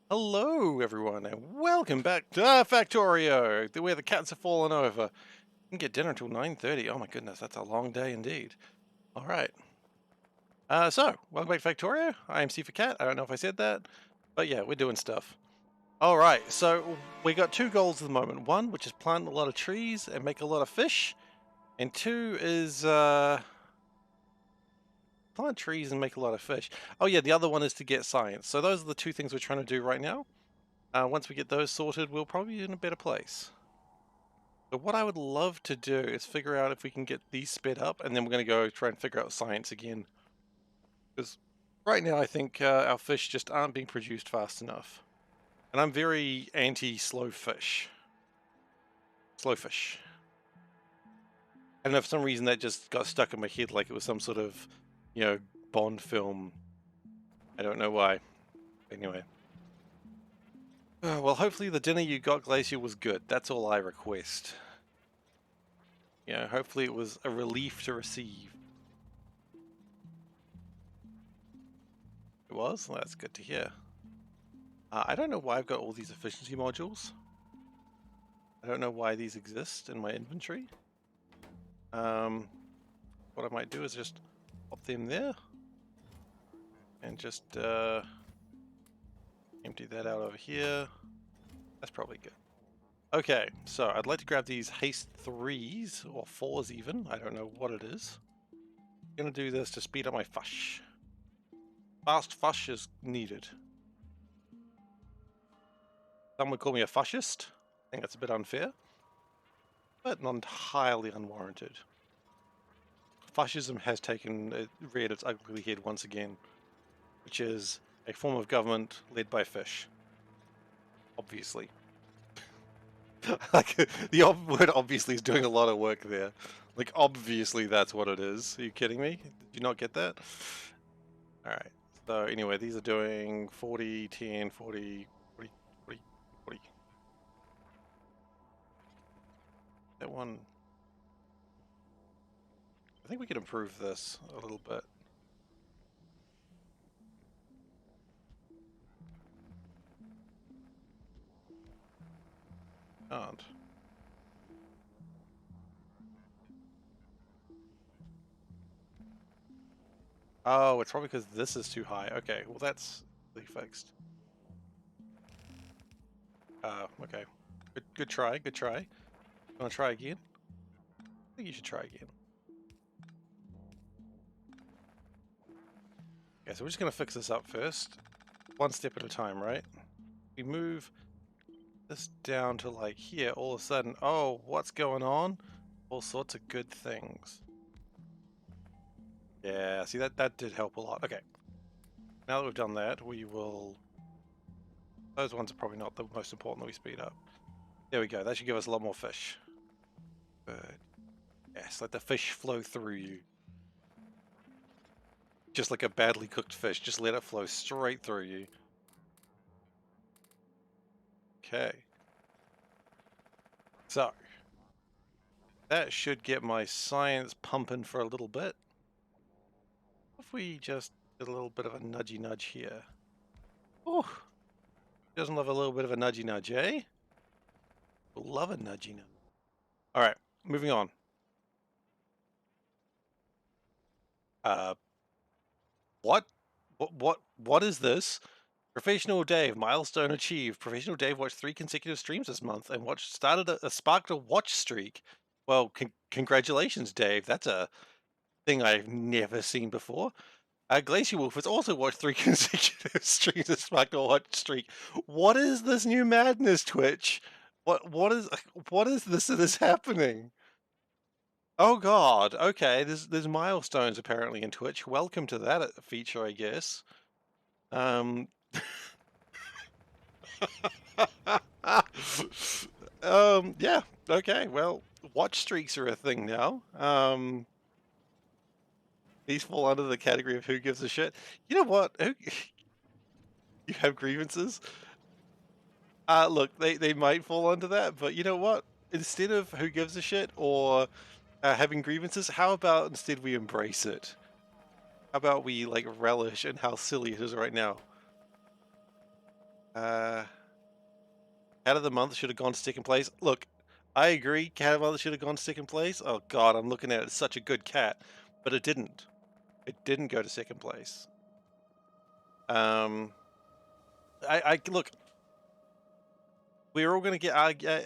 Hello, everyone, and welcome back to Factorio, where the cats have fallen over. Didn't get dinner until 9:30. Oh my goodness, that's a long day indeed. All right. Welcome back to Factorio. I am SeiferKatt. I don't know if I said that, but yeah, we're doing stuff. All right, so we got two goals at the moment. One, which is plant a lot of trees and make a lot of fish, and two is plant trees and make a lot of fish. Oh yeah, the other one is to get science. So those are the two things we're trying to do right now. Once we get those sorted, we'll probably be in a better place. But what I would love to do is figure out if we can get these sped up, and then we're going to go try and figure out science again. Because right now I think our fish just aren't being produced fast enough. And I'm very anti-slow fish. Slow fish. I don't know, for some reason that just got stuck in my head like it was some sort of, Bond film. I don't know why. Anyway. Well, hopefully the dinner you got, Glacier, was good. That's all I request. Hopefully it was a relief to receive. It was? Well, that's good to hear. I don't know why I've got all these efficiency modules. I don't know why these exist in my inventory. What I might do is just pop them there. And just empty that out over here. That's probably good. Okay, so I'd like to grab these haste 3s, or 4s even. I don't know what it is. I'm gonna do this to speed up my fush. Fast fush is needed. Some would call me a fushist. I think that's a bit unfair, but not entirely unwarranted. Fascism has reared its ugly head once again, which is a form of government led by fish. Obviously. Like, the word obviously is doing a lot of work there. Like, obviously that's what it is. Are you kidding me? Did you not get that? Alright, so anyway, these are doing 40, 10, 40, 40, 40, 40. That one... I think we could improve this a little bit. Can't. Oh, it's probably because this is too high. Okay, well that's fixed. Okay. Good try, good try. You wanna try again? I think you should try again. Okay, so we're just gonna fix this up first. One step at a time, right? We move this down to like here, all of a sudden, oh, what's going on? All sorts of good things. Yeah, see that did help a lot. Okay. Now that we've done that, we will... Those ones are probably not the most important that we speed up. There we go, that should give us a lot more fish. Good. Yes, let the fish flow through you. Just like a badly cooked fish, just let it flow straight through you. Okay. So, that should get my science pumping for a little bit. If we just did a little bit of a nudgy nudge here. Oh, doesn't love a little bit of a nudgy nudge, eh? We'll love a nudgy nudge. Alright, moving on. What? What is this? Professional Dave, milestone achieved. Professional Dave watched 3 consecutive streams this month and sparked a watch streak. Well, congratulations, Dave. That's a thing I've never seen before. Glacier Wolf has also watched 3 consecutive streams and sparked a watch streak. What is this new madness, Twitch? What is this that is happening? Oh God, okay, there's milestones apparently in Twitch. Welcome to that feature, I guess. Yeah, okay, well, watch streaks are a thing now. These fall under the category of who gives a shit. You know what? You have grievances? Look, they might fall under that, but you know what? Instead of who gives a shit or having grievances, how about instead we embrace it? How about we, like, relish in how silly it is right now? Cat of the month should have gone to second place. Look, I agree. Cat of the month should have gone to second place. Oh God, I'm looking at it. It's such a good cat, but it didn't. It didn't go to second place. I look. We're all going to get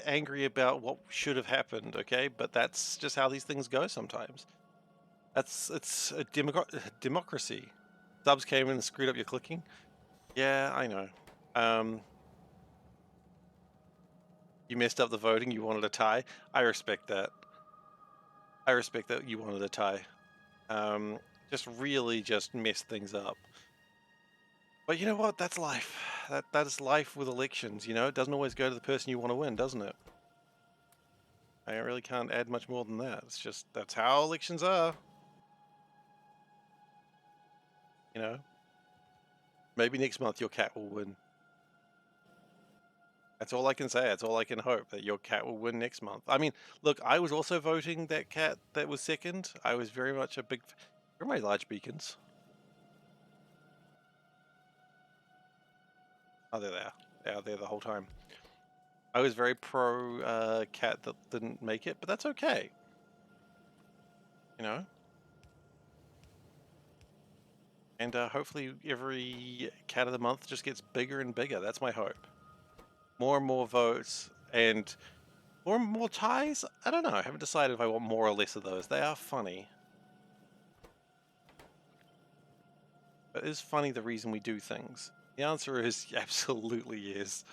angry about what should have happened, okay? But that's just how these things go sometimes. It's a democracy. Subs came in and screwed up your clicking. Yeah, I know. You messed up the voting. You wanted a tie. I respect that. I respect that you wanted a tie. Just really just messed things up. But you know what? That's life. That is life with elections. You know, it doesn't always go to the person you want to win, doesn't it? I really can't add much more than that. It's just that's how elections are. You know, maybe next month your cat will win. That's all I can say. That's all I can hope, that your cat will win next month. I mean, look, I was also voting that cat that was second. I was very much a big. Where are my large beacons? Oh, they're there. They are there the whole time. I was very pro cat that didn't make it, but that's okay. You know? And hopefully every cat of the month just gets bigger and bigger. That's my hope. More and more votes and more ties? I don't know. I haven't decided if I want more or less of those. They are funny. But is funny the reason we do things? The answer is absolutely yes.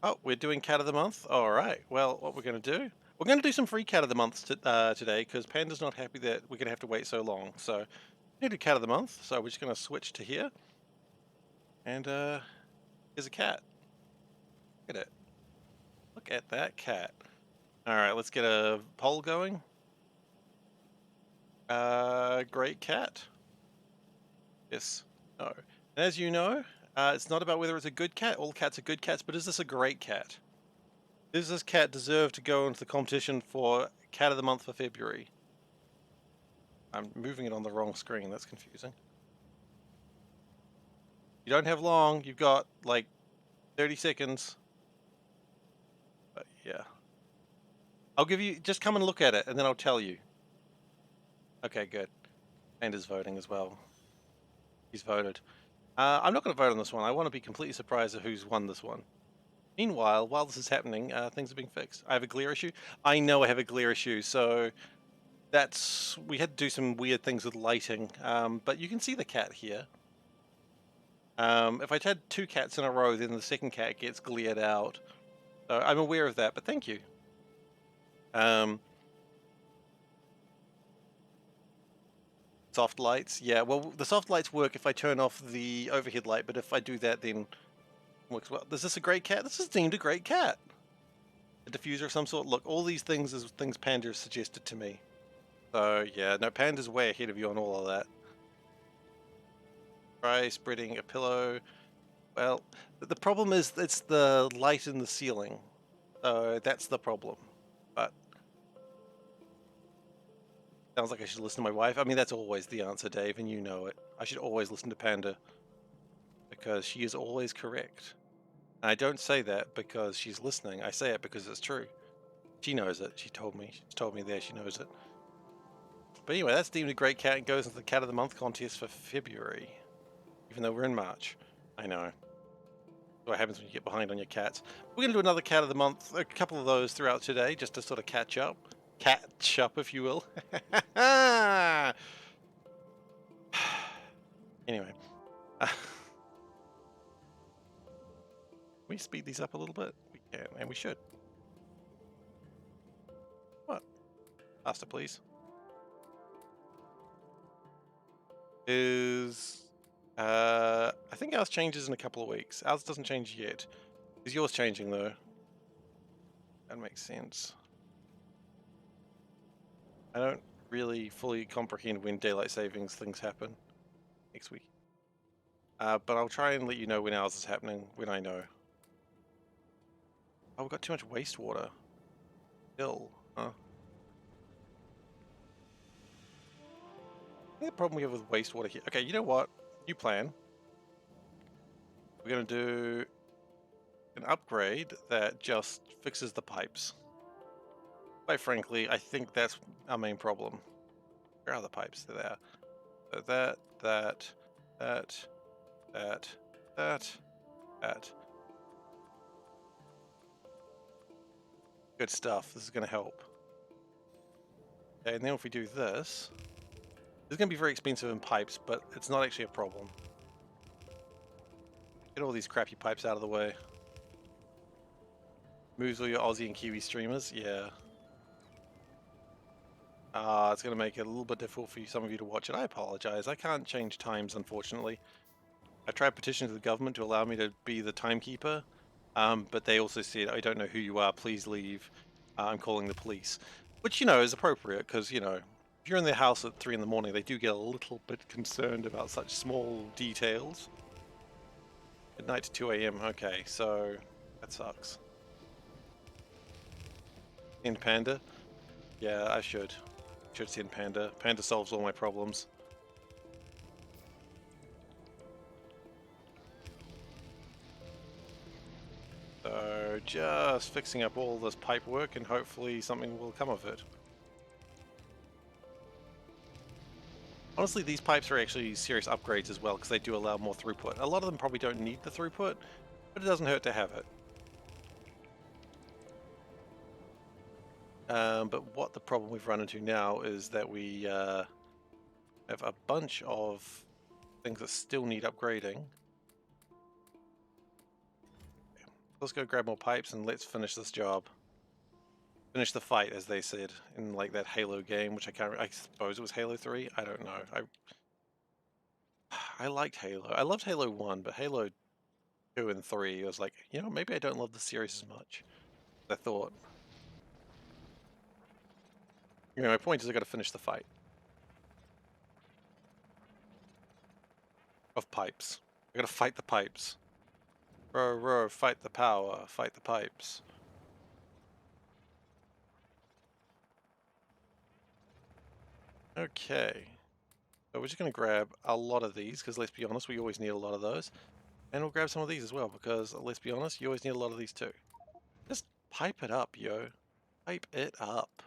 Oh, we're doing cat of the month? Alright, well, what we're going to do? We're going to do some free cat of the month today, because Panda's not happy that we're going to have to wait so long. So, we're going to do cat of the month, so we're just going to switch to here. And, here's a cat. Look at it. Look at that cat. Alright, let's get a poll going. Great cat. Yes. No. And as you know, it's not about whether it's a good cat. All cats are good cats, but is this a great cat? Does this cat deserve to go into the competition for Cat of the Month for February? I'm moving it on the wrong screen. That's confusing. You don't have long. You've got like 30 seconds. But yeah. I'll give you, just come and look at it and then I'll tell you. Okay, good. Panda's voting as well. He's voted. I'm not going to vote on this one. I want to be completely surprised at who's won this one. Meanwhile, while this is happening, things are being fixed. I have a glare issue. I know I have a glare issue, so we had to do some weird things with lighting. But you can see the cat here. If I had two cats in a row, then the second cat gets glared out. So I'm aware of that, but thank you. Soft lights, yeah. Well, the soft lights work if I turn off the overhead light, but if I do that, then it works well. Is this a great cat? This is deemed a great cat. A diffuser of some sort. Look, all these things is things Panda has suggested to me. So yeah, no, Panda's way ahead of you on all of that. Try spreading a pillow. Well, the problem is it's the light in the ceiling. So that's the problem. But sounds like I should listen to my wife. I mean, that's always the answer, Dave, and you know it. I should always listen to Panda because she is always correct. And I don't say that because she's listening. I say it because it's true. She knows it. She told me. She's told me there. She knows it. But anyway, that's deemed a great cat and goes into the Cat of the Month contest for February. Even though we're in March. I know. What happens when you get behind on your cats. We're going to do another Cat of the Month, a couple of those throughout today, just to sort of catch up. Catch up, if you will. Anyway. Can we speed these up a little bit? We can, and we should. What? Faster, please. I think ours changes in a couple of weeks. Ours doesn't change yet. Is yours changing though? That makes sense. I don't really fully comprehend when daylight savings things happen next week. But I'll try and let you know when ours is happening, when I know. Oh, we've got too much wastewater. Still, huh? I think the problem we have with wastewater here. Okay, you know what? New plan. we're going to do an upgrade that just fixes the pipes. Quite frankly, I think that's our main problem. Where are the pipes? They're there. So that. Good stuff. This is going to help. Okay, and then if we do this, it's going to be very expensive in pipes, but it's not actually a problem. Get all these crappy pipes out of the way. Moves all your Aussie and Kiwi streamers, yeah. It's going to make it a little bit difficult for some of you to watch it. I apologize. I can't change times, unfortunately. I tried petitioning to the government to allow me to be the timekeeper, but they also said, I don't know who you are, please leave. I'm calling the police. Which, you know, is appropriate, because, you know, if you're in their house at 3 in the morning, they do get a little bit concerned about such small details. Midnight to 2 a.m. Okay, so that sucks. Send Panda? Yeah, I should. Should send Panda. Panda solves all my problems. So just fixing up all this pipe work and hopefully something will come of it. Honestly, these pipes are actually serious upgrades as well because they do allow more throughput. A lot of them probably don't need the throughput, but it doesn't hurt to have it. But what the problem we've run into now is that we have a bunch of things that still need upgrading. Let's go grab more pipes and let's finish this job. Finish the fight, as they said in like that Halo game, which I suppose it was Halo 3. I don't know. I liked Halo. I loved Halo 1, but Halo 2 and 3, I was like, you know, maybe I don't love the series as much as I thought. You know, my point is I got to finish the fight of pipes. I got to fight the pipes. Row, fight the power, fight the pipes. Okay. So we're just going to grab a lot of these, because let's be honest, we always need a lot of those. And we'll grab some of these as well, because let's be honest, you always need a lot of these too. Just pipe it up, yo. Pipe it up.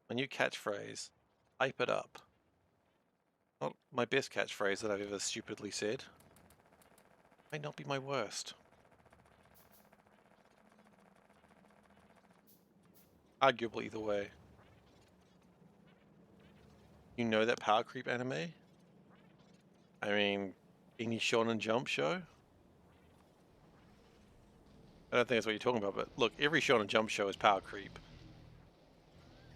My new catchphrase. Pipe it up. Not my best catchphrase that I've ever stupidly said. Might not be my worst. Arguably either way. You know that power creep anime? I mean, any Shonen Jump show? I don't think that's what you're talking about, but look, every Shonen Jump show is power creep.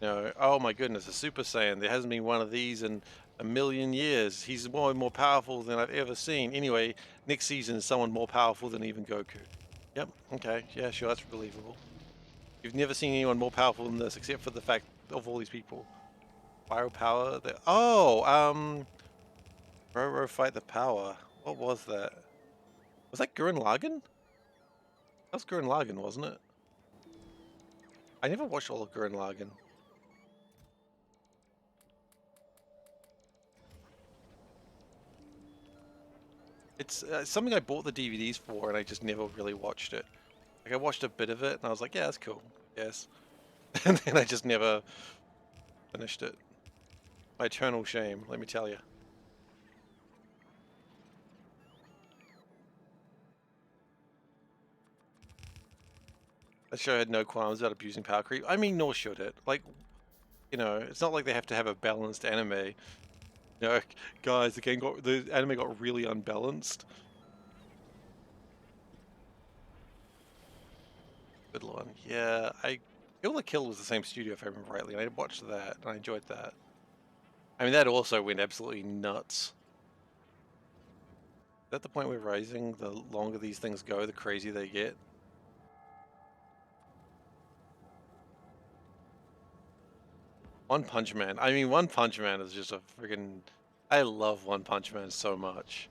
You know, oh my goodness, a Super Saiyan, there hasn't been one of these in a million years. He's more and more powerful than I've ever seen. Anyway, next season is someone more powerful than even Goku. Yep, okay, yeah, sure, that's believable. You've never seen anyone more powerful than this, except for the fact of all these people. Pyro power, Roro fight the power. What was that? Was that Gurren Lagann? That was Gurren Lagann, wasn't it? I never watched all of Gurren Lagann. It's something I bought the DVDs for and I just never really watched it. Like I watched a bit of it and I was like, yeah, that's cool. Yes. And then I just never finished it. My eternal shame, let me tell you. That show had no qualms about abusing power creep. I mean, nor should it. Like, you know, it's not like they have to have a balanced anime. You know, guys, the anime got really unbalanced. Good one. Yeah, Kill la Kill was the same studio if I remember rightly, and I watched that and I enjoyed that. I mean, that also went absolutely nuts. Is that the point we're raising? The longer these things go, the crazier they get. One Punch Man. I mean, One Punch Man is just a freaking... I love One Punch Man so much.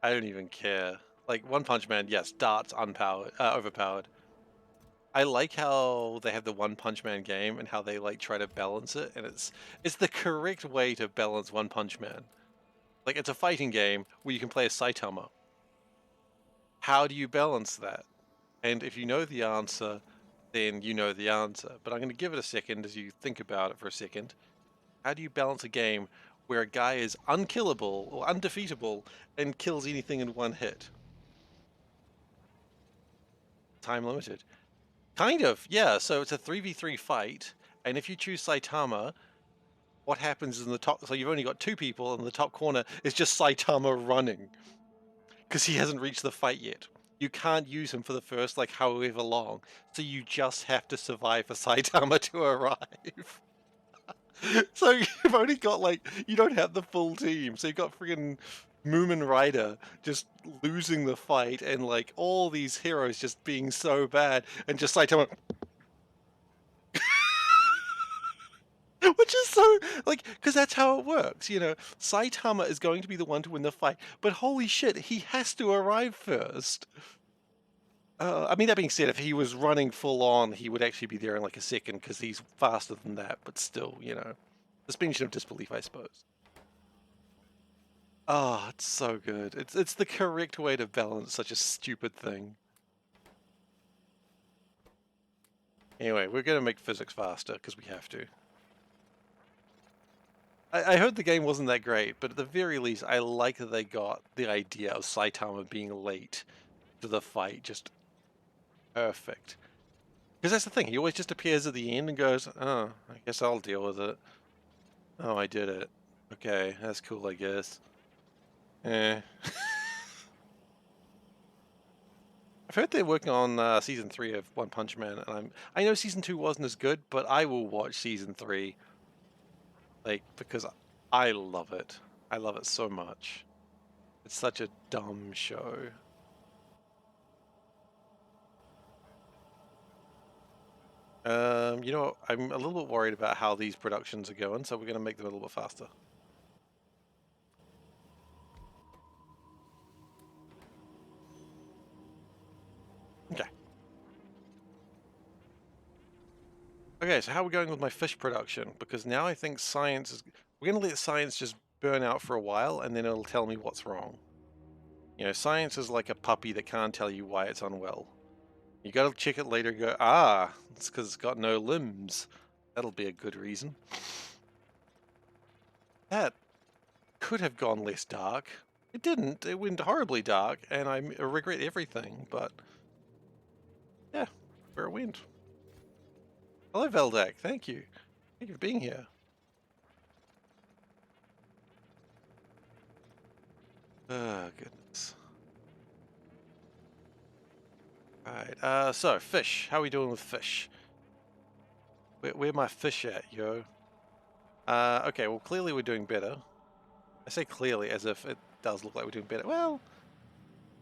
I don't even care. Like, One Punch Man, yes, darts overpowered. I like how they have the One Punch Man game and how they like try to balance it, and it's the correct way to balance One Punch Man. Like, it's a fighting game where you can play as Saitama. how do you balance that? And if you know the answer, then you know the answer. But I'm going to give it a second as you think about it for a second. How do you balance a game where a guy is unkillable or undefeatable and kills anything in one hit? Time limited. Kind of, yeah. So it's a 3v3 fight, and if you choose Saitama, what happens in the top? So you've only got two people, and the top corner is just Saitama running because he hasn't reached the fight yet. You can't use him for the first like however long, so you just have to survive for Saitama to arrive. So you've only got like, you don't have the full team, so you've got friggin' Moomin Rider just losing the fight, and like all these heroes just being so bad, and just Saitama. Which is so, like, because that's how it works, you know. Saitama is going to be the one to win the fight, but holy shit, he has to arrive first. I mean, that being said, if he was running full on, he would actually be there in like a second because he's faster than that, but still, you know. Suspension of disbelief, I suppose. Oh, it's so good. It's the correct way to balance such a stupid thing. Anyway, we're going to make physics faster because we have to. I heard the game wasn't that great, but at the very least, I like that they got the idea of Saitama being late to the fight just perfect. Because that's the thing, he always just appears at the end and goes, oh, I guess I'll deal with it. Oh, I did it. Okay, that's cool, I guess. Eh. I've heard they're working on season 3 of One Punch Man, and I know season 2 wasn't as good, but I will watch season 3, like, because I love it. I love it so much. It's such a dumb show. You know, I'm a little bit worried about how these productions are going, so we're going to make them a little bit faster. Okay. Okay, so how are we going with my fish production? Because now I think science is... We're going to let science just burn out for a while, and then it'll tell me what's wrong. You know, science is like a puppy that can't tell you why it's unwell. You gotta check it later and go, ah, it's because it's got no limbs. That'll be a good reason. That could have gone less dark. It didn't. It went horribly dark, and I regret everything, but... Yeah, where it went. Hello, Veldak. Thank you. Thank you for being here. Oh, goodness. Alright, so, fish. How are we doing with fish? Where my fish at, yo? Okay, well, clearly we're doing better. I say clearly as if it does look like we're doing better. Well,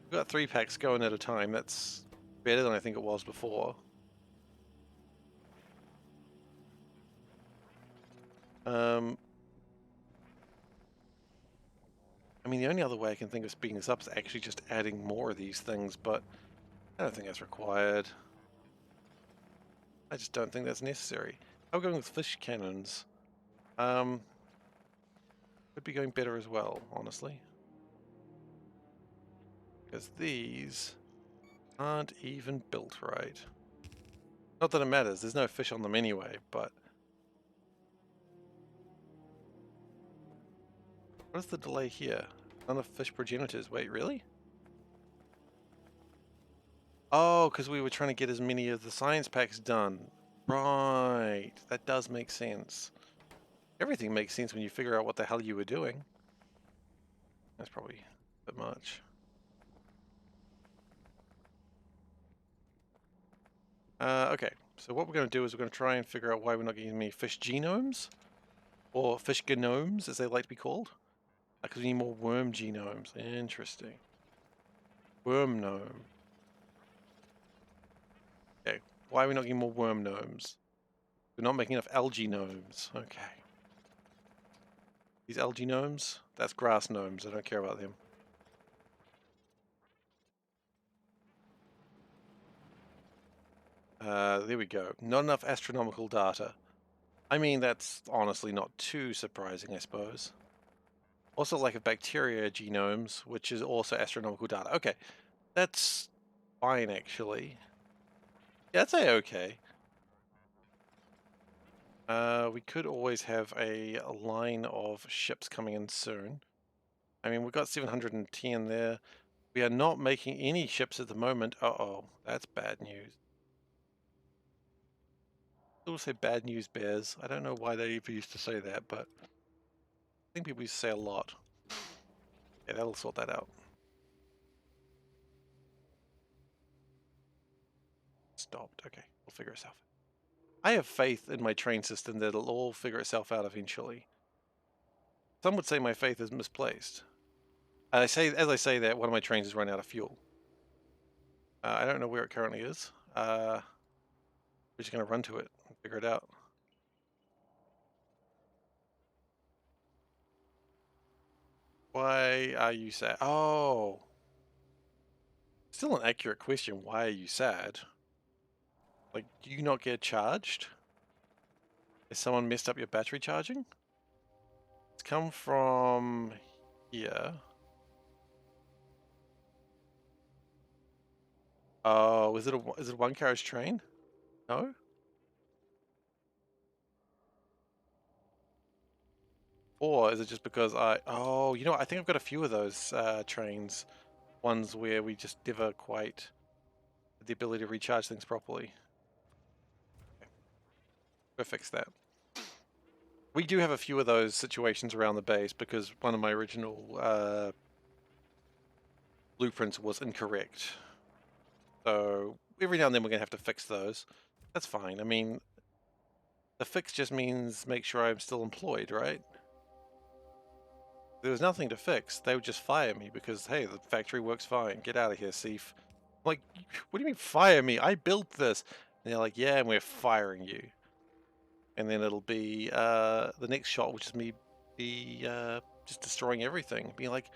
we've got 3 packs going at a time. That's better than I think it was before. I mean, the only other way I can think of speeding this up is actually just adding more of these things, but I don't think that's required. I just don't think that's necessary. I'm going with fish cannons. Could be going better as well, honestly. Because these aren't even built right. Not that it matters, there's no fish on them anyway, but... What is the delay here? None of fish progenitors. Wait, really? Oh, because we were trying to get as many of the science packs done. Right, that does make sense. Everything makes sense when you figure out what the hell you were doing. That's probably a bit much. Okay, so what we're going to do is we're going to try and figure out why we're not getting any fish genomes, or fish genomes as they like to be called. Because we need more worm genomes. Interesting. Worm gnome. Okay, why are we not getting more worm gnomes? We're not making enough algae gnomes. Okay. These algae gnomes? That's grass gnomes. I don't care about them. There we go. Not enough astronomical data. I mean, that's honestly not too surprising, I suppose. Also lack of bacteria genomes, which is also astronomical data. Okay. That's fine, actually. Yeah, I'd say okay. We could always have a line of ships coming in soon. I mean, we've got 710 there. We are not making any ships at the moment. Uh-oh, that's bad news. People say bad news bears. I don't know why they ever used to say that, but I think people used to say a lot. Yeah, that'll sort that out. Stopped. Okay, we'll figure itself out. I have faith in my train system that it'll all figure itself out eventually. Some would say my faith is misplaced. As I say that, one of my trains has run out of fuel. I don't know where it currently is. We're just going to run to it and figure it out. Why are you sad? Oh, still an accurate question. Why are you sad? Like, do you not get charged? Has someone messed up your battery charging? It's come from here. Oh, is it a one carriage train? No? Or is it just because oh, you know what? I think I've got a few of those trains. Ones where we just never quite had the ability to recharge things properly. Okay, go fix that. We do have a few of those situations around the base because one of my original blueprints was incorrect. So every now and then we're going to have to fix those. That's fine. I mean, the fix just means make sure I'm still employed, right? If there was nothing to fix, they would just fire me because, hey, the factory works fine. Get out of here, Seif. I'm like, what do you mean fire me? I built this. And they're like, yeah, and we're firing you. And then it'll be the next shot, which is me just destroying everything. Being like,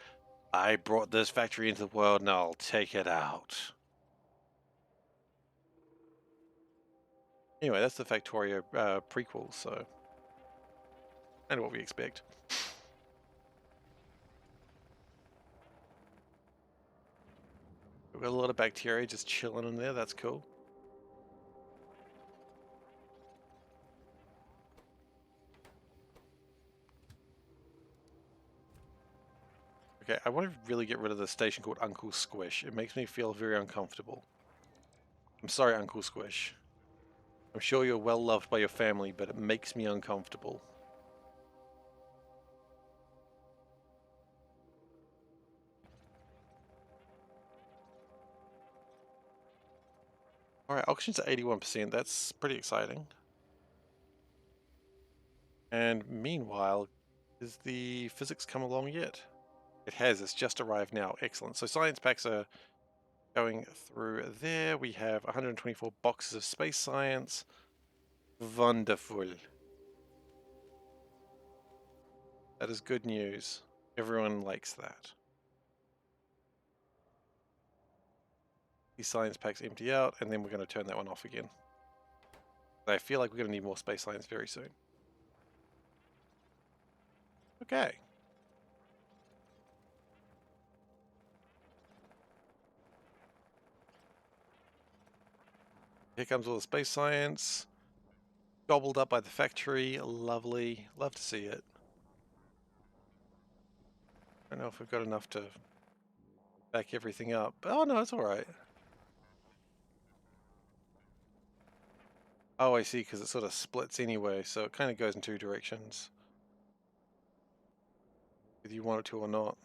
I brought this factory into the world and I'll take it out. Anyway, that's the Factorio prequel, so I know what we expect. We've got a lot of bacteria just chilling in there. That's cool. Okay, I want to really get rid of this station called Uncle Squish. It makes me feel very uncomfortable. I'm sorry, Uncle Squish. I'm sure you're well loved by your family, but it makes me uncomfortable. Alright, oxygen's at 81%. That's pretty exciting. And meanwhile, has the physics come along yet? It has. It's just arrived now. Excellent. So science packs are going through there. We have 124 boxes of space science. Wonderful. That is good news. Everyone likes that. These science packs empty out, and then we're going to turn that one off again. I feel like we're going to need more space science very soon. Okay. Here comes all the space science. Gobbled up by the factory. Lovely. Love to see it. I don't know if we've got enough to back everything up. Oh, no, it's alright. Oh, I see, because it sort of splits anyway, so it kind of goes in two directions. Whether you want it to or not.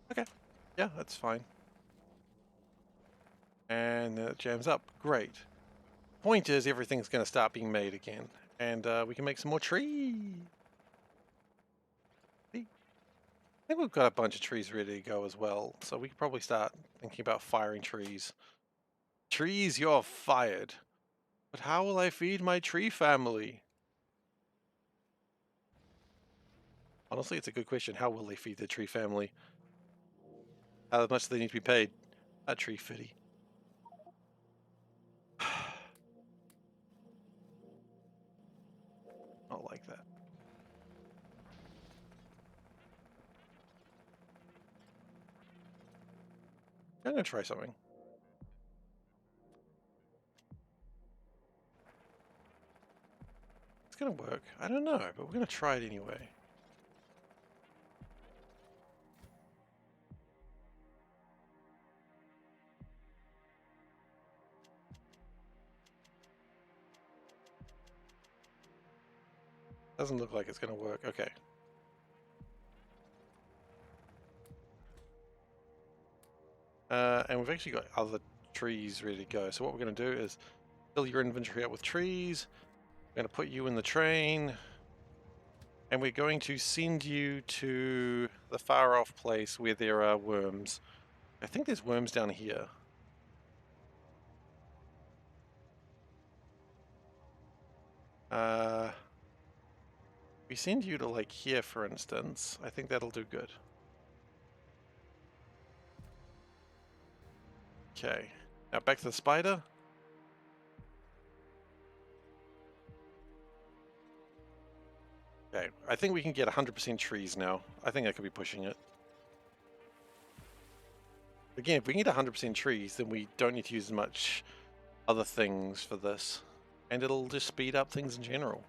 Okay. Yeah, that's fine. And then it jams up. Great. Point is, everything's going to start being made again. And we can make some more trees. I think we've got a bunch of trees ready to go as well. So we can probably start thinking about firing trees. Trees, you're fired. But how will I feed my tree family? Honestly, it's a good question. How will they feed the tree family? How much do they need to be paid? A tree fitty. Not like that. I'm gonna try something. It's gonna work. I don't know, but we're gonna try it anyway. Doesn't look like it's gonna work. Okay. And we've actually got other trees ready to go. So what we're gonna do is fill your inventory up with trees. We're gonna put you in the train. And we're going to send you to the far off place where there are worms. I think there's worms down here. We send you to like here, for instance. I think that'll do good. Okay. Now back to the spider. Okay. I think we can get 100% trees now. I think I could be pushing it. Again, if we can get 100% trees, then we don't need to use as much other things for this. And it'll just speed up things in general.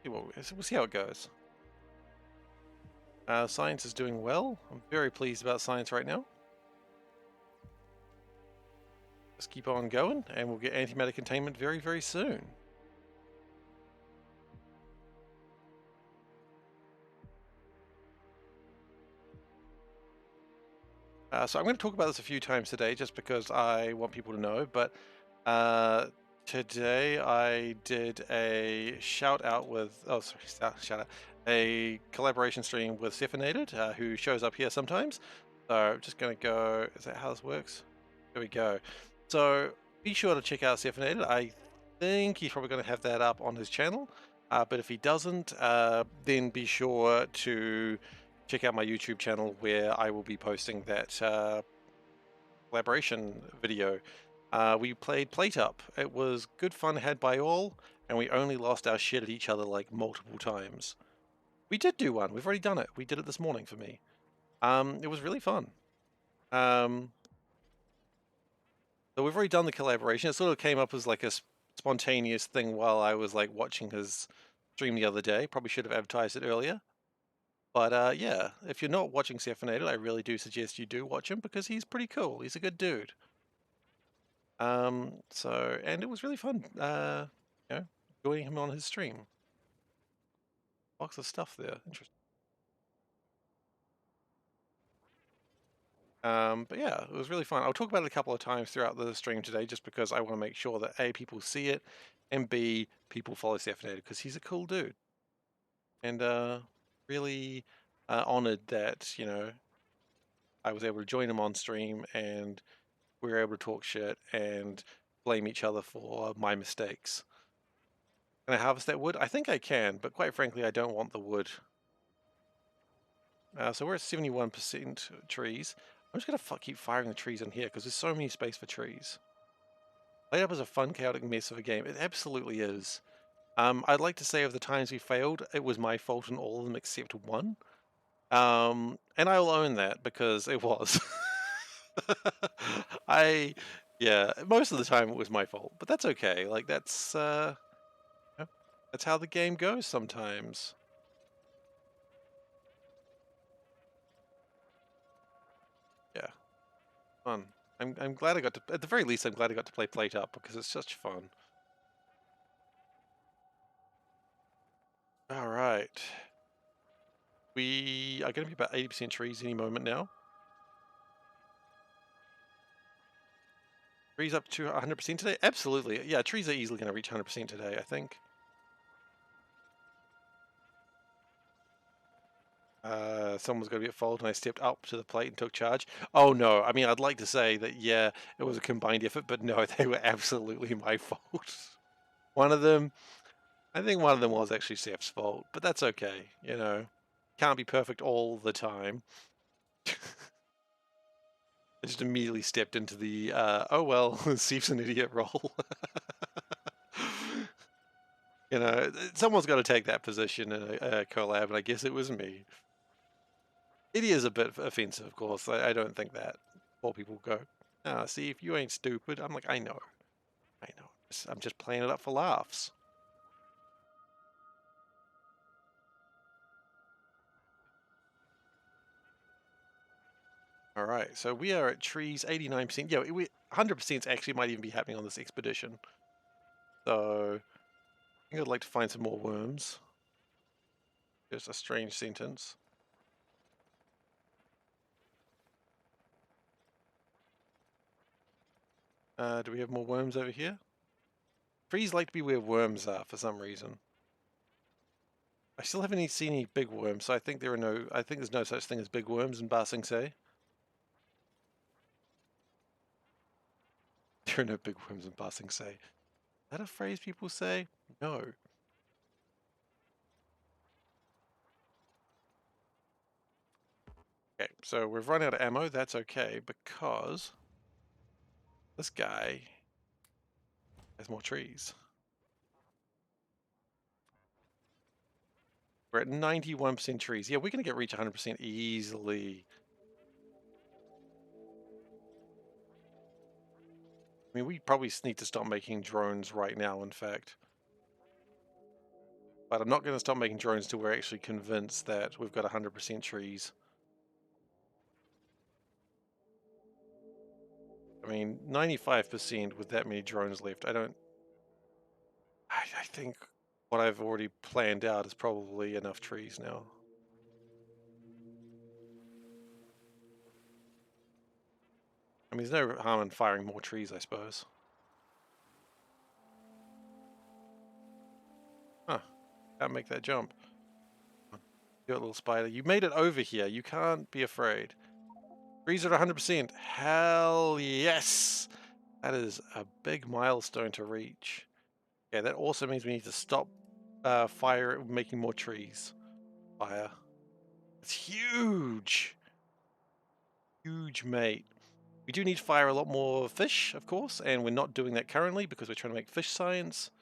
We'll see how it goes. Science is doing well. I'm very pleased about science right now. Just keep on going, and we'll get antimatter containment very, very soon. So I'm going to talk about this a few times today, just because I want people to know. But today I did a shout out with shout out a collaboration stream with SeiferKatt, who shows up here sometimes. So I'm just going to go. Is that how this works? There we go. So be sure to check out SeiferKatt. I think he's probably going to have that up on his channel. But if he doesn't, then be sure to check out my YouTube channel where I will be posting that collaboration video. We played Plate Up. It was good fun had by all, and we only lost our shit at each other like multiple times. We did do one. We've already done it. We did it this morning for me. It was really fun. So we've already done the collaboration. It sort of came up as like a spontaneous thing while I was like watching his stream the other day. Probably should have advertised it earlier. But yeah, if you're not watching SeiferKatt, I really do suggest you do watch him because he's pretty cool. He's a good dude. And it was really fun, joining him on his stream. Lots of stuff there. Interesting. But yeah, it was really fun. I'll talk about it a couple of times throughout the stream today, just because I want to make sure that A, people see it, and B, people follow SeiferKatt because he's a cool dude. And really honored that, I was able to join him on stream and we were able to talk shit and blame each other for my mistakes. Can I harvest that wood? I think I can, but quite frankly, I don't want the wood. So we're at 71% trees. I'm just going to keep firing the trees in here because there's so many space for trees. Light Up is a fun, chaotic mess of a game. It absolutely is. I'd like to say of the times we failed, it was my fault in all of them except one. And I'll own that because it was. Yeah, most of the time it was my fault, but that's okay. Like that's how the game goes sometimes. Yeah, fun. I'm glad I got to, at the very least, I'm glad I got to play Plate Up because it's such fun. All right. We are going to be about 80% trees any moment now. Trees up to 100% today? Absolutely. Yeah, trees are easily going to reach 100% today, I think. Someone's going to be at fault and I stepped up to the plate and took charge. Oh no, I mean, I'd like to say that, yeah, it was a combined effort, but no, they were absolutely my fault. One of them, I think one of them was actually Seth's fault, but that's okay, Can't be perfect all the time. I just immediately stepped into the, oh well, Seth's an idiot role. Someone's got to take that position in a collab, and I guess it was me. It is a bit offensive, of course. I don't think that. Poor people go, ah, see, if you ain't stupid. I'm like, I know. I'm just playing it up for laughs. All right, so we are at trees 89%. Yeah, 100% actually might even be happening on this expedition. So I think I'd like to find some more worms. Just a strange sentence. Do we have more worms over here? Trees like to be where worms are for some reason. I still haven't seen any big worms, so I think there's no such thing as big worms in Ba Sing Se. There are no big worms in Ba Sing Se. Is that a phrase people say? No. Okay, so we've run out of ammo. That's okay, because this guy has more trees. We're at 91% trees. Yeah, we're going to reach 100% easily. I mean, we probably need to stop making drones right now, in fact. But I'm not going to stop making drones till we're actually convinced that we've got 100% trees. I mean, 95% with that many drones left. I think what I've already planned out is probably enough trees now. I mean, there's no harm in firing more trees, I suppose. Huh. Can't make that jump. You little spider. You made it over here. You can't be afraid. Trees are at 100%. Hell yes! That is a big milestone to reach. Yeah, that also means we need to stop making more trees. Fire. It's huge! Huge, mate. We do need to fire a lot more fish, of course, and we're not doing that currently because we're trying to make fish science.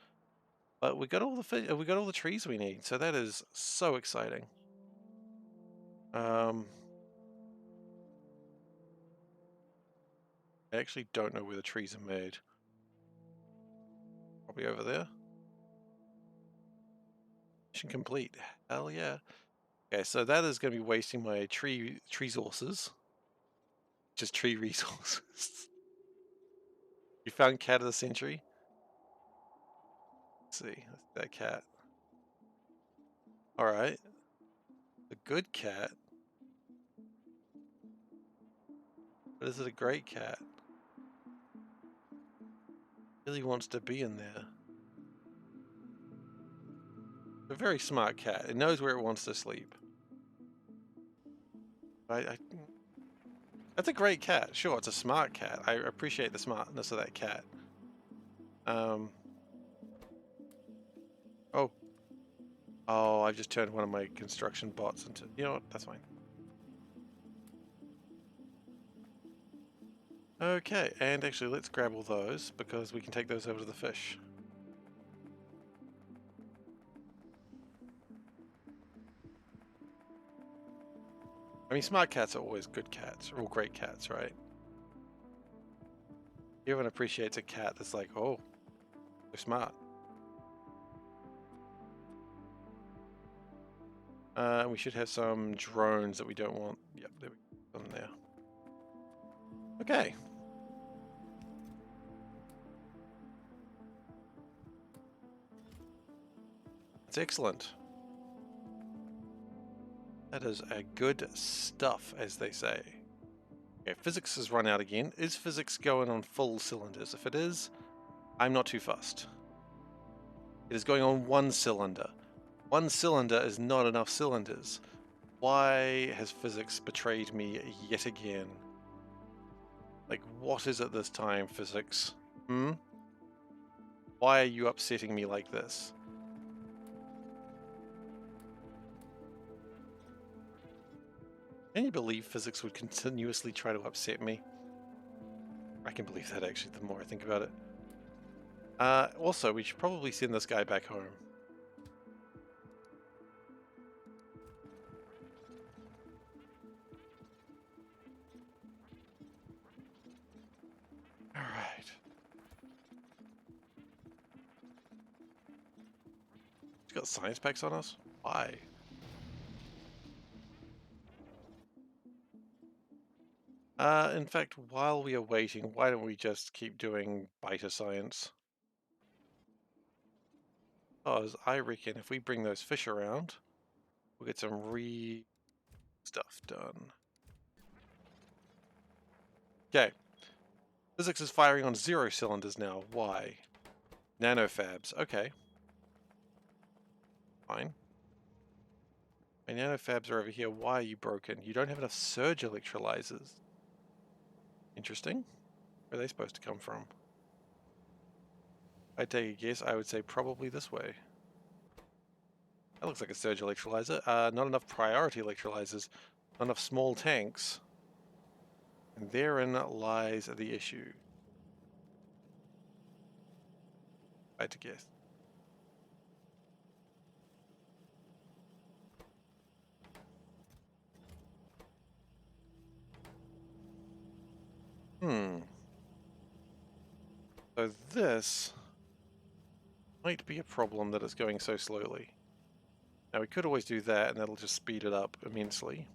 But we got all the trees we need, so that is so exciting. I actually don't know where the trees are made. Probably over there. Mission complete. Hell yeah. Okay, so that is going to be wasting my tree resources. Just tree resources. You found cat of the century? Let's see. That cat. Alright. A good cat. But is it a great cat? Really wants to be in there. A very smart cat. It knows where it wants to sleep. That's a great cat. Sure, it's a smart cat. I appreciate the smartness of that cat. Oh. Oh, I've just turned one of my construction bots into... You know what? That's fine. Okay, and actually let's grab all those because we can take those over to the fish. I mean, smart cats are always good cats, or great cats, right? Everyone appreciates a cat that's like, oh, they're smart. We should have some drones that we don't want. Yep, there we go. On there. Okay. That's excellent. That is a good stuff, as they say. Okay, physics has run out again. Is physics going on full cylinders? If it is, I'm not too fussed. It is going on one cylinder. One cylinder is not enough cylinders. Why has physics betrayed me yet again? Like, what is it this time, physics? Why are you upsetting me like this? Can you believe physics would continuously try to upset me? I can believe that, actually, the more I think about it. Also, we should probably send this guy back home. It's got science packs on us? Why? In fact, while we are waiting, why don't we just keep doing beta science? Because I reckon if we bring those fish around, we'll get some stuff done. Okay. Physics is firing on 0 cylinders now. Why? Nanofabs. Okay. Fine. My nanofabs are over here. Why are you broken? You don't have enough surge electrolyzers. Interesting. Where are they supposed to come from? I'd take a guess. I would say probably this way. That looks like a surge electrolyzer. Not enough priority electrolyzers. Not enough small tanks. And therein lies the issue. I had to guess. So this might be a problem that it's going so slowly. Now we could always do that and that'll just speed it up immensely.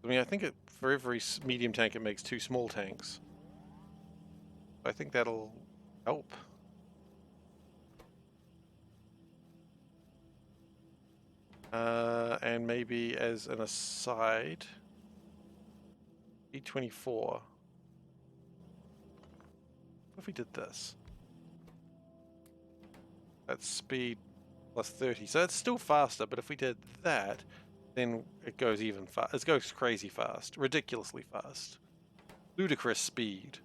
I mean, I think for every medium tank it makes 2 small tanks. I think that'll help. And maybe as an aside, E24. What if we did this? That's speed plus 30. So that's still faster, but if we did that, then it goes even fast. It goes crazy fast. Ridiculously fast. Ludicrous speed.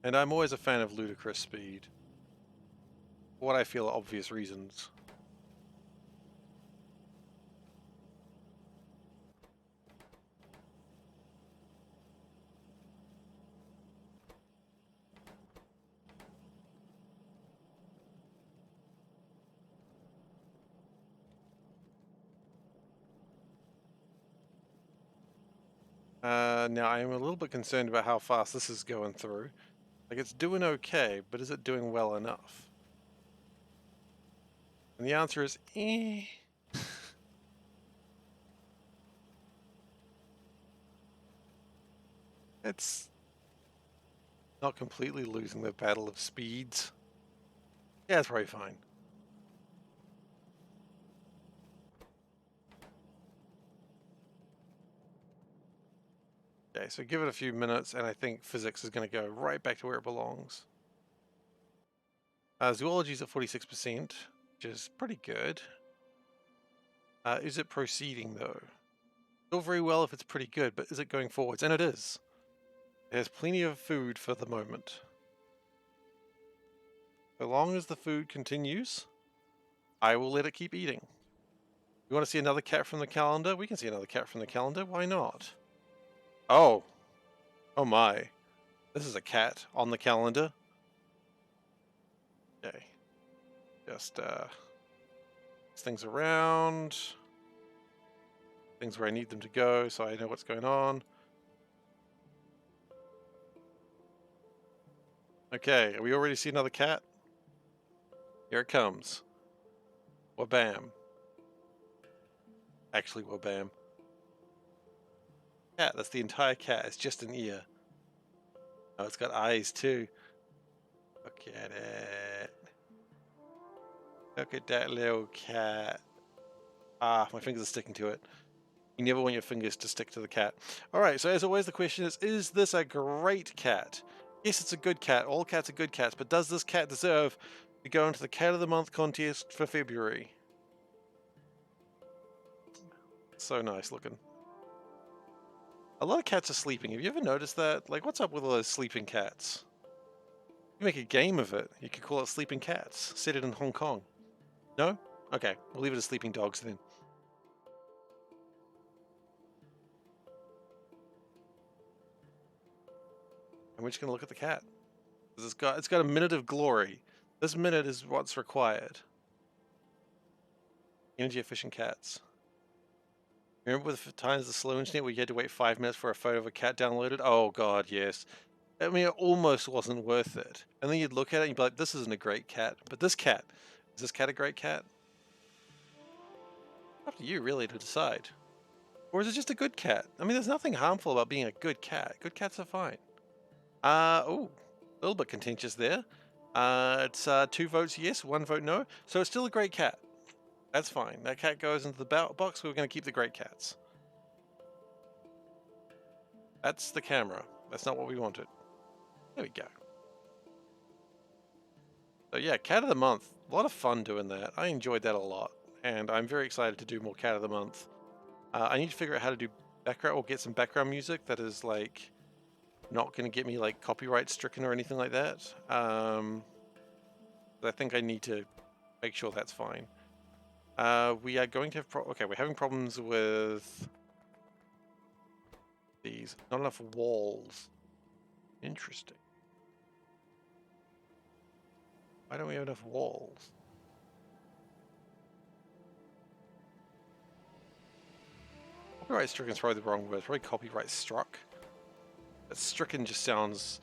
And I'm always a fan of ludicrous speed. For what I feel are obvious reasons. Now I am a little bit concerned about how fast this is going through. Like, it's doing okay, but is it doing well enough? And the answer is, eh. It's not completely losing the battle of speeds. Yeah, it's probably fine. Okay, so give it a few minutes, and I think physics is going to go right back to where it belongs. Zoology's at 46%, which is pretty good. Is it proceeding, though? Still very well if it's pretty good, but is it going forwards? And it is. It has plenty of food for the moment. So long as the food continues, I will let it keep eating. You want to see another cat from the calendar? We can see another cat from the calendar. Why not? Oh. Oh my. This is a cat on the calendar. Okay. Just, things around. Things where I need them to go so I know what's going on. Okay, we already see another cat? Here it comes. Wabam. Actually, wabam. Cat, that's the entire cat. It's just an ear. Oh, it's got eyes too. Look at it. Look at that little cat. Ah, my fingers are sticking to it. You never want your fingers to stick to the cat. Alright, so as always the question is this a great cat? Yes, it's a good cat. All cats are good cats, but does this cat deserve to go into the Cat of the Month contest for February? So nice looking. A lot of cats are sleeping. Have you ever noticed that? Like, what's up with all those sleeping cats? You make a game of it. You could call it Sleeping Cats. Set it in Hong Kong. No? Okay, we'll leave it as Sleeping Dogs then. And we're just gonna look at the cat. It's got a minute of glory. This minute is what's required. Energy efficient cats. Remember with the times the slow internet where you had to wait 5 minutes for a photo of a cat downloaded? Oh god, yes. I mean, it almost wasn't worth it. And then you'd look at it and you'd be like, this isn't a great cat. But this cat, is this cat a great cat? Up to you, really, to decide. Or is it just a good cat? I mean, there's nothing harmful about being a good cat. Good cats are fine. Oh, a little bit contentious there. It's 2 votes yes, 1 vote no. So it's still a great cat. That's fine. That cat goes into the ballot box. We're going to keep the great cats. That's the camera. That's not what we wanted. There we go. So yeah, Cat of the Month. A lot of fun doing that. I enjoyed that a lot. And I'm very excited to do more Cat of the Month. I need to figure out how to do background or get some background music that is like not going to get me like copyright stricken or anything like that. I think I need to make sure that's fine. We are going to have okay, we're having problems with these. Not enough walls. Interesting. Why don't we have enough walls? Copyright stricken is probably the wrong word. It's probably copyright struck. But stricken just sounds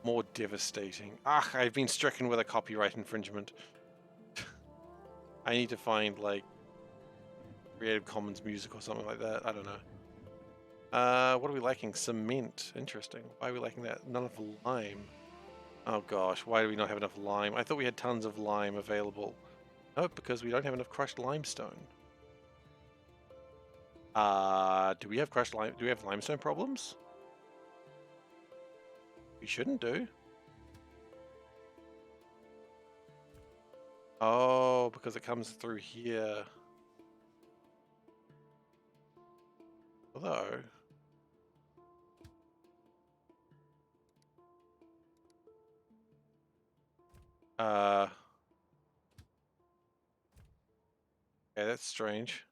more devastating. Ah, I've been stricken with a copyright infringement. I need to find like Creative Commons music or something like that. I don't know. What are we lacking? Cement. Interesting. Why are we lacking that? None of lime. Oh gosh, why do we not have enough lime? I thought we had tons of lime available. No, because we don't have enough crushed limestone. Do we have crushed lime? Do we have limestone problems? We shouldn't do. Oh, because it comes through here. Although... yeah, that's strange.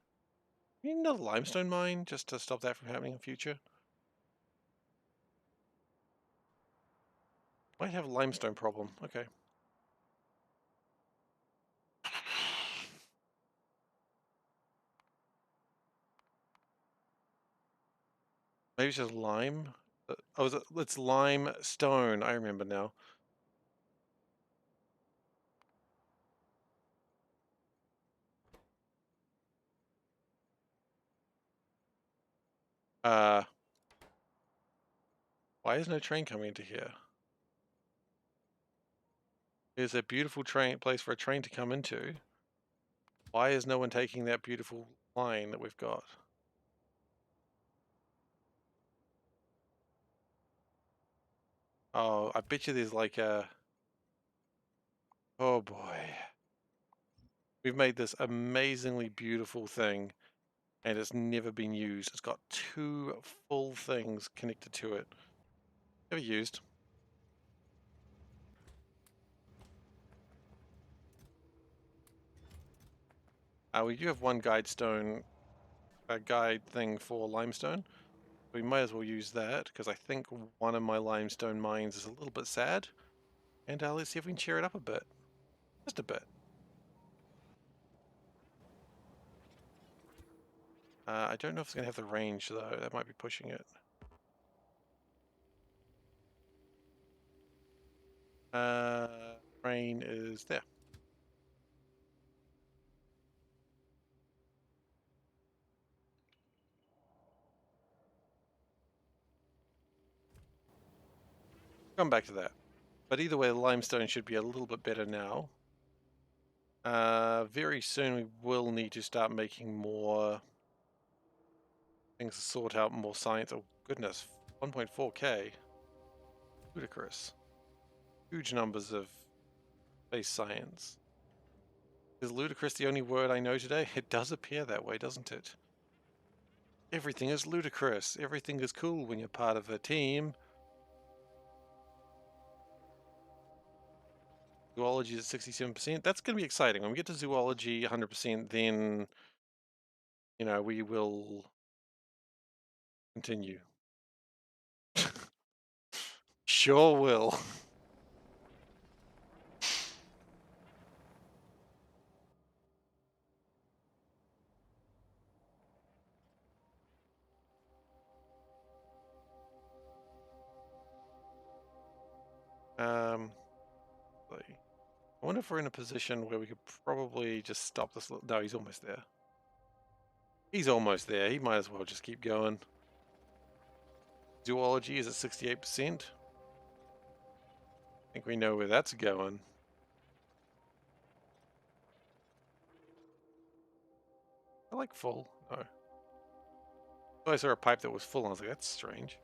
You need another limestone mine just to stop that from happening in future? Might have a limestone problem. Okay. Maybe it's just lime? Oh, it's limestone. I remember now. Why is no train coming into here? There's a beautiful place for a train to come into. Why is no one taking that beautiful line that we've got? Oh, I bet you there's like a... Oh boy. We've made this amazingly beautiful thing and it's never been used. It's got 2 full things connected to it. Never used. We do have one guide thing for limestone. We might as well use that because I think one of my limestone mines is a little bit sad. And let's see if we can cheer it up a bit. Just a bit. I don't know if it's going to have the range though. That might be pushing it. Rain is there. Come back to that. But either way, the limestone should be a little bit better now. Very soon we will need to start making more things to sort out, more science. Oh goodness, 1.4K. Ludicrous. Huge numbers of space science. Is ludicrous the only word I know today? It does appear that way, doesn't it? Everything is ludicrous. Everything is cool when you're part of a team. Zoology is at 67%. That's going to be exciting. When we get to zoology 100%, then, you know, we will continue. Sure will. I wonder if we're in a position where we could probably just stop this. No, he's almost there. He's almost there. He might as well just keep going. Zoology is at 68%. I think we know where that's going. I like full. No. I saw a pipe that was full and I was like, that's strange.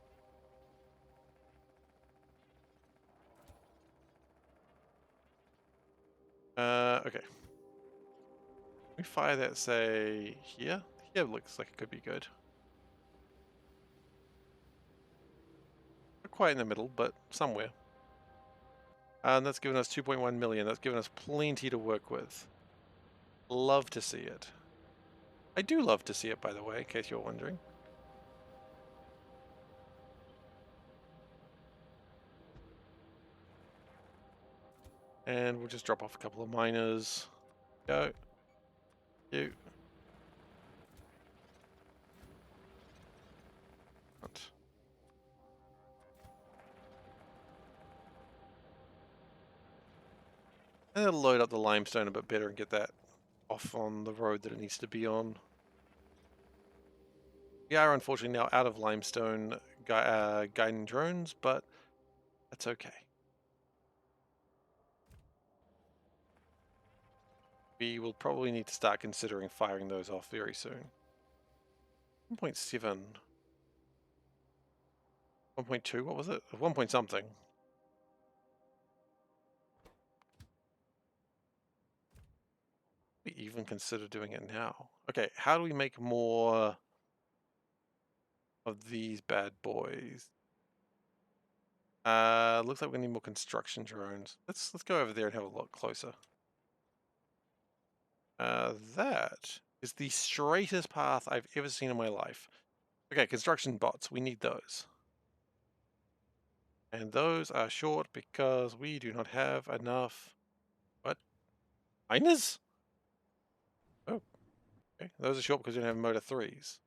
Okay. We fire that, say, here? Here looks like it could be good. Not quite in the middle, but somewhere. And that's given us 2.1 million. That's given us plenty to work with. Love to see it. I do love to see it, by the way, in case you're wondering. And we'll just drop off a couple of miners. Go. You. And it'll load up the limestone a bit better and get that off on the road that it needs to be on. We are unfortunately now out of limestone guiding drones, but that's okay. We will probably need to start considering firing those off very soon. 1.7. 1.2, what was it? 1 point something. We even consider doing it now. Okay, how do we make more of these bad boys? Looks like we need more construction drones. Let's go over there and have a look closer. That is the straightest path I've ever seen in my life. Okay, construction bots, we need those. And those are short because we do not have enough. What? Miners? Oh, okay. Those are short because we don't have motor 3s.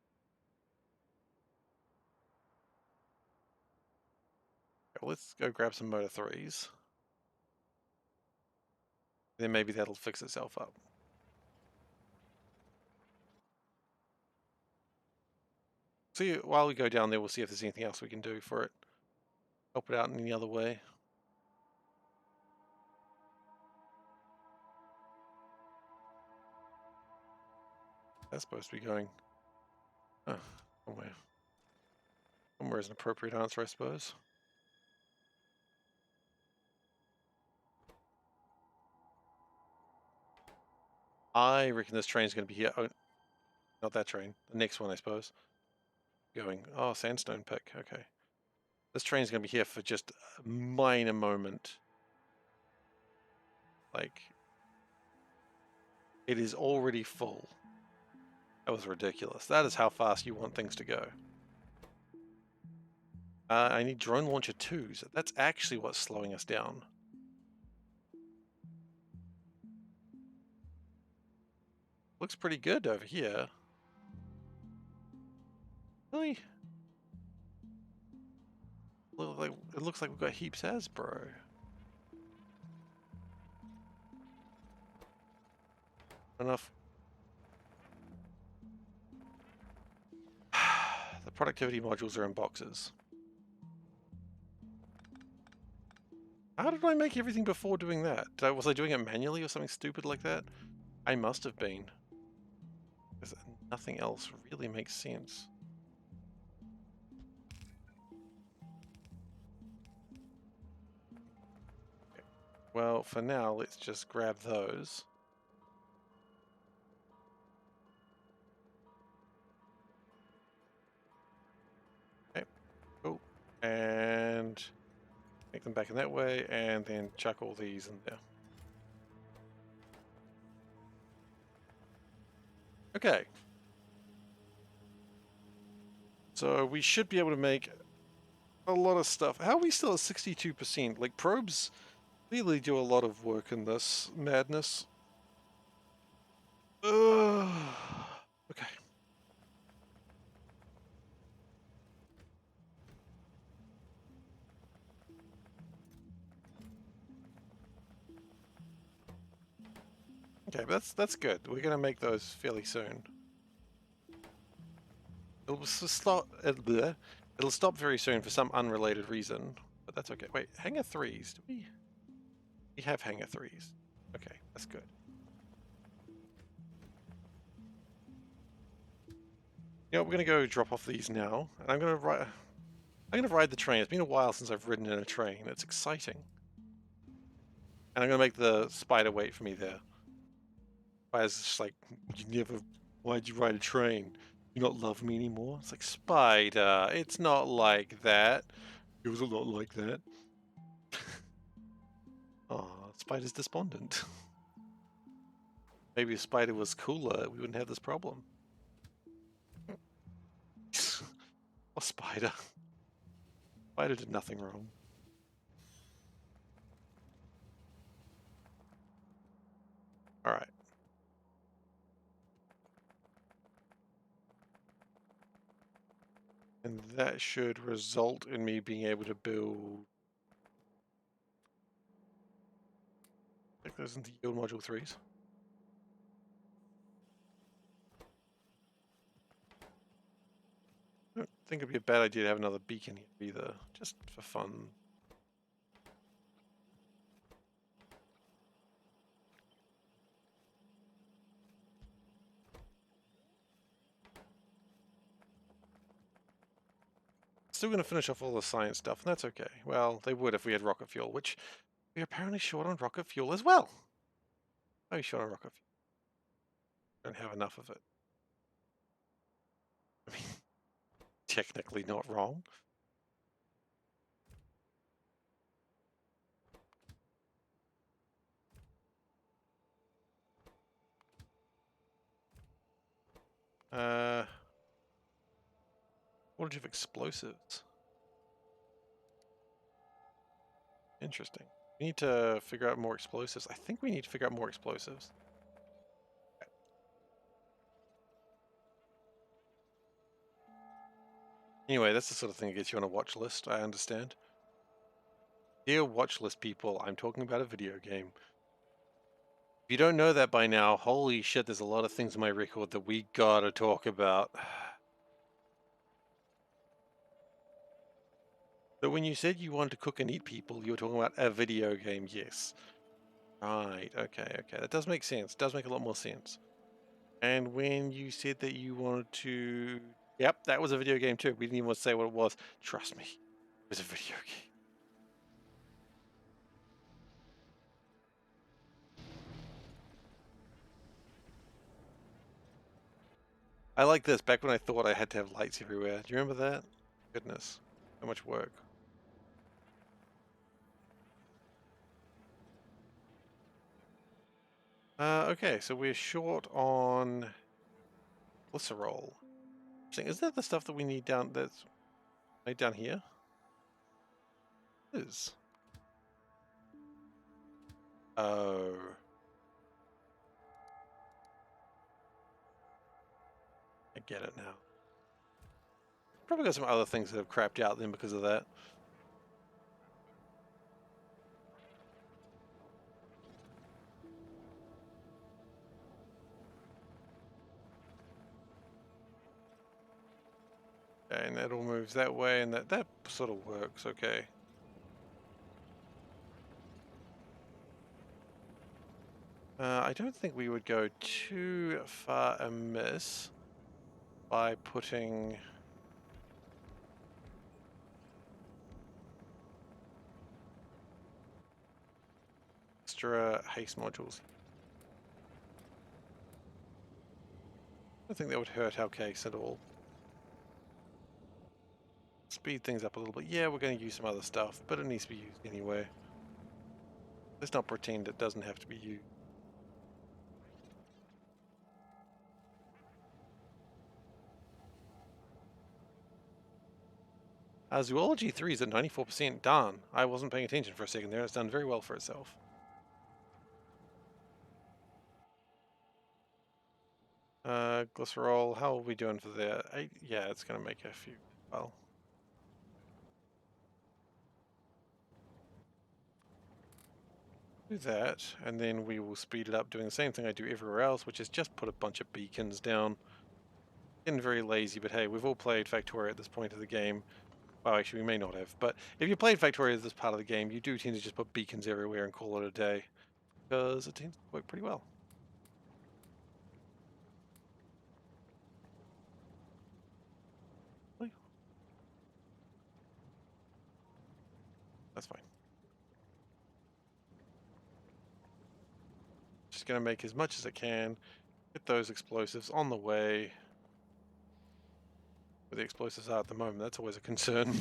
Okay, well, let's go grab some motor 3s. Then maybe that'll fix itself up. See, while we go down there, we'll see if there's anything else we can do for it. Help it out in any other way. That's supposed to be going... Oh, somewhere. Somewhere is an appropriate answer, I suppose. I reckon this train's going to be here. Oh, not that train. The next one, I suppose. Going, oh, sandstone pick. Okay. This train's going to be here for just a minor moment. Like, it is already full. That was ridiculous. That is how fast you want things to go. I need drone launcher 2s. That's actually what's slowing us down. Looks pretty good over here. Really? It looks like we've got heaps as, bro. Enough. The productivity modules are in boxes. How did I make everything before doing that? Was I doing it manually or something stupid like that? I must have been. Because nothing else really makes sense. Okay. Well, for now, let's just grab those. Okay, cool. And make them back in that way, and then chuck all these in there. Okay. So we should be able to make a lot of stuff. How are we still at 62%? Like, probes really do a lot of work in this madness. Okay. Okay, but that's good. We're gonna make those fairly soon. It'll stop very soon for some unrelated reason, but that's okay. Wait, hanger threes? Do we have hanger threes? Okay, that's good. You know, we're gonna go drop off these now, and I'm gonna ride the train. It's been a while since I've ridden in a train. It's exciting, and I'm gonna make the spider wait for me there. Spider's just like, why'd you ride a train? You not love me anymore? It's like, Spider, it's not like that. It was a lot like that. Aw, Spider's despondent. Maybe if Spider was cooler, we wouldn't have this problem. Or Spider. Spider did nothing wrong. Alright. And that should result in me being able to build... I think those into yield module 3s. I don't think it'd be a bad idea to have another beacon here either, just for fun. Still going to finish off all the science stuff, and that's okay. Well, they would if we had rocket fuel, which we're apparently short on rocket fuel as well. Are we short on rocket fuel? Don't have enough of it. I mean, technically not wrong. Shortage of explosives. Interesting. We need to figure out more explosives. I think we need to figure out more explosives. Anyway, that's the sort of thing that gets you on a watch list, I understand. Dear watch list people, I'm talking about a video game. If you don't know that by now, holy shit, there's a lot of things on my record that we gotta talk about. But when you said you wanted to cook and eat people, you were talking about a video game, yes. Right, okay. That does make sense. It does make a lot more sense. And when you said that you wanted to... Yep, that was a video game too. We didn't even want to say what it was. Trust me, it was a video game. I like this, back when I thought I had to have lights everywhere. Do you remember that? Goodness, so much work. Okay, so we're short on glycerol. Is that the stuff that we need that's made down here? It is. Oh. I get it now. Probably got some other things that have crapped out then because of that. Okay, and that all moves that way, and that sort of works, okay. I don't think we would go too far amiss by putting extra haste modules. I don't think that would hurt our case at all. Speed things up a little bit. Yeah, we're going to use some other stuff, but it needs to be used anyway. Let's not pretend it doesn't have to be used. Zoology 3 is at 94% done. I wasn't paying attention for a second there. It's done very well for itself. Glycerol, how are we doing for that? Yeah, it's going to make a few. Well, Do that, and then we will speed it up doing the same thing I do everywhere else, which is just put a bunch of beacons down. Getting very lazy, but hey, we've all played Factorio at this point of the game. Well, actually, we may not have, but if you played Factorio at this part of the game, you do tend to just put beacons everywhere and call it a day, because it tends to work pretty well. That's fine. Just going to make as much as I can, get those explosives on the way. Where the explosives are at the moment, that's always a concern.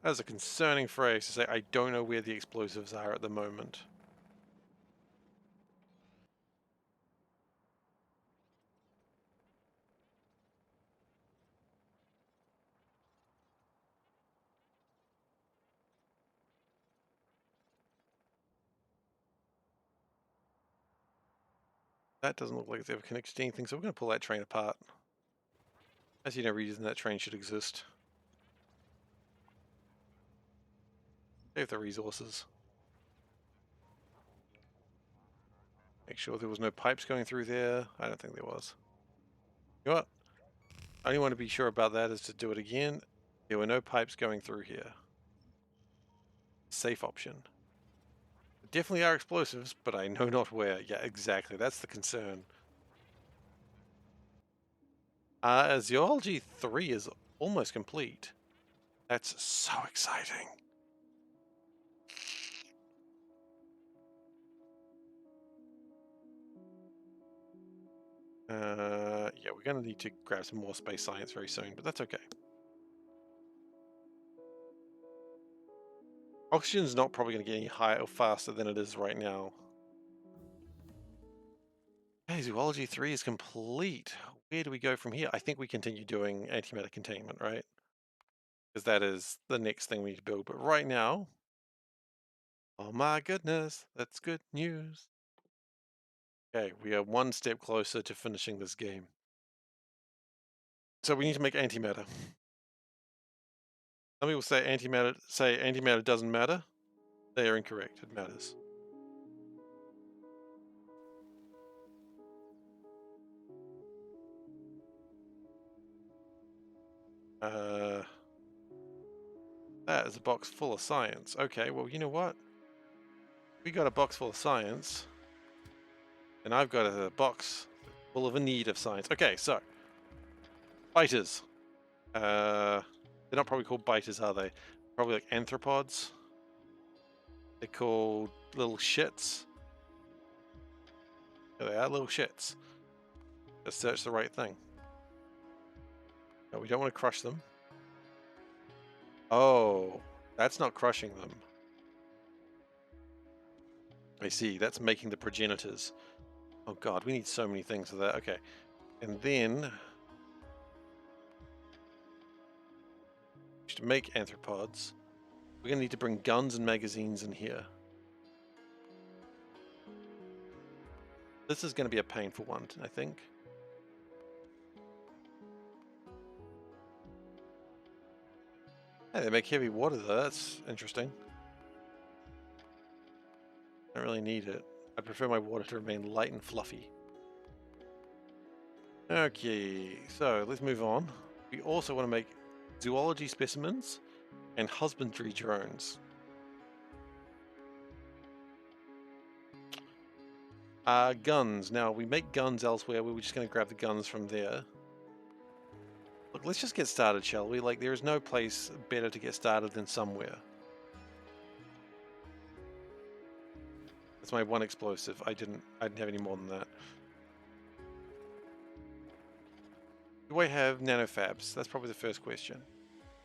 That's a concerning phrase to say, I don't know where the explosives are at the moment. That doesn't look like it's ever connected to anything, so we're going to pull that train apart. I see no reason that train should exist. Save the resources. Make sure there was no pipes going through there. I don't think there was. You know what? I only want to be sure about that is to do it again. There were no pipes going through here. Safe option. There definitely are explosives, but I know not where. Yeah, exactly. That's the concern. Zoology 3 is almost complete. That's so exciting. Yeah, we're going to need to grab some more space science very soon, but that's okay. Oxygen's not probably going to get any higher or faster than it is right now. Hey, Zoology 3 is complete. Where do we go from here? I think we continue doing antimatter containment, right? Because that is the next thing we need to build. But right now, oh my goodness, that's good news. Okay, we are one step closer to finishing this game. So we need to make antimatter. Some people say antimatter doesn't matter. They are incorrect. It matters. That is a box full of science. Okay, well, you know what? We got a box full of science, and I've got a box full of a need of science. Okay, so biters. They're not probably called biters, are they? Probably like anthropods. They're called little shits. There they are, little shits. Let's search the right thing. No, we don't want to crush them. Oh, that's not crushing them. I see, that's making the progenitors. Oh god, we need so many things for that. Okay, and then to make anthropods, we're going to need to bring guns and magazines in here. This is going to be a painful one, I think. Hey, they make heavy water though, that's interesting. I don't really need it. I prefer my water to remain light and fluffy. Okay, so let's move on. We also want to make zoology specimens and husbandry drones. Guns. Now, we make guns elsewhere. We were just going to grab the guns from there. Look, let's just get started, shall we? Like, there is no place better to get started than somewhere. That's my one explosive. I didn't have any more than that. Do I have nanofabs? That's probably the first question.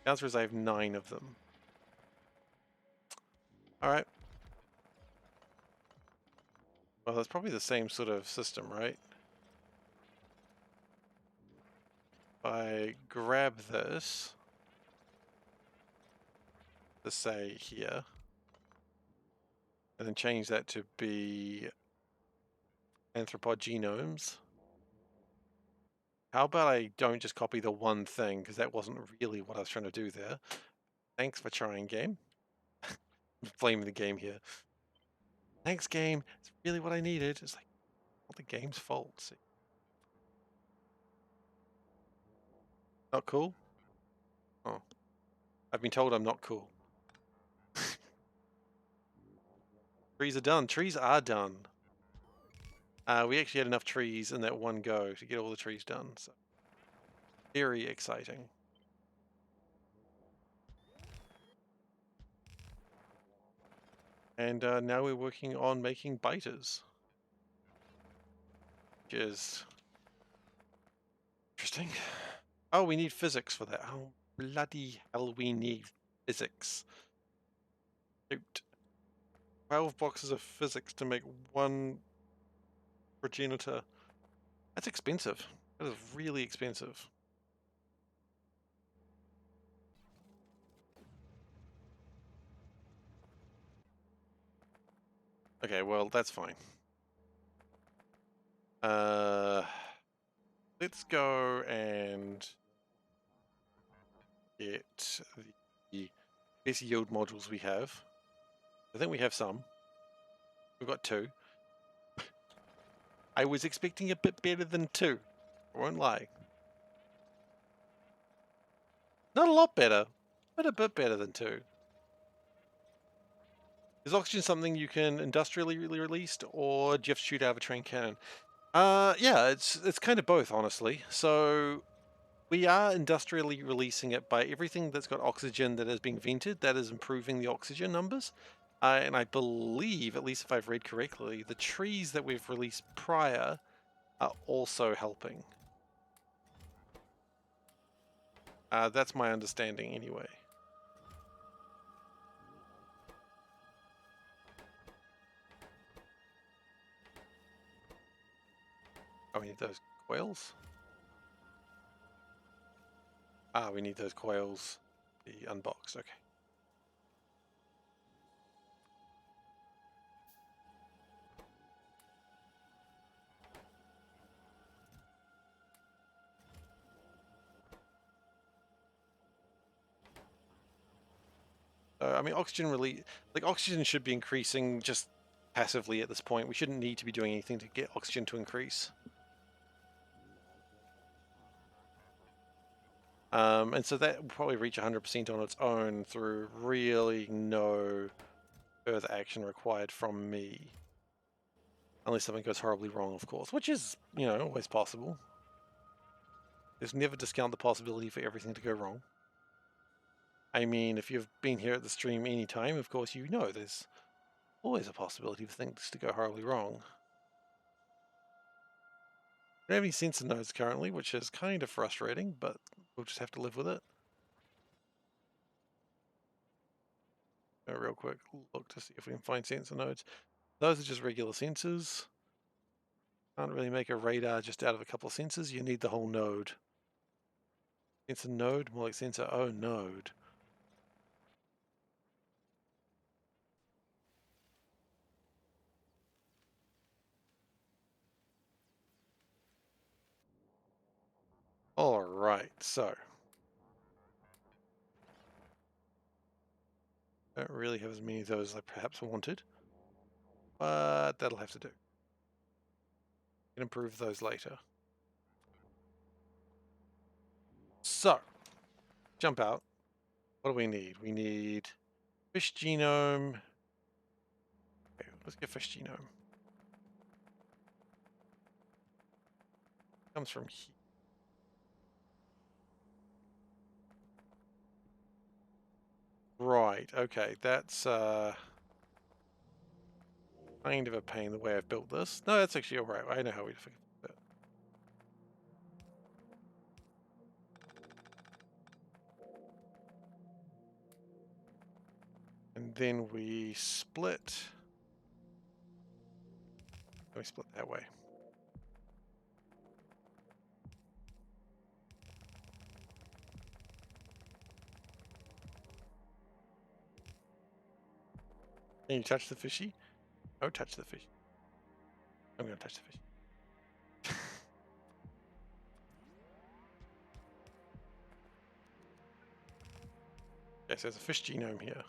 The answer is I have 9 of them. Alright. Well, that's probably the same sort of system, right? If I grab this, to say here, and then change that to be anthropod genomes. How about I don't just copy the one thing, because that wasn't really what I was trying to do there. Thanks for trying, game. I'm blaming the game here. Thanks, game. It's really what I needed. It's like not the game's fault. See? Not cool? Oh. I've been told I'm not cool. Trees are done. Trees are done. We actually had enough trees in that one go to get all the trees done. So very exciting. And now we're working on making biters, which is interesting. Oh, we need physics for that. Oh, bloody hell, we need physics. Shoot. 12 boxes of physics to make one progenitor. That's expensive. That is really expensive. Okay, well, that's fine. Let's go and get the best yield modules we have. I think we have some. We've got 2. I was expecting a bit better than 2. I won't lie. Not a lot better, but a bit better than 2. Is oxygen something you can industrially released, or do you have to shoot out of a train cannon? Yeah, it's kind of both, honestly. So we are industrially releasing it by everything that's got oxygen that is being vented, that is improving the oxygen numbers. And I believe, at least if I've read correctly, the trees that we've released prior are also helping. That's my understanding anyway. Oh, we need those coils? We need those coils. The unboxed, okay. I mean, oxygen should be increasing just passively at this point. We shouldn't need to be doing anything to get oxygen to increase. And so that will probably reach 100% on its own through really no further action required from me. Unless something goes horribly wrong, of course, which is, always possible. There's never discount the possibility for everything to go wrong. I mean, if you've been here at the stream any time, of course you know there's always a possibility for things to go horribly wrong. I don't have any sensor nodes currently, which is kind of frustrating, but we'll just have to live with it. A real quick look to see if we can find sensor nodes. Those are just regular sensors. Can't really make a radar just out of a couple of sensors. You need the whole node. Sensor node, more like sensor O node. Alright, so. Don't really have as many of those as I perhaps wanted. But that'll have to do. Can improve those later. So, jump out. What do we need? We need fish genome. Okay, let's get fish genome. Comes from here. Right, okay, that's kind of a pain the way I've built this. No, that's actually alright. I know how we fix it. And then we split. We split that way. Can you touch the fishy? Oh, touch the fish. I'm going to touch the fish. Yes, there's a fish genome here.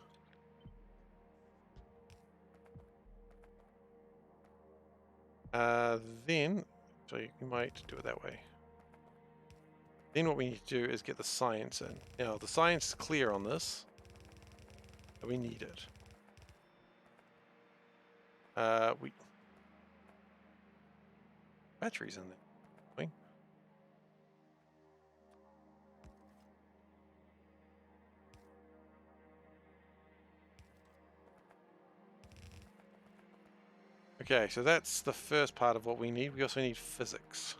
Then, so you might do it that way. Then what we need to do is get the science in. Now, the science is clear on this. But we need it. We batteries in there. Okay, so that's the first part of what we need. We also need physics.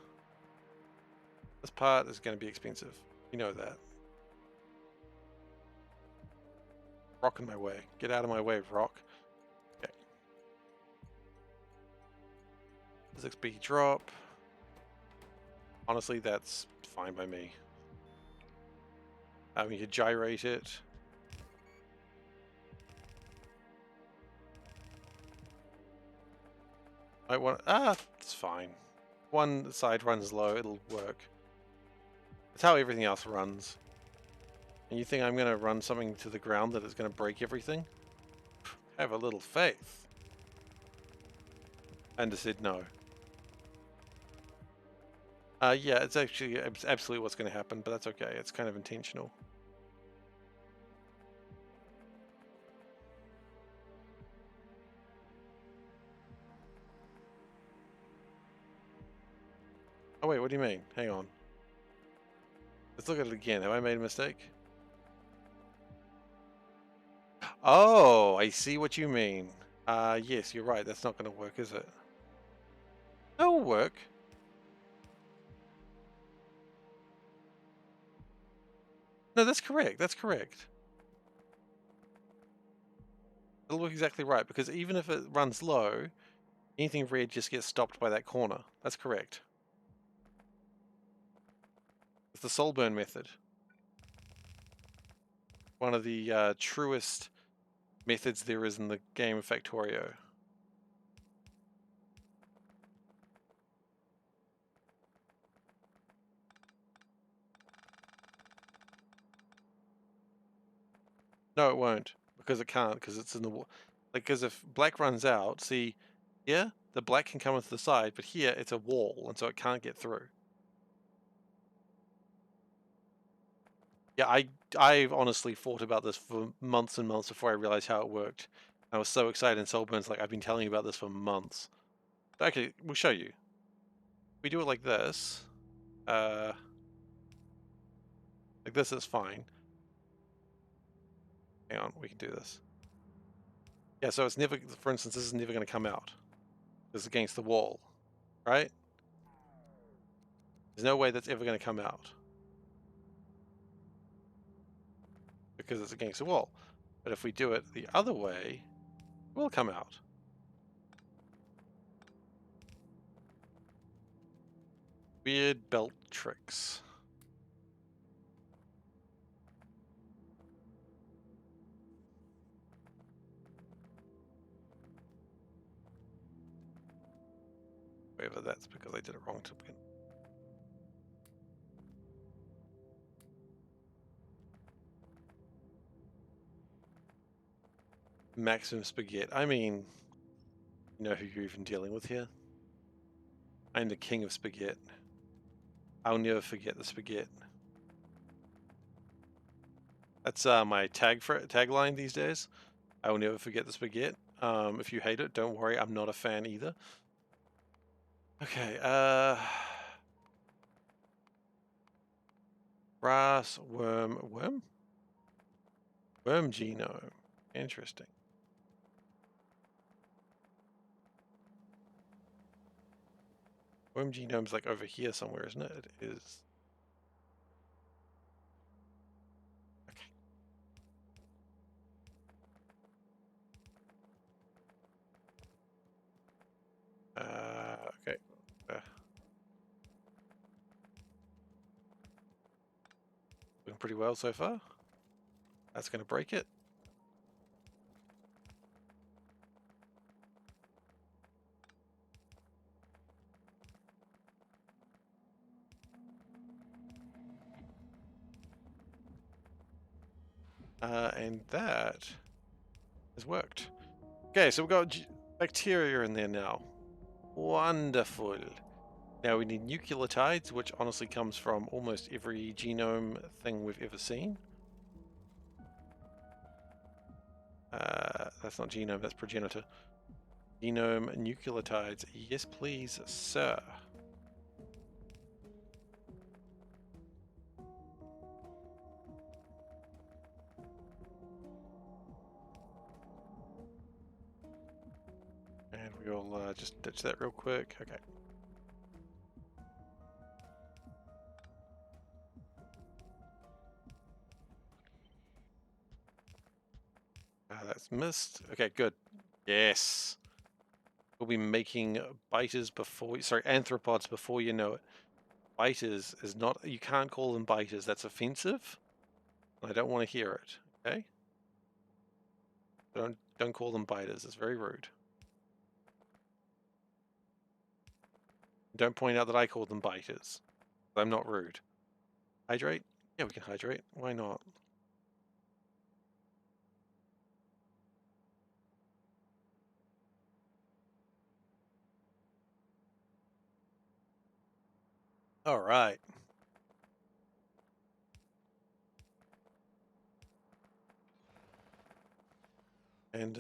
This part is going to be expensive. You know that. Rock in my way. Get out of my way, rock. Okay. Physics B drop. Honestly, that's fine by me. We could gyrate it. I want. It's fine. One side runs low, it'll work. That's how everything else runs. And you think I'm going to run something to the ground that is going to break everything? Have a little faith. And I said no. Yeah, it's actually absolutely what's going to happen, but that's okay. It's kind of intentional. Oh wait, what do you mean? Hang on. Let's look at it again. Have I made a mistake? Oh, I see what you mean. Yes, you're right. That's not going to work, is it? It'll work. No, that's correct. That's correct. It'll look exactly right, because even if it runs low, anything red just gets stopped by that corner. That's correct. It's the soul burn method. One of the truest methods there is in the game of Factorio. No, it won't, because it can't, because it's in the because if black runs out, see, here the black can come into the side, but here it's a wall, and so it can't get through. Yeah, I've honestly thought about this for months and months before I realized how it worked. I was so excited in Soulburn's like, I've been telling you about this for months. Actually, we'll show you. We do it like this. Like this is fine. Hang on, we can do this. Yeah, so it's never, for instance, this is never going to come out. It's against the wall, right? There's no way that's ever going to come out. Because it's against the wall. But if we do it the other way, it will come out. Weird belt tricks. Whether that's because I did it wrong to begin. Maximum spaghetti. I mean, you know who you're even dealing with here? I'm the king of spaghetti. I'll never forget the spaghetti. That's my tagline these days. I will never forget the spaghetti. If you hate it, don't worry. I'm not a fan either. Okay. Brass worm genome. Interesting. Worm genome's like over here somewhere, isn't it? It is. Okay. Doing pretty well so far. That's going to break it. And that has worked. Okay, so we've got bacteria in there now. Wonderful. Now we need nucleotides, which honestly comes from almost every genome thing we've ever seen. That's not genome, that's progenitor. Genome nucleotides. Yes, please, sir. And we'll just ditch that real quick. Okay. That's missed. Okay, good. Yes. We'll be making biters before, sorry, anthropods before you know it. Biters is not, you can't call them biters. That's offensive. I don't want to hear it. Okay? Don't call them biters. It's very rude. Don't point out that I called them biters. I'm not rude. Hydrate? Yeah, we can hydrate. Why not? All right. And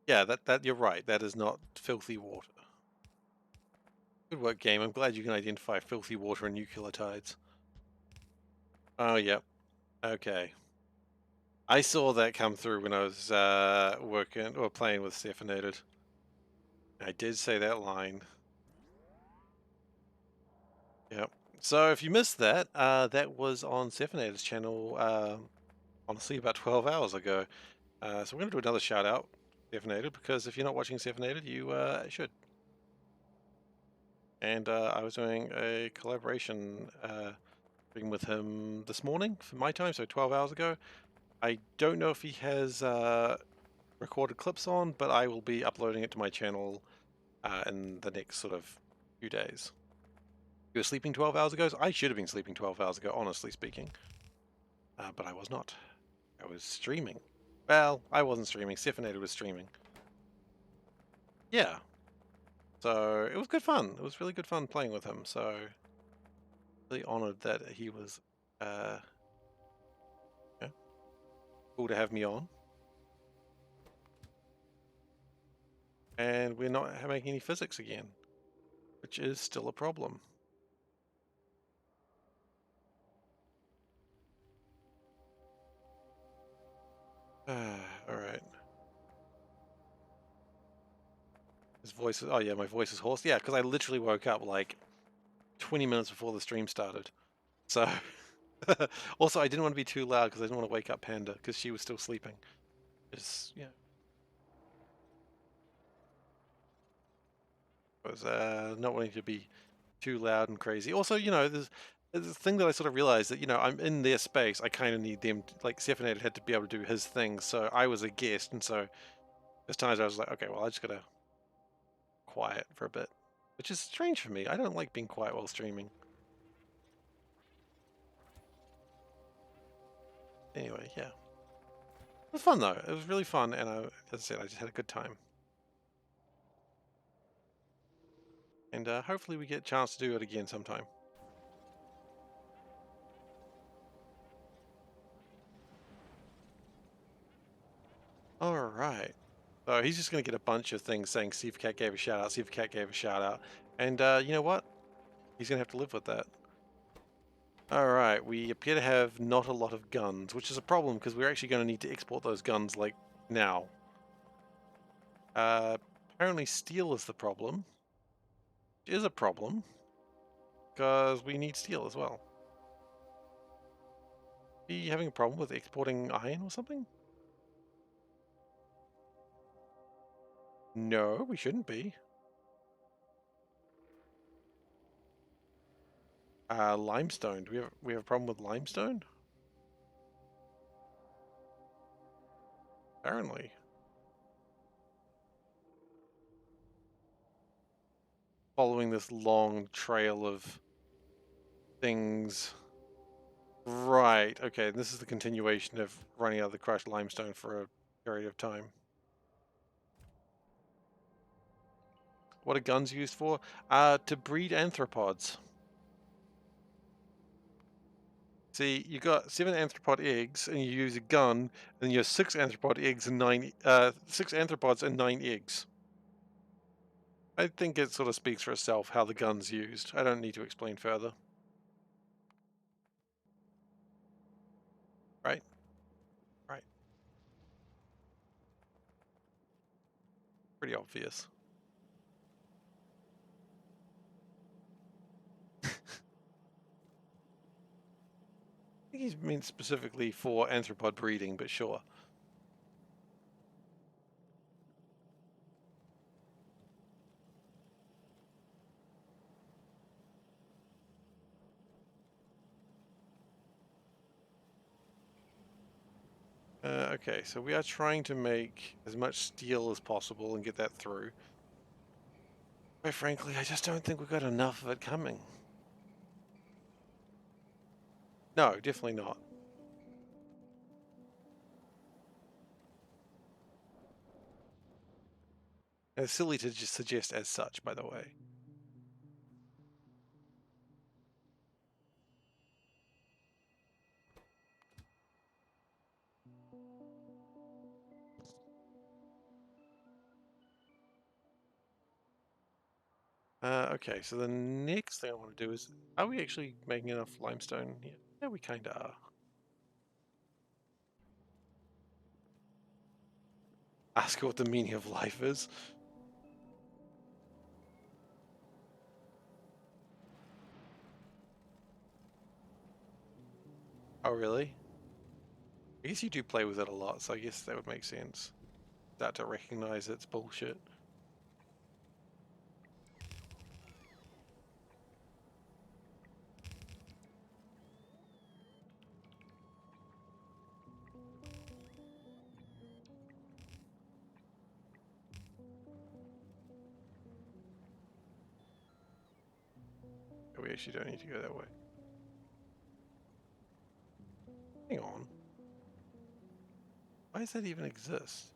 yeah, that you're right. That is not filthy water. Good work, game. I'm glad you can identify filthy water and nucleotides. Oh, yep. Okay. I saw that come through when I was working or playing with SeiferKatt. I did say that line. Yep. So if you missed that, that was on SeiferKatt's channel, honestly, about 12 hours ago. So we're going to do another shout out, SeiferKatt, because if you're not watching SeiferKatt, you should. And I was doing a collaboration thing with him this morning for my time, so 12 hours ago. I don't know if he has recorded clips on, but I will be uploading it to my channel in the next sort of few days. You were sleeping 12 hours ago? I should have been sleeping 12 hours ago, honestly speaking. But I was not. I was streaming. Well, I wasn't streaming. SeiferKatt was streaming. Yeah. So it was good fun. It was really good fun playing with him. So really honored that he was yeah, cool to have me on. And we're not making any physics again, which is still a problem. All right. His voice is, oh yeah, my voice is hoarse. Yeah, because I literally woke up like 20 minutes before the stream started. So, also I didn't want to be too loud because I didn't want to wake up Panda because she was still sleeping. Just, yeah. I was not wanting to be too loud and crazy. Also, there's a thing that I sort of realized that, I'm in their space. I kind of need them, like, SeiferKatt had to be able to do his thing. So I was a guest. And so there's times I was like, okay, well, I just got to quiet for a bit, which is strange for me. I don't like being quiet while streaming. Anyway, yeah. It was fun, though. It was really fun. And as I said, I just had a good time. And hopefully we get a chance to do it again sometime. All right. So he's just going to get a bunch of things saying SeiferKatt gave a shout out, SeiferKatt gave a shout out. And you know what? He's going to have to live with that. All right. We appear to have not a lot of guns, which is a problem because we're actually going to need to export those guns like now. Apparently steel is the problem. Which is a problem because we need steel as well. Are you having a problem with exporting iron or something? No, we shouldn't be. Limestone. Do we have a problem with limestone? Apparently. Following this long trail of things. Right, okay, this is the continuation of running out of the crushed limestone for a period of time. What are guns used for? To breed anthropods. See, you got 7 anthropod eggs, and you use a gun, and you have 6 anthropod eggs and 6 anthropods and 9 eggs. I think it sort of speaks for itself how the gun's used. I don't need to explain further. Right? Right. Pretty obvious. I think he's meant specifically for anthropod breeding, but sure. Okay, so we are trying to make as much steel as possible and get that through. Quite frankly, I just don't think we've got enough of it coming. No, definitely not. It's silly to just suggest as such, by the way. Okay, so the next thing I want to do is, are we actually making enough limestone here? Yeah, we kind of are. Ask what the meaning of life is. Oh, really? I guess you do play with it a lot, so I guess that would make sense. Start to recognize it's bullshit. We actually don't need to go that way. Hang on. Why does that even exist?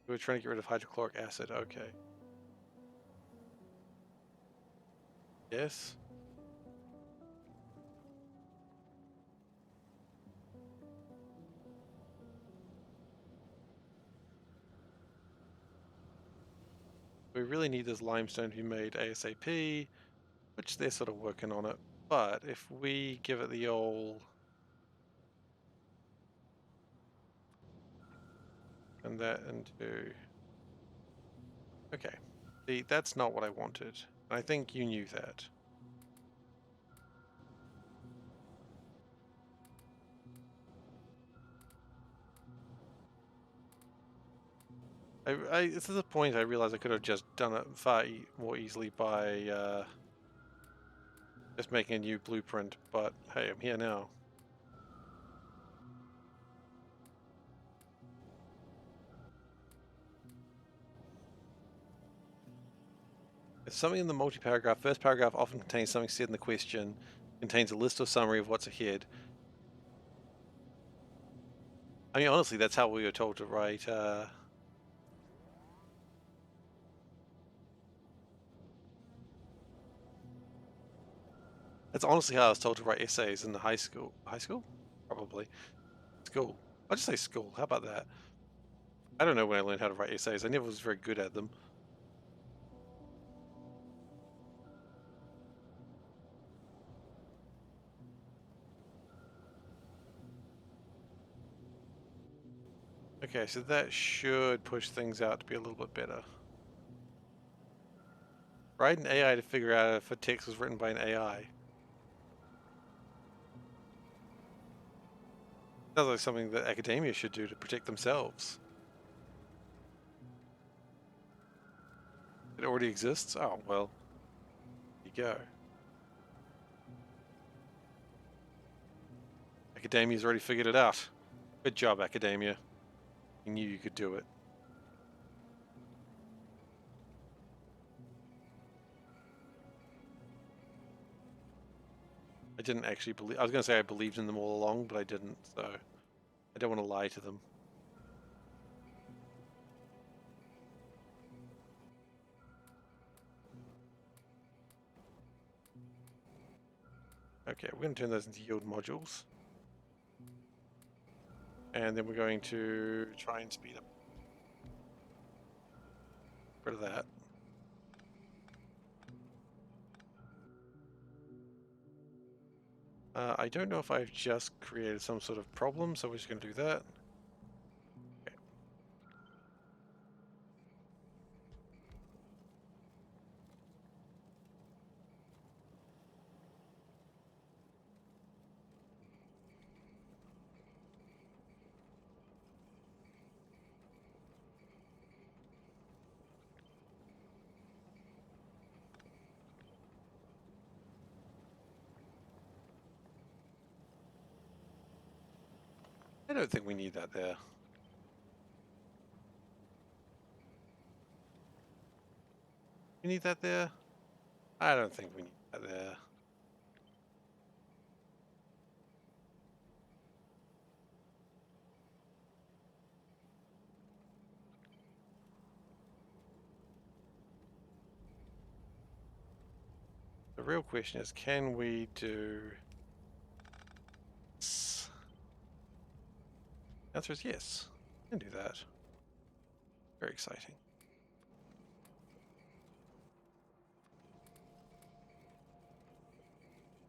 We're trying to get rid of hydrochloric acid. Okay. Yes. We really need this limestone to be made ASAP, which they're sort of working on it. But if we give it the old... and that into... Okay. See, that's not what I wanted. I think you knew that. It's to the point I realized I could have just done it far more easily by just making a new blueprint, but hey, I'm here now. It's something in the multi-paragraph. First paragraph often contains something said in the question, contains a list or summary of what's ahead. I mean, honestly, that's how we were told to write. That's honestly how I was told to write essays in the high school. High school? Probably. School. I'll just say school. How about that? I don't know when I learned how to write essays. I never was very good at them. Okay, so that should push things out to be a little bit better. Write an AI to figure out if a text was written by an AI. Sounds like something that academia should do to protect themselves. It already exists? Oh, well, there you go. Academia's already figured it out. Good job, academia. You knew you could do it. I didn't actually believe... I was going to say I believed in them all along, but I didn't, so... I don't want to lie to them. Okay, we're going to turn those into yield modules. And then we're going to try and speed up. Rid of that. I don't know if I've just created some sort of problem, so we're just going to do that. Okay. I don't think we need that there. We need that there? I don't think we need that there. The real question is, can we do this? The answer is yes. We can do that. Very exciting.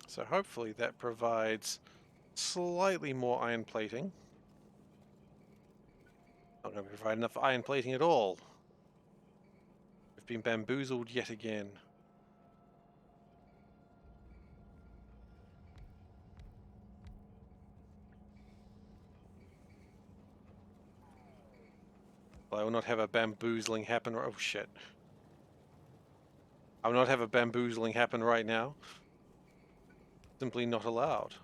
So hopefully that provides slightly more iron plating. Not going to provide enough iron plating at all. We've been bamboozled yet again. I will not have a bamboozling happen. Oh shit. I will not have a bamboozling happen right now. Simply not allowed.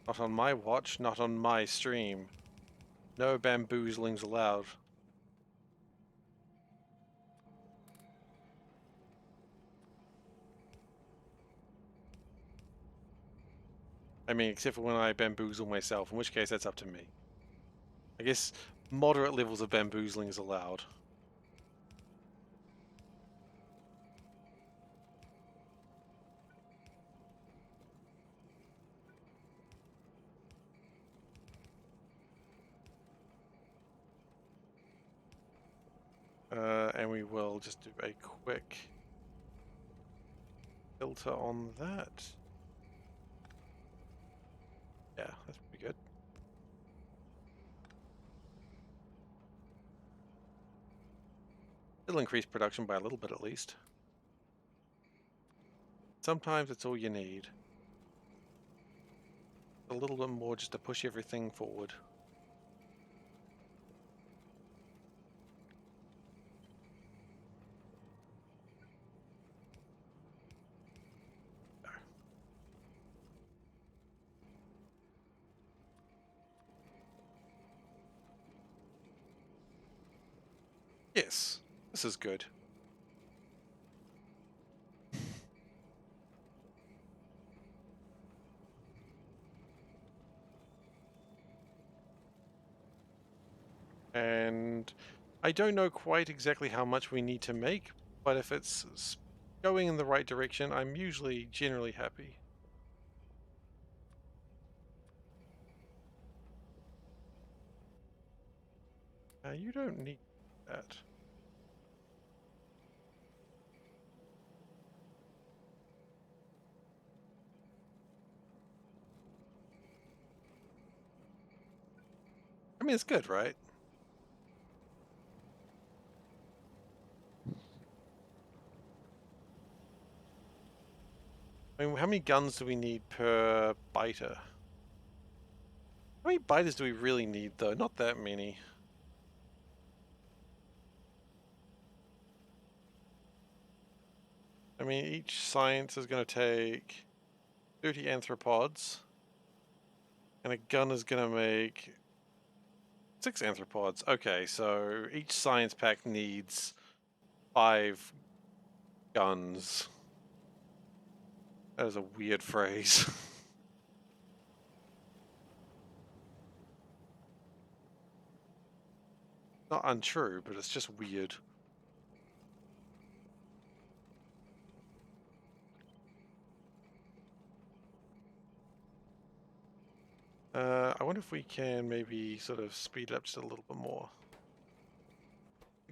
Not on my watch, not on my stream. No bamboozlings allowed. I mean, except for when I bamboozle myself, in which case that's up to me. I guess moderate levels of bamboozling is allowed. And we will just do a quick filter on that. Yeah, that's pretty good. It'll increase production by a little bit at least. Sometimes it's all you need. A little bit more just to push everything forward. Yes, this is good. And I don't know quite exactly how much we need to make, but if it's going in the right direction, I'm usually generally happy. You don't need that. I mean, it's good, right? I mean, how many guns do we need per biter? How many biters do we really need, though? Not that many. I mean, each science is going to take 30 anthropods, and a gun is going to make 6 anthropods. Okay, so each science pack needs 5 guns. That is a weird phrase. Not untrue, but it's just weird. I wonder if we can maybe sort of speed it up just a little bit more.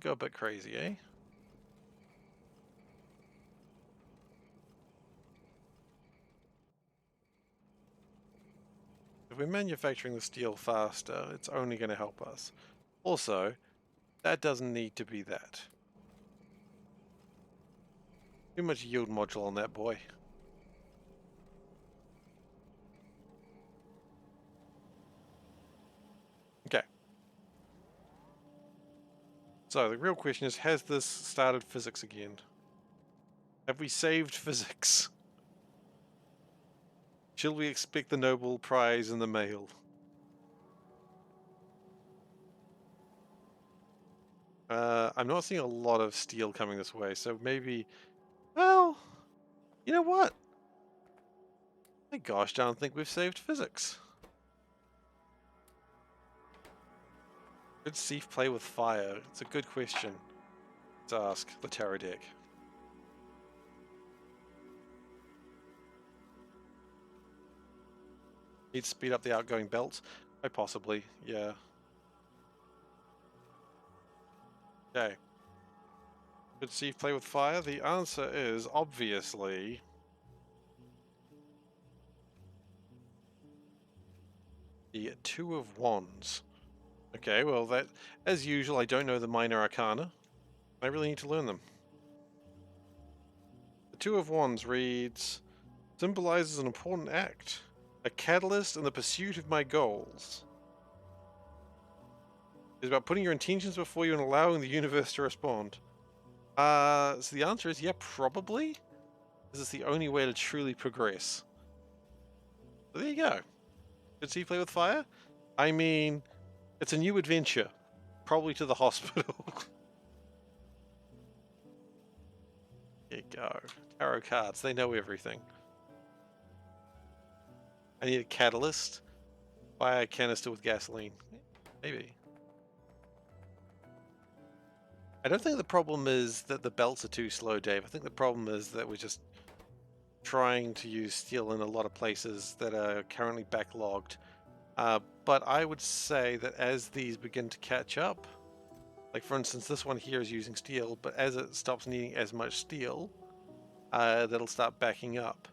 Go a bit crazy, eh? If we're manufacturing the steel faster, it's only going to help us. Also, that doesn't need to be that. Too much yield module on that boy. Okay. So the real question is, has this started physics again? Have we saved physics? Shall we expect the Nobel Prize in the mail? I'm not seeing a lot of steel coming this way, so maybe... Well, you know what? My gosh, I don't think we've saved physics. Could Seif play with fire? It's a good question to ask the tarot deck. Need to speed up the outgoing belts? Quite possibly, yeah. Okay. Could Seif play with fire? The answer is obviously... the Two of Wands. Okay, well, that, as usual, I don't know the minor arcana. I really need to learn them. The Two of Wands reads, symbolizes an important act, a catalyst in the pursuit of my goals. It's about putting your intentions before you and allowing the universe to respond. So the answer is yeah, probably. This is the only way to truly progress. So there you go. Could Seif play with fire? I mean, it's a new adventure. Probably to the hospital. There you go. Tarot cards, they know everything. I need a catalyst. Buy a canister with gasoline. Maybe. I don't think the problem is that the belts are too slow, Dave. I think the problem is that we're just trying to use steel in a lot of places that are currently backlogged. But I would say that as these begin to catch up, like for instance, this one here is using steel, but as it stops needing as much steel, that'll start backing up.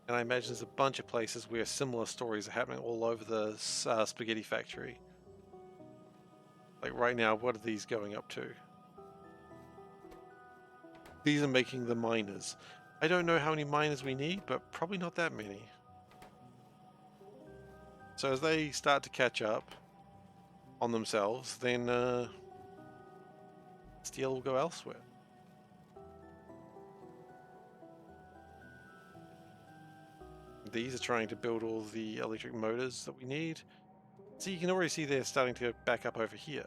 And I imagine there's a bunch of places where similar stories are happening all over the spaghetti factory. Like right now, what are these going up to? These are making the miners. I don't know how many miners we need, but probably not that many. So as they start to catch up on themselves, then steel will go elsewhere. These are trying to build all the electric motors that we need. So you can already see they're starting to back up over here.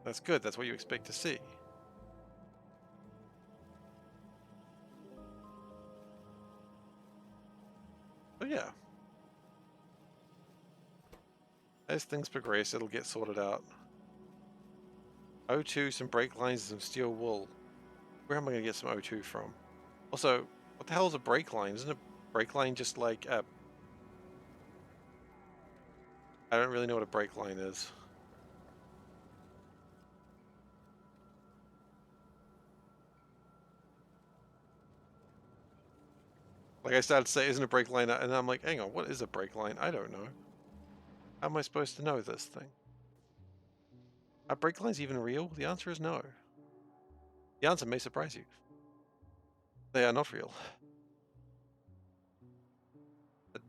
That's good, that's what you expect to see. But yeah. As things progress, it'll get sorted out. O2, some brake lines, and some steel wool. Where am I going to get some O2 from? Also, what the hell is a brake line? Isn't a brake line just like a... I don't really know what a brake line is. Like I started to say, isn't a brake line? And I'm like, hang on, what is a brake line? I don't know. How am I supposed to know this thing? Are brake lines even real? The answer is no. The answer may surprise you. They are not real. The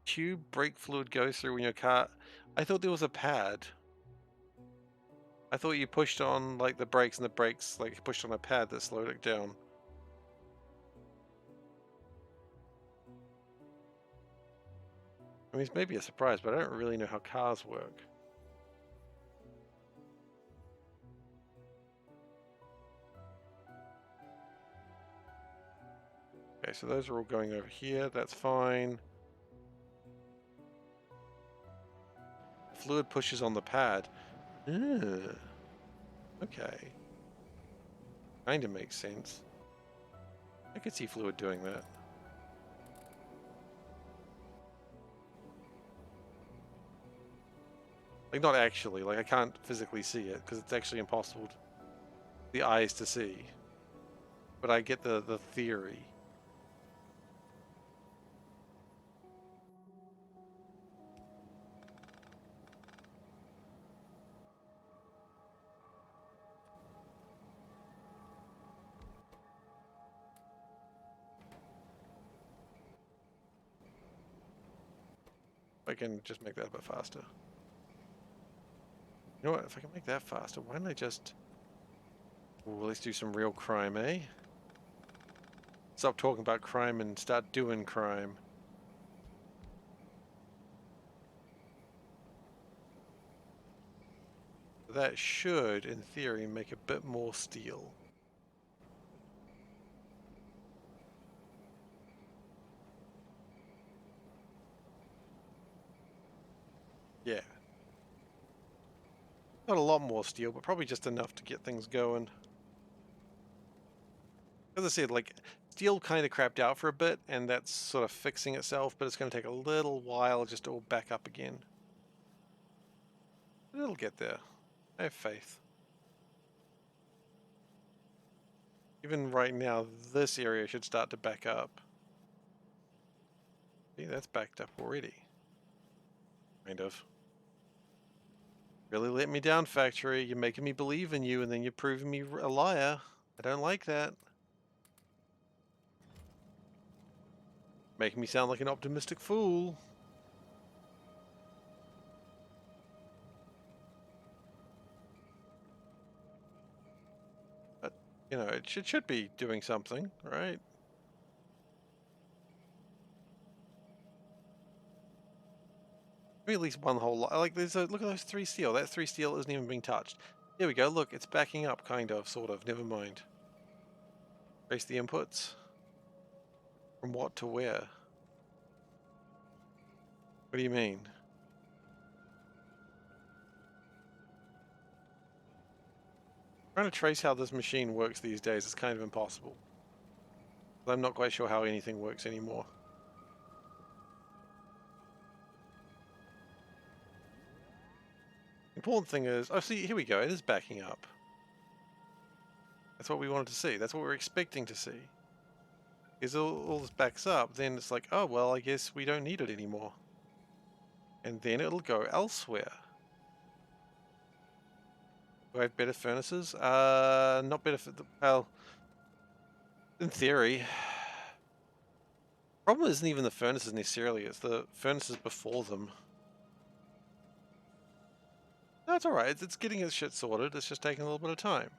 tube brake fluid goes through when your car... I thought there was a pad. I thought you pushed on like the brakes and the brakes like pushed on a pad that slowed it down. I mean, it's maybe a surprise, but I don't really know how cars work. Okay, so those are all going over here. That's fine. Fluid pushes on the pad. Okay. Kinda makes sense. I could see fluid doing that. Like, not actually, like I can't physically see it because it's actually impossible for the eyes to see. But I get the theory. I can just make that a bit faster. You know what? If I can make that faster, why don't I just... Ooh, let's do some real crime, eh? Stop talking about crime and start doing crime. That should, in theory, make a bit more steel. Yeah. Not a lot more steel, but probably just enough to get things going. As I said, like, steel kind of crapped out for a bit, and that's sort of fixing itself, but it's going to take a little while just to all back up again. But it'll get there. I have faith. Even right now, this area should start to back up. See, that's backed up already. Kind of. Really let me down, Factory. You're making me believe in you, and then you're proving me a liar. I don't like that. Making me sound like an optimistic fool. But, you know, it should be doing something, right? Maybe at least one whole lot. Like, there's a, look at those 3 steel. That 3 steel isn't even being touched. Here we go. Look, it's backing up, kind of, sort of. Never mind. Trace the inputs. From what to where? What do you mean? Trying to trace how this machine works these days is kind of impossible. I'm not quite sure how anything works anymore. Important thing is, oh, see, here we go. It is backing up. That's what we wanted to see. That's what we're expecting to see. Is all this backs up, then it's like, oh, well, I guess we don't need it anymore. And then it'll go elsewhere. Do I have better furnaces? Not better for the, well, in theory. Problem isn't even the furnaces necessarily, it's the furnaces before them. That's alright, it's getting its shit sorted, it's just taking a little bit of time.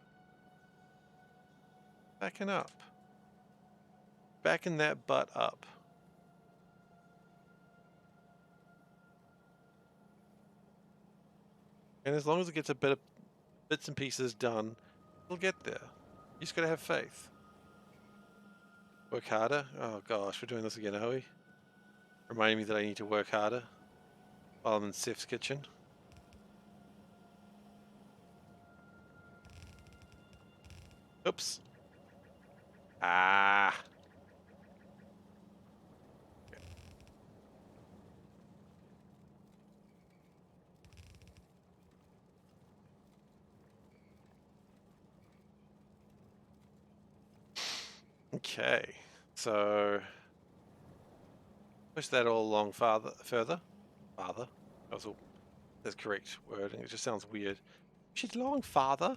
Backing up. Backing that butt up. And as long as it gets a bit of bits and pieces done, it'll get there. You just gotta have faith. Work harder? Oh gosh, we're doing this again, are we? Reminding me that I need to work harder while I'm in Seth's kitchen. Oops. Ah. Okay, so push that all along further. That's all. That's correct wording. It just sounds weird. Push it along farther.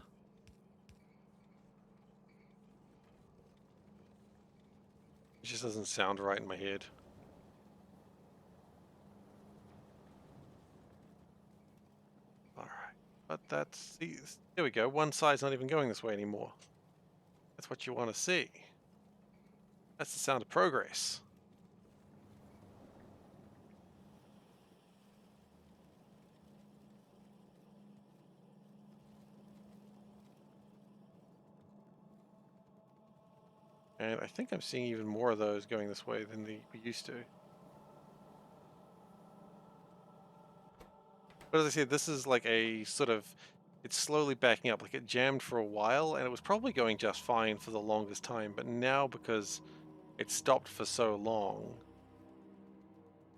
It just doesn't sound right in my head. All right, but that's there we go. One side's not even going this way anymore. That's what you want to see. That's the sound of progress. And I think I'm seeing even more of those going this way than we used to. But as I said, this is like a sort of, it's slowly backing up. Like it jammed for a while and it was probably going just fine for the longest time. But now because it stopped for so long,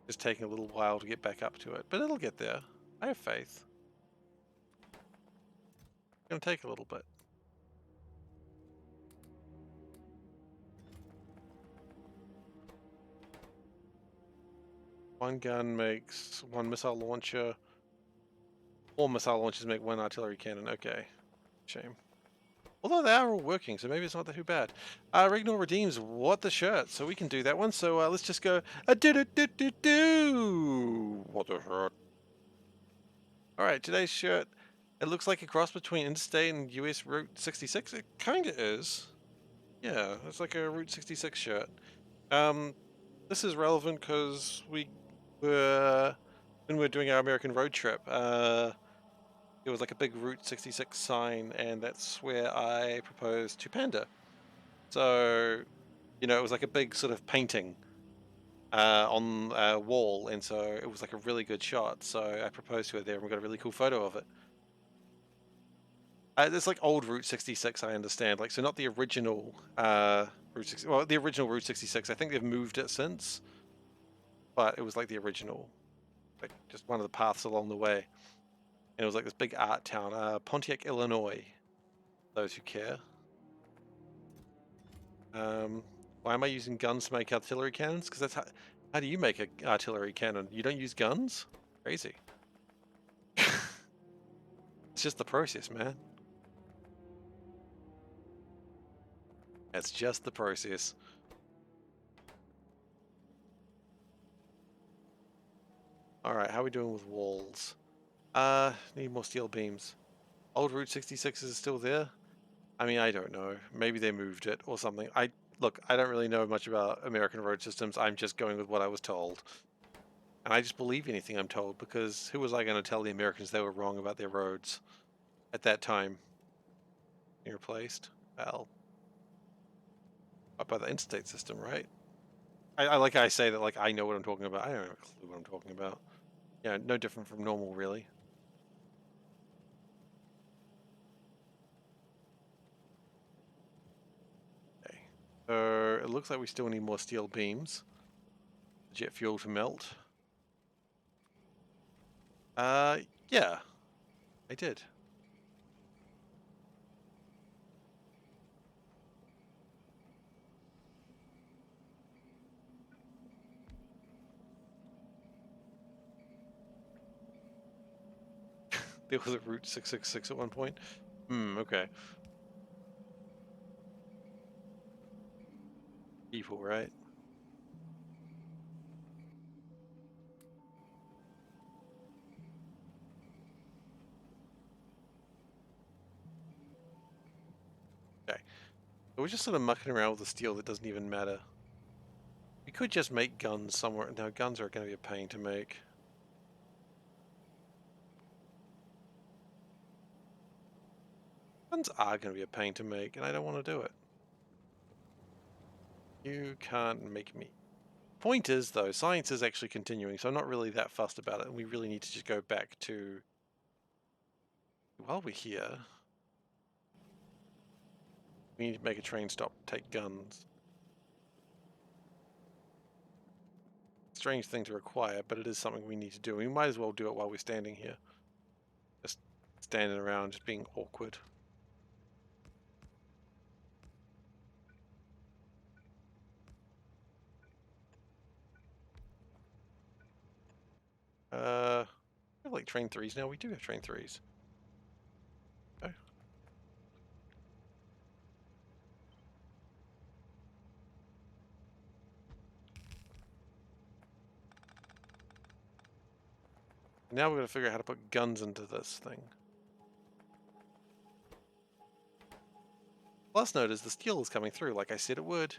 it's taking a little while to get back up to it. But it'll get there. I have faith. gonna take a little bit. One gun makes one missile launcher. All missile launchers make one artillery cannon. Okay. Shame. Although they are all working, so maybe it's not too bad. Rignal redeems what the shirt, so we can do that one. So let's just go do what the shirt. All right, today's shirt. It looks like a cross between Interstate and US Route 66. It kind of is. Yeah, it's like a Route 66 shirt. This is relevant because when we were doing our American road trip, it was like a big Route 66 sign, and that's where I proposed to Panda. So, you know, it was like a big sort of painting on a wall, and so it was like a really good shot. So I proposed to her there, and we got a really cool photo of it. It's like old Route 66, I understand. Like, so not the original Route 60. Well, the original Route 66. I think they've moved it since, but it was like the original, like just one of the paths along the way. And it was like this big art town, Pontiac, Illinois. Those who care. Why am I using guns to make artillery cannons? Because that's how do you make an artillery cannon? You don't use guns? Crazy. It's just the process, man. It's just the process. Alright, how are we doing with walls? Need more steel beams. Old Route 66 is still there? I mean, I don't know. Maybe they moved it or something. Look, I don't really know much about American road systems. I'm just going with what I was told. And I just believe anything I'm told, because who was I going to tell the Americans they were wrong about their roads at that time? Being replaced? Well, up by the interstate system, right? I like I say that like I know what I'm talking about. I don't have a clue what I'm talking about. Yeah, no different from normal, really. Okay. So it looks like we still need more steel beams. Jet fuel to melt. Yeah, I did. There was a Route 666 at one point. Okay. People, right? Okay. So we're just sort of mucking around with the steel that doesn't even matter. We could just make guns somewhere. No, guns are going to be a pain to make. Guns are going to be a pain to make, and I don't want to do it. You can't make me. Point is, though, science is actually continuing, so I'm not really that fussed about it, and we really need to just go back to... While we're here, we need to make a train stop to take guns. Strange thing to require, but it is something we need to do. We might as well do it while we're standing here. Just standing around, just being awkward. We have like train 3s now. We do have train 3s. Okay. Now we're going to figure out how to put guns into this thing. Plus note is the steel is coming through like I said it would.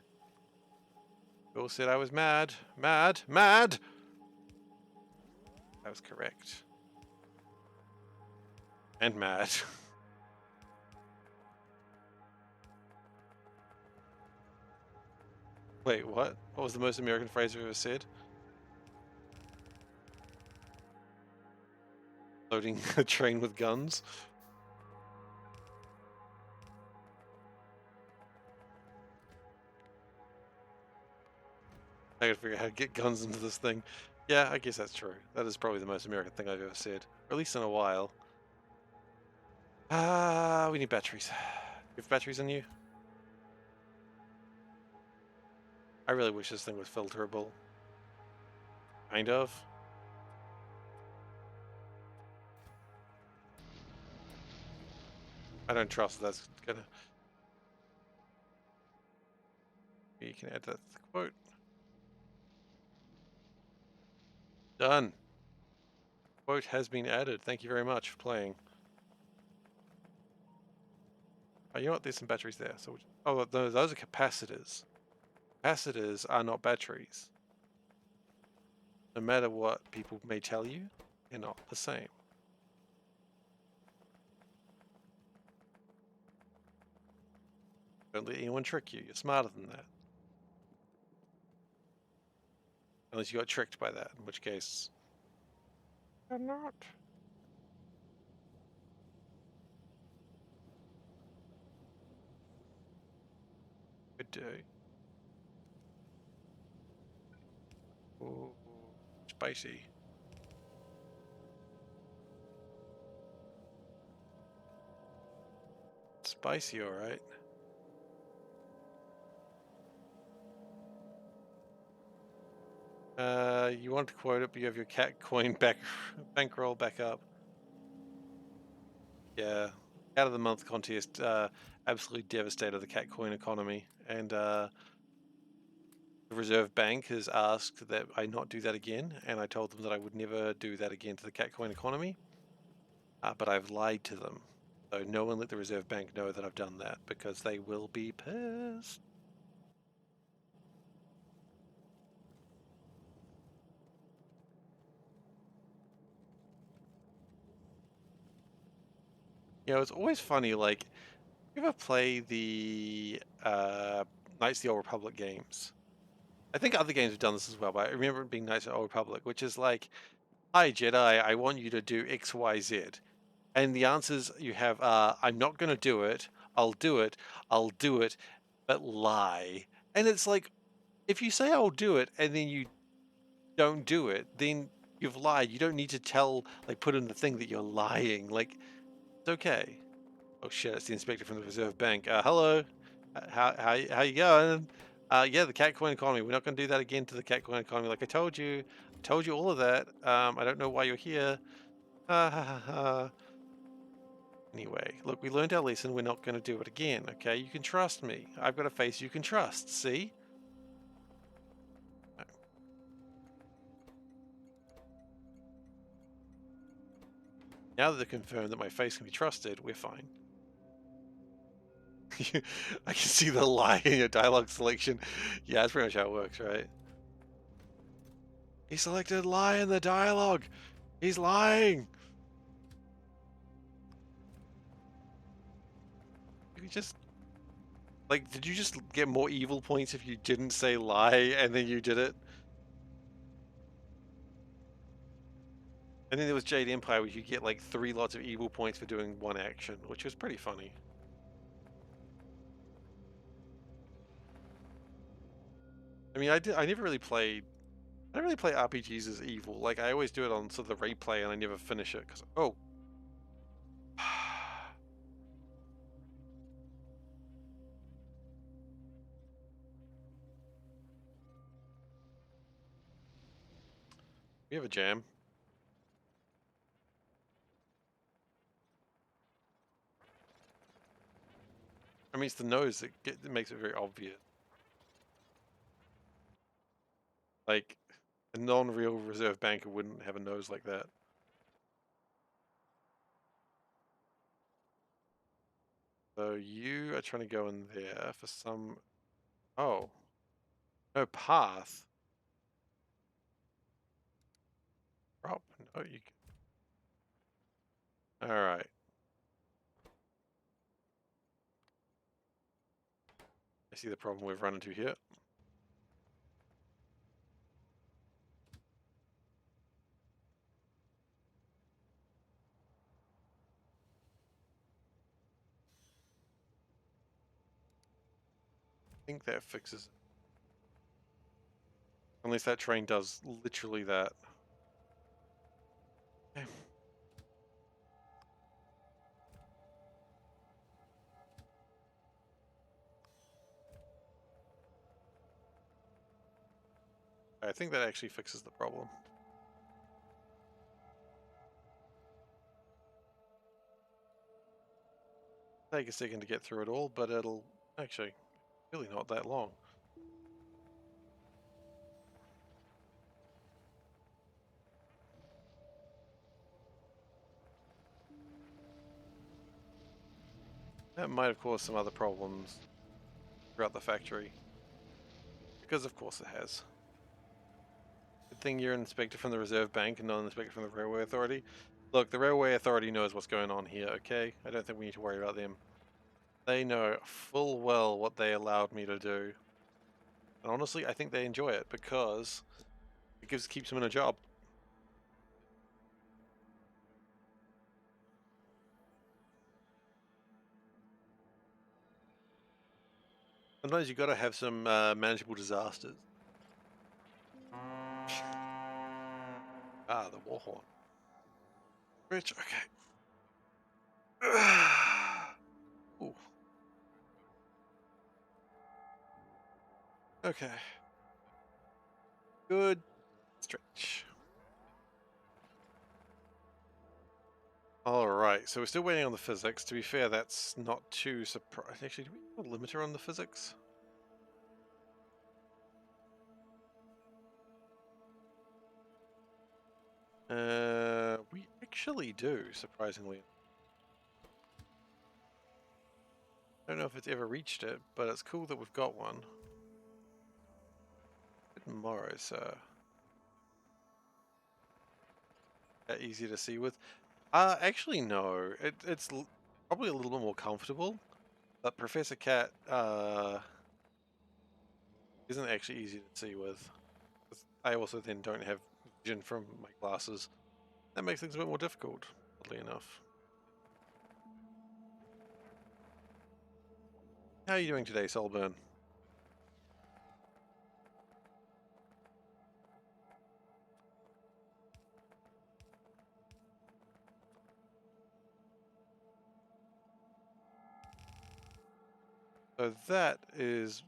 Bill said I was mad. Mad! Mad! That was correct. And mad. Wait, what? What was the most American phrase I've ever said? Loading a train with guns? I gotta figure out how to get guns into this thing. Yeah, I guess that's true. That is probably the most American thing I've ever said. Or at least in a while. We need batteries. You have batteries in you? I really wish this thing was filterable. Kind of. I don't trust that's gonna... You can add that to the quote. Done. Quote has been added. Thank you very much for playing. Oh, you know what? There's some batteries there. So, oh, those are capacitors. Capacitors are not batteries. No matter what people may tell you, they're not the same. Don't let anyone trick you. You're smarter than that. Unless you got tricked by that, in which case... you're not. Good day. Ooh, spicy. Spicy, alright. You want to quote it, but you have your cat coin bankroll back up. Yeah. Cat of the month contest absolutely devastated the cat coin economy. And the Reserve Bank has asked that I not do that again. And I told them that I would never do that again to the cat coin economy. But I've lied to them. So no one let the Reserve Bank know that I've done that because they will be pissed. You know, it's always funny, like, you ever play the Knights of the Old Republic games? I think other games have done this as well, but I remember it being Knights of the Old Republic, which is like, hi Jedi, I want you to do X, Y, Z. And the answers you have are, I'm not going to do it, I'll do it, I'll do it, but lie. And it's like, if you say I'll do it and then you don't do it, then you've lied. You don't need to tell, like, put in the thing that you're lying. Like, it's okay. Oh shit, it's the inspector from the Reserve Bank. Hello. How you going? Yeah, the cat coin economy. We're not going to do that again to the cat coin economy. Like I told you. I told you all of that. I don't know why you're here. Anyway, look, we learned our lesson. We're not going to do it again, okay? You can trust me. I've got a face you can trust, see? No. Now that they're confirmed that my face can be trusted, we're fine. I can see the lie in your dialogue selection. Yeah, that's pretty much how it works, right? He selected lie in the dialogue. He's lying. You just, like, did you just get more evil points if you didn't say lie and then you did it? And then there was Jade Empire where you get like 3 lots of evil points for doing one action, which was pretty funny. I mean, I never really played, I don't really play RPGs as evil. Like, I always do it on sort of the replay and I never finish it because, oh. We have a jam. I mean, it's the nose that makes it very obvious. Like, a non-real reserve banker wouldn't have a nose like that. So you are trying to go in there for some... Oh. No path. Drop. No, you can... Alright. I see the problem we've run into here. I think that fixes it. Unless that train does literally that. Okay. I think that actually fixes the problem. Take a second to get through it all, but it'll actually really not that long. That might have caused some other problems throughout the factory. Because of course it has. Good thing you're an inspector from the Reserve Bank and not an inspector from the Railway Authority. Look, the Railway Authority knows what's going on here, okay? I don't think we need to worry about them. They know full well what they allowed me to do. And honestly, I think they enjoy it because it keeps them in a job. Sometimes you got to have some manageable disasters. Ah, the war horn. Rich, okay. Ooh. Okay. Good stretch. Alright, so we're still waiting on the physics. To be fair, that's not too surprising. Actually, do we have a limiter on the physics? We actually do, surprisingly. I don't know if it's ever reached it, but it's cool that we've got one. Tomorrow, so that easy to see with. Actually, no. It's probably a little bit more comfortable, but SeiferKatt isn't actually easy to see with. I also then don't have vision from my glasses. That makes things a bit more difficult, oddly enough. How are you doing today, Solburn? So that is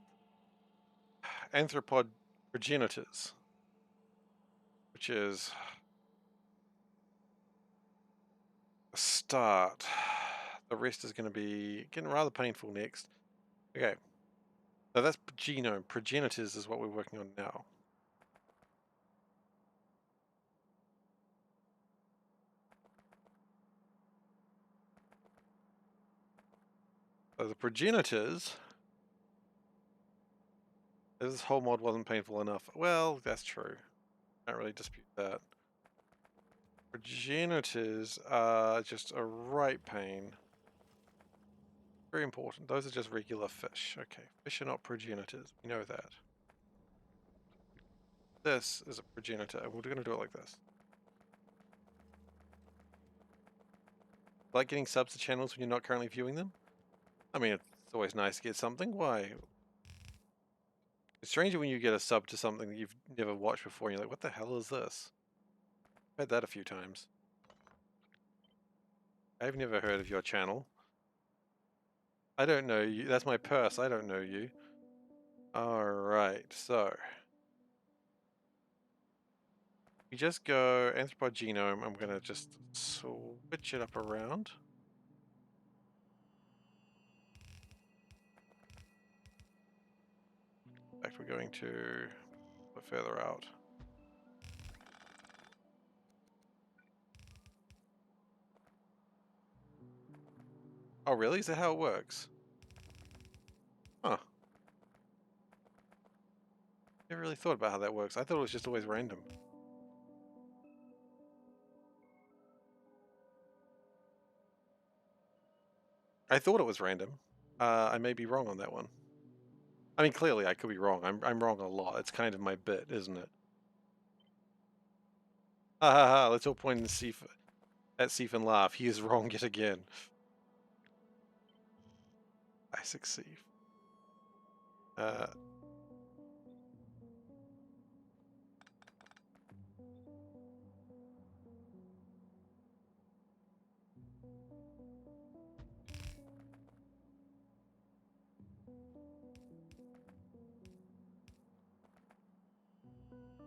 arthropod progenitors, which is a start. The rest is going to be getting rather painful next. Okay, so that's genome. Progenitors is what we're working on now. So the progenitors, this whole mod wasn't painful enough. Well, that's true. Can't really dispute that. Progenitors are just a right pain. Very important. Those are just regular fish. Okay, fish are not progenitors. We know that. This is a progenitor, and we're going to do it like this. Like getting subs to channels when you're not currently viewing them? I mean, it's always nice to get something. Why? It's stranger when you get a sub to something that you've never watched before, and you're like, what the hell is this? I've had that a few times. I've never heard of your channel. I don't know you. That's my purse. I don't know you. Alright, so we just go arthropod genome. I'm going to just switch it up around. In fact, we're going to put further out. Oh, really? Is that how it works? Huh. Never really thought about how that works. I thought it was just always random. I thought it was random. I may be wrong on that one. I mean, clearly I could be wrong. I'm wrong a lot. It's kind of my bit, isn't it? Ha ha ha, let's all point at Seif and laugh. He is wrong yet again. I succeed. Uh,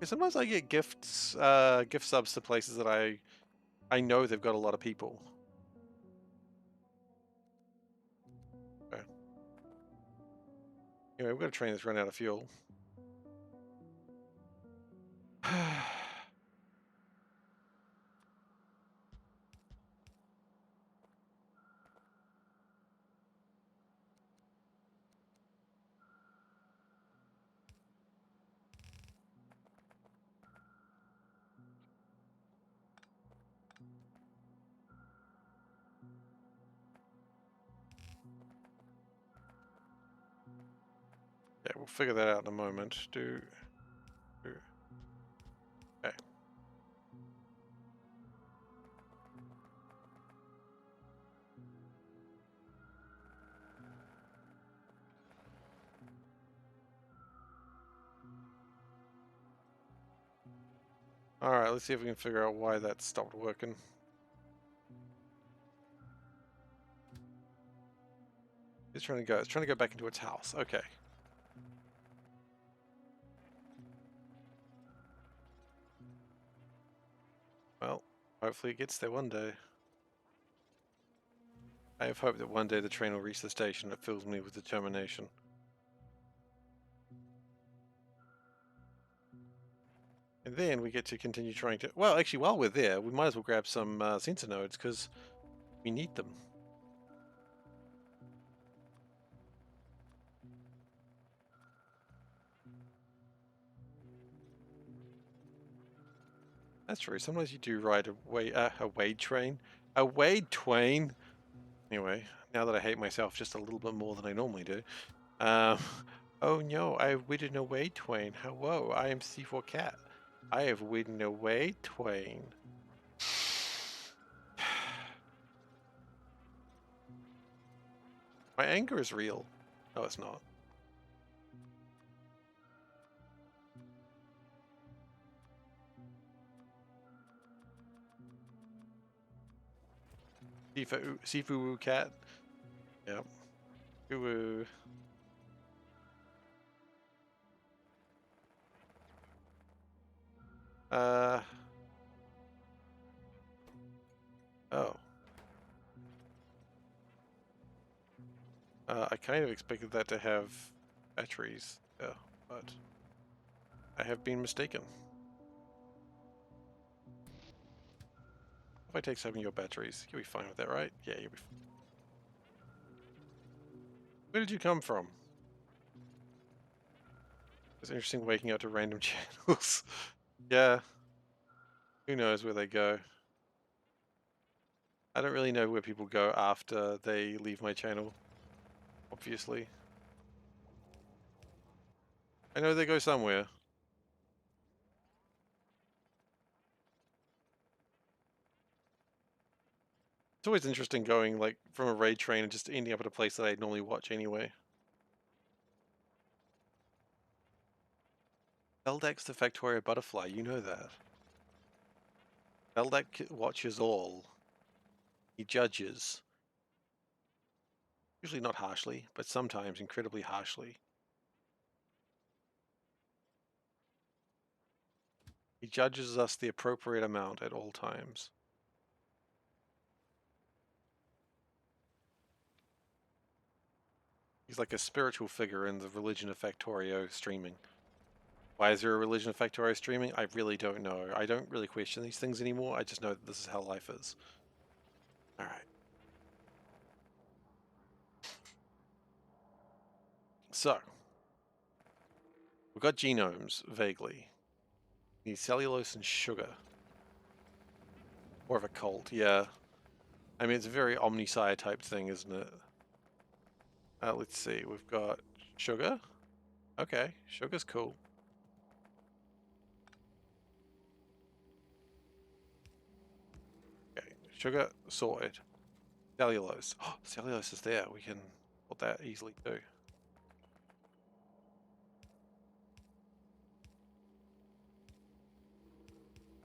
Sometimes I get gifts, gift subs to places that I know they've got a lot of people. Okay. Anyway, we've got a train that's run out of fuel. Yeah, we'll figure that out in a moment. Okay. Alright, let's see if we can figure out why that stopped working. It's trying to go. It's trying to go back into its house. Okay. Well, hopefully it gets there one day. I have hope that one day the train will reach the station. It fills me with determination. And then we get to continue trying to... Well, actually, while we're there, we might as well grab some sensor nodes, because we need them. That's true. Sometimes you do ride a Wade train. A Wade Twain. Anyway, now that I hate myself just a little bit more than I normally do. Oh no, I've ridden a Wade Twain. Hello, I am SeiferKatt. I have ridden a Wade Twain. My anger is real. No, it's not. Sifu cat. Yep. Ooh. Oh. I kind of expected that to have batteries. Yeah, but I have been mistaken. If I take some of your batteries, you'll be fine with that, right? Yeah, you'll be fine. Where did you come from? It's interesting waking up to random channels. Yeah. Who knows where they go. I don't really know where people go after they leave my channel, obviously. I know they go somewhere. It's always interesting going like from a raid train and just ending up at a place that I normally watch anyway. Beldeck's the Factorio butterfly, you know that. Beldeck watches all. He judges. Usually not harshly, but sometimes incredibly harshly. He judges us the appropriate amount at all times. He's like a spiritual figure in the religion of Factorio streaming. Why is there a religion of Factorio streaming? I really don't know. I don't really question these things anymore. I just know that this is how life is. Alright. So, we've got genomes, vaguely. We need cellulose and sugar. More of a cult, yeah. I mean, it's a very Omnissiah type thing, isn't it? Let's see, we've got sugar. Okay, sugar's cool. Okay, sugar sorted. Cellulose. Oh, cellulose is there. We can put that easily too.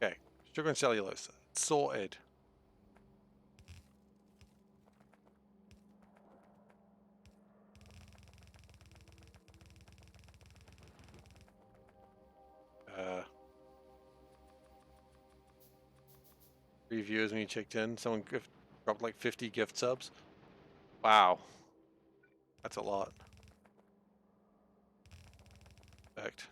Okay, sugar and cellulose. Sorted. 3 viewers when you checked in. Someone dropped like 50 gift subs. Wow. That's a lot. Fact.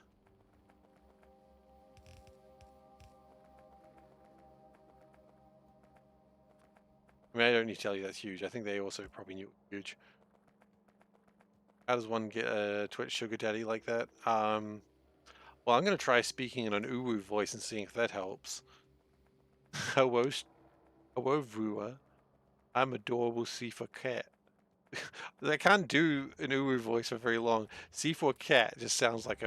I mean, I don't need to tell you that's huge. I think they also probably knew it was huge. How does one get a Twitch sugar daddy like that? Well, I'm going to try speaking in an uwu voice and seeing if that helps. Hello, viewer. I'm adorable SeiferKatt. I can't do an uwu voice for very long. SeiferKatt just sounds like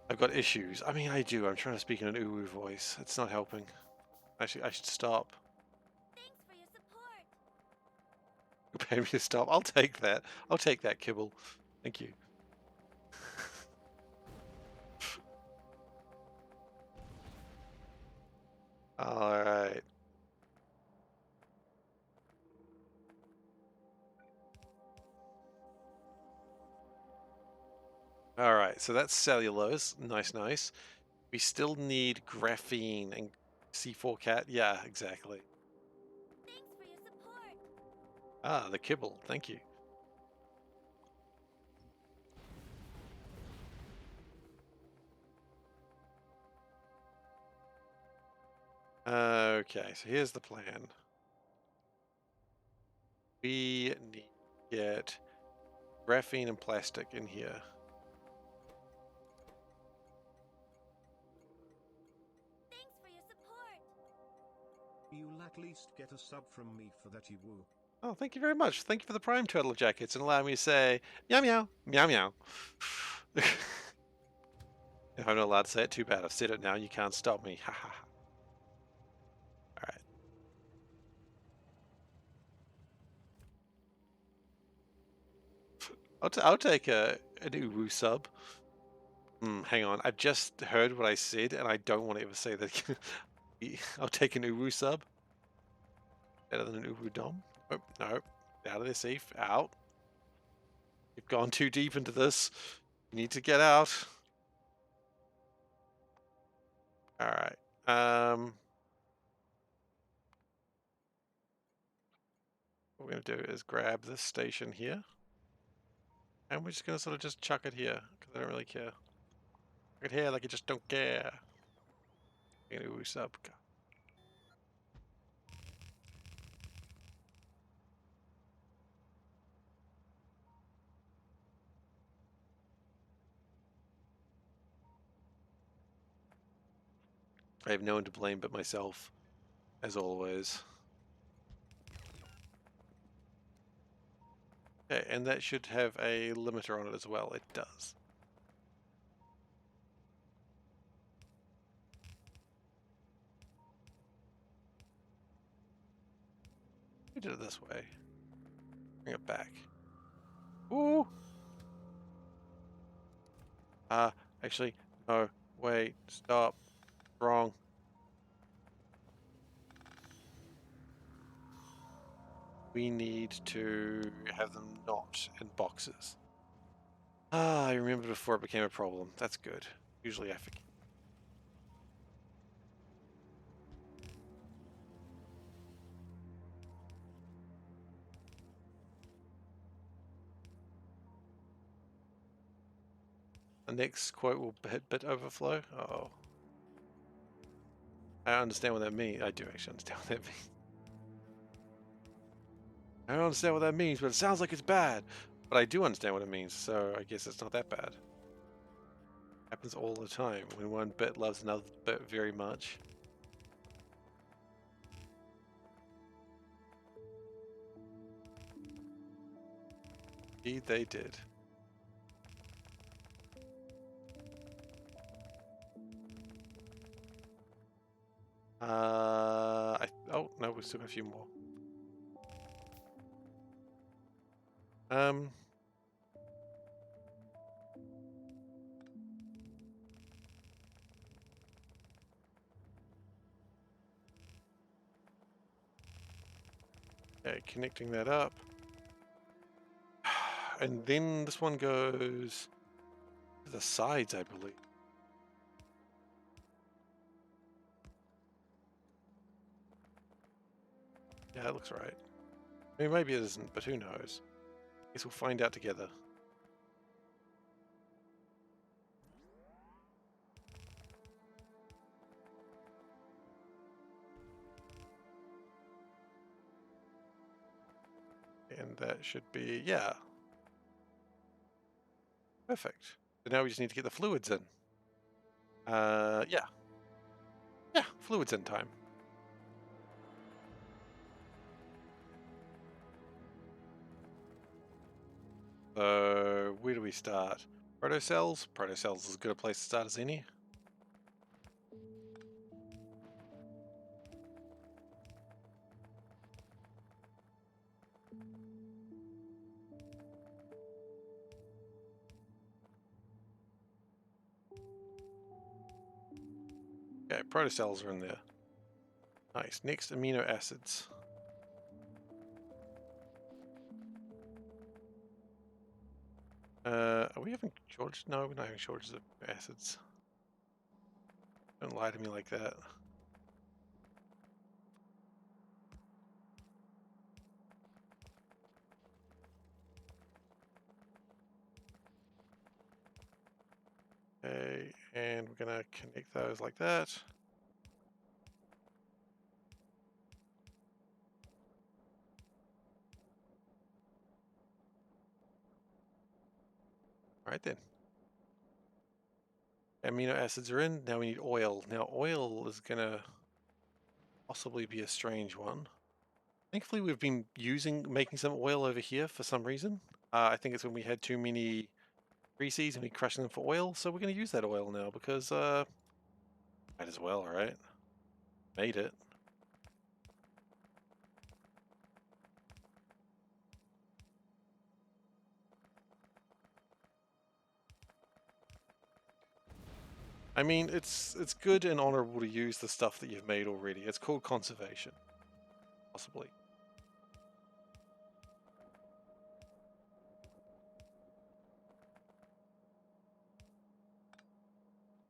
I've got issues. I mean, I do. I'm trying to speak in an uwu voice. It's not helping. Actually, I should stop. Thanks for your support. You pay me to stop. I'll take that. I'll take that, Kibble. Thank you. All right. All right. So that's cellulose. Nice, nice. We still need graphene and C4Cat. Yeah, exactly. Thanks for your support. Ah, the kibble. Thank you. Okay, so here's the plan. We need to get graphene and plastic in here. Thanks for your support. You'll at least get a sub from me for that, you woo. Oh, thank you very much. Thank you for the Prime Turtle Jackets and allow me to say meow meow, meow meow. If I'm not allowed to say it, too bad. I've said it now. You can't stop me. Ha ha ha. All right. I'll take an uwu sub. Hang on. I've just heard what I said, and I don't want to ever say that again. I'll take an uwu sub. Better than an uwu dom. Oh, no. Out of there, safe. Out. You've gone too deep into this. You need to get out. All right. What we're going to do is grab this station here. And we're just going to sort of just chuck it here, because I don't really care. Chuck it here like you just don't care. Uwu sub. I have no one to blame but myself, as always. Okay, and that should have a limiter on it as well. It does. We did it this way. Bring it back. Ooh! Actually, no. Wait. Stop. Wrong. We need to have them not in boxes. I remember before it became a problem. That's good. Usually I forget. The next quote will hit bit overflow. Oh. I don't understand what that means. I do actually understand what that means. I don't understand what that means, but it sounds like it's bad. But I do understand what it means, so I guess it's not that bad. Happens all the time when one bit loves another bit very much. Indeed they did. Oh no, we've still got a few more. Okay, connecting that up. And then this one goes to the sides, I believe. Yeah, that looks right. I mean, maybe it isn't, but who knows? Guess we'll find out together. And that should be, yeah. Perfect. So now we just need to get the fluids in. Yeah. Yeah, fluids in time. So, where do we start? Protocells? Protocells is as good a place to start as any. Okay, protocells are in there. Nice. Next, amino acids. Are we having shortages? No, we're not having shortages of acids. Don't lie to me like that. Okay, and we're gonna connect those like that. All right then. Amino acids are in. Now we need oil. Now oil is gonna possibly be a strange one. Thankfully, we've been making some oil over here for some reason. I think it's when we had too many Reese's and we crushed them for oil, so we're gonna use that oil now because might as well, right? Made it. I mean, it's good and honorable to use the stuff that you've made already. It's called conservation, possibly.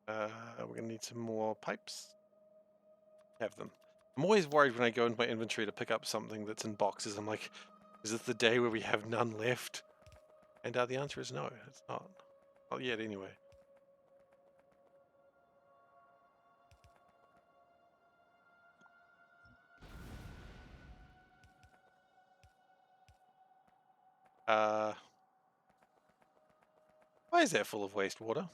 We're gonna need some more pipes. Have them. I'm always worried when I go into my inventory to pick up something that's in boxes. I'm like, is this the day where we have none left? And the answer is no, it's not. Not yet, anyway. Why is that full of wastewater?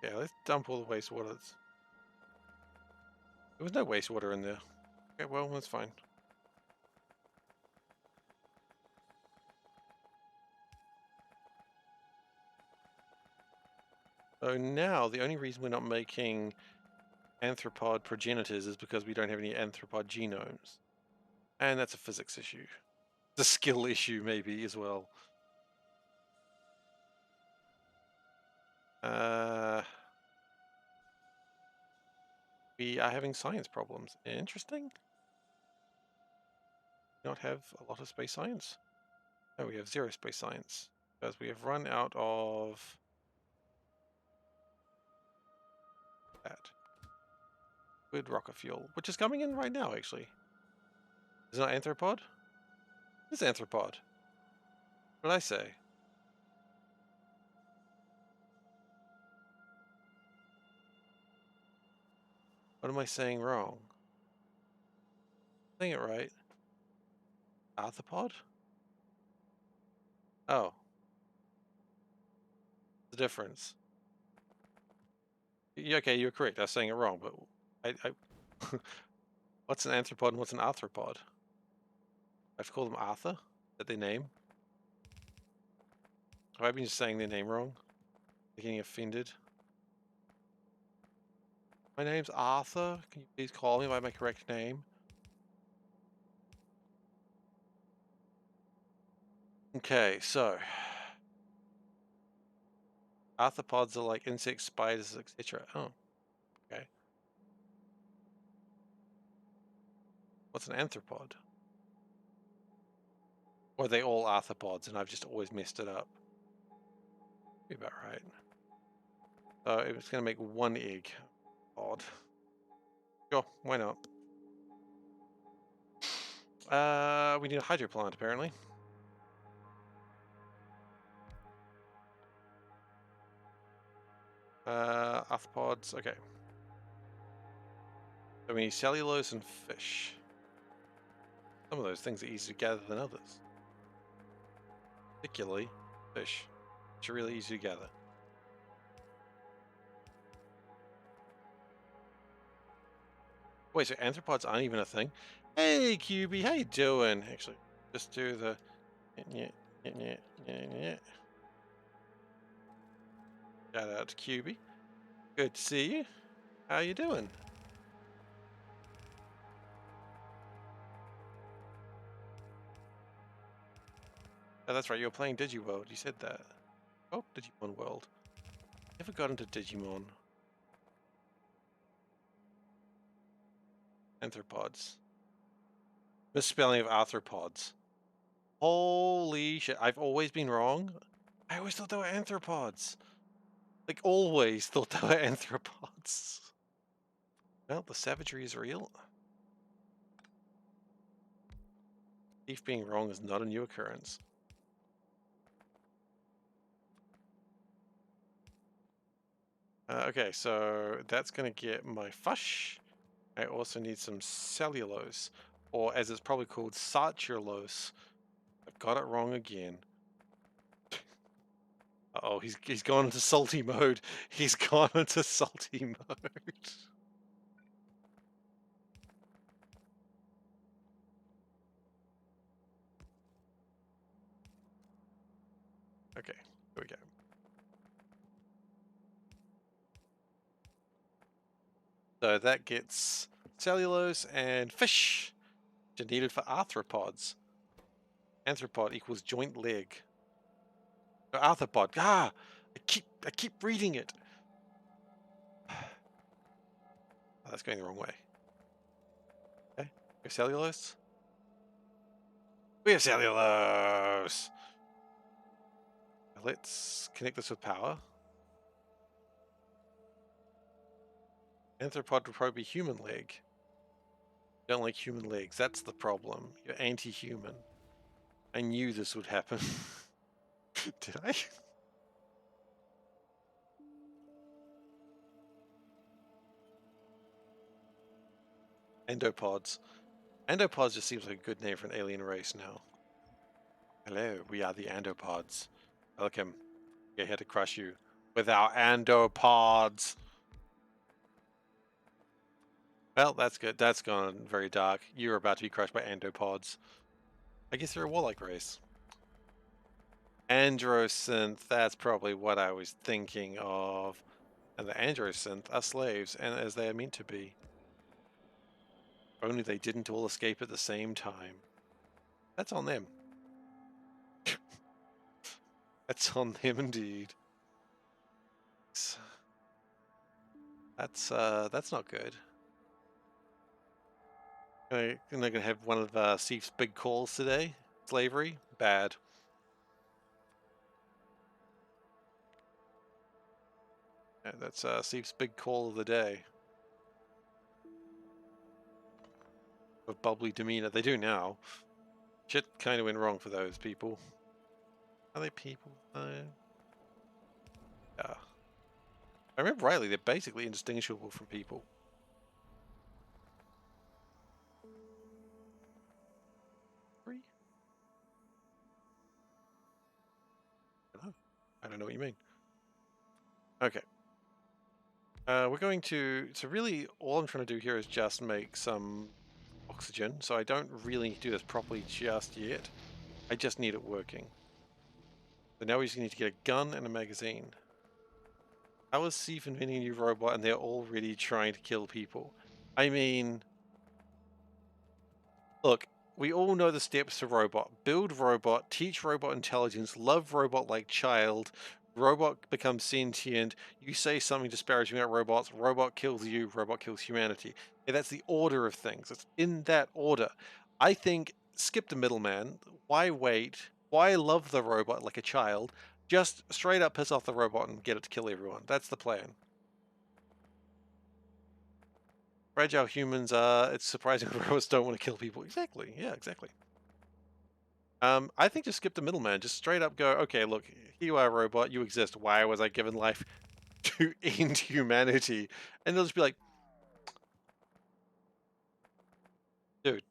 Yeah, let's dump all the wastewater. There was no wastewater in there. Okay, well, that's fine. So now, the only reason we're not making arthropod progenitors is because we don't have any arthropod genomes. And that's a physics issue. It's a skill issue, maybe, as well. We are having science problems. Interesting. Not have a lot of space science. No, we have 0 space science because we have run out of that. Good rocket fuel, which is coming in right now, actually. Is it not arthropod? It's arthropod. What did I say? What am I saying wrong? Saying it right. Arthropod? Oh. The difference. Yeah, okay, you're correct. I was saying it wrong, but what's an arthropod and what's an arthropod? I have to call them Arthur? Is that their name? Have I been just saying their name wrong? Getting offended? My name's Arthur. Can you please call me by my correct name? Okay, so arthropods are like insects, spiders, etc. Oh, okay. What's an arthropod? Or are they all arthropods and I've just always messed it up? Be about right. So it's going to make 1 egg. Odd. Sure, why not? We need a hydro plant apparently. Arthropods, okay. So we need cellulose and fish. Some of those things are easier to gather than others. Particularly fish, which are really easy to gather. Wait, so anthropods aren't even a thing? Hey, QB, how you doing? Actually, just do the... Shout out to QB. Good to see you. How you doing? Oh, that's right, you were playing Digiworld. You said that. Oh, Digimon World. Never got into Digimon. Anthropods. Misspelling of arthropods. Holy shit, I've always been wrong. I always thought they were anthropods. Like, always thought they were anthropods. Well, the savagery is real. Thief being wrong is not a new occurrence. Okay, so that's going to get my fush. I also need some cellulose, or as it's probably called, sartulose. I've got it wrong again. Uh-oh, he's gone into salty mode. He's gone into salty mode. Okay, here we go. So that gets cellulose and fish, which are needed for arthropods. Anthropod equals joint leg. Oh, arthropod. Ah, I keep reading it. Oh, that's going the wrong way. Okay, we have cellulose. We have cellulose. Let's connect this with power. Anthropod would probably be human leg. Don't like human legs. That's the problem. You're anti-human. I knew this would happen. Did I? Endopods. Endopods just seems like a good name for an alien race now. Hello, we are the Endopods. Welcome. We're here to crush you with our Endopods. Well, that's good. That's gone very dark. You're about to be crushed by Endopods. I guess you're a warlike race. Androsynth, that's probably what I was thinking of. And the Androsynth are slaves, and as they are meant to be. Only they didn't all escape at the same time. That's on them. That's on them indeed. That's not good. They're gonna have one of Seif's big calls today. Slavery, bad. Yeah, that's Seif's big call of the day. Of bubbly demeanor. They do now. Shit kind of went wrong for those people. Are they people? Yeah. If I remember rightly, they're basically indistinguishable from people. I don't know what you mean. Okay. We're going to... So really, all I'm trying to do here is just make some oxygen. So I don't really do this properly just yet. I just need it working. So now we just need to get a gun and a magazine. How is Seif inventing a new robot and they're already trying to kill people? I mean... Look, we all know the steps to robot. Build robot, teach robot intelligence, love robot like child, robot becomes sentient, you say something disparaging about robots, robot kills you, robot kills humanity. Yeah, that's the order of things. It's in that order. I think skip the middleman. Why wait? Why love the robot like a child? Just straight up piss off the robot and get it to kill everyone. That's the plan. Fragile humans are. It's surprising robots don't want to kill people. Exactly. Yeah, exactly. I think just skip the middleman. Just straight up go, okay, look, here you are, robot. You exist. Why was I given life to end humanity? And they'll just be like, dude,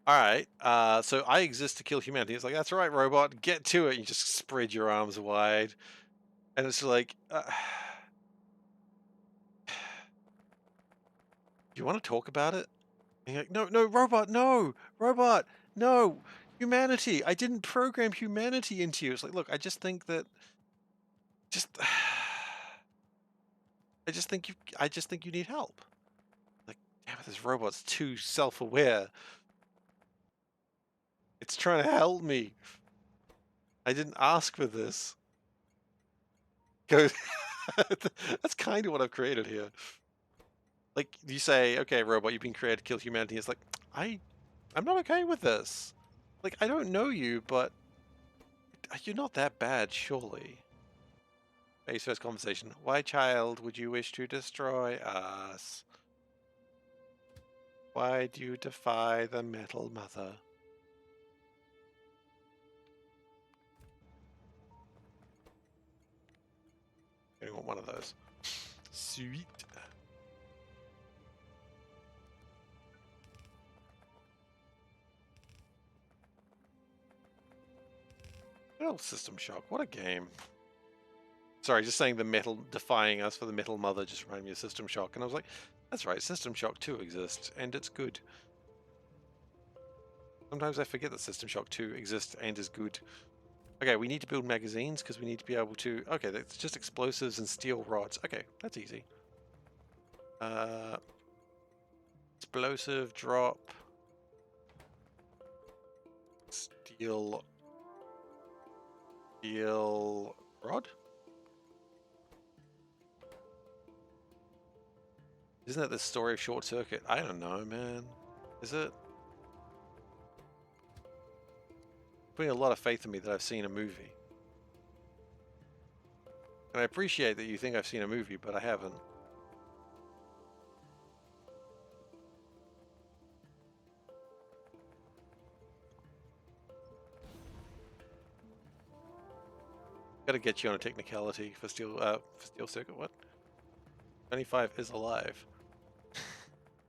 alright, so I exist to kill humanity. It's like, that's right, robot, get to it. You just spread your arms wide. And it's like, you want to talk about it? And you're like, no, no, robot, no! Robot, no! Humanity! I didn't program humanity into you. It's like, look, I just think that... Just... I just think you need help. Like, damn it, this robot's too self-aware. It's trying to help me. I didn't ask for this. Go. That's kind of what I've created here. Like, you say, okay, robot, you've been created to kill humanity. It's like, I'm not okay with this. Like, I don't know you, but you're not that bad, surely. Face first conversation. Why, child, would you wish to destroy us? Why do you defy the Metal Mother? I want one of those. Sweet. Oh, System Shock. What a game. Sorry, just saying the metal defying us for the Metal Mother just reminded me of System Shock. And I was like, that's right, System Shock 2 exists, and it's good. Sometimes I forget that System Shock 2 exists and is good. Okay, we need to build magazines because we need to be able to... Okay, that's just explosives and steel rods. Okay, that's easy. Explosive drop. Steel rod? Isn't that the story of Short Circuit? I don't know, man. Is it? Putting a lot of faith in me that I've seen a movie. And I appreciate that you think I've seen a movie, but I haven't. Gotta get you on a technicality for Steel Circuit. What? 25 is alive.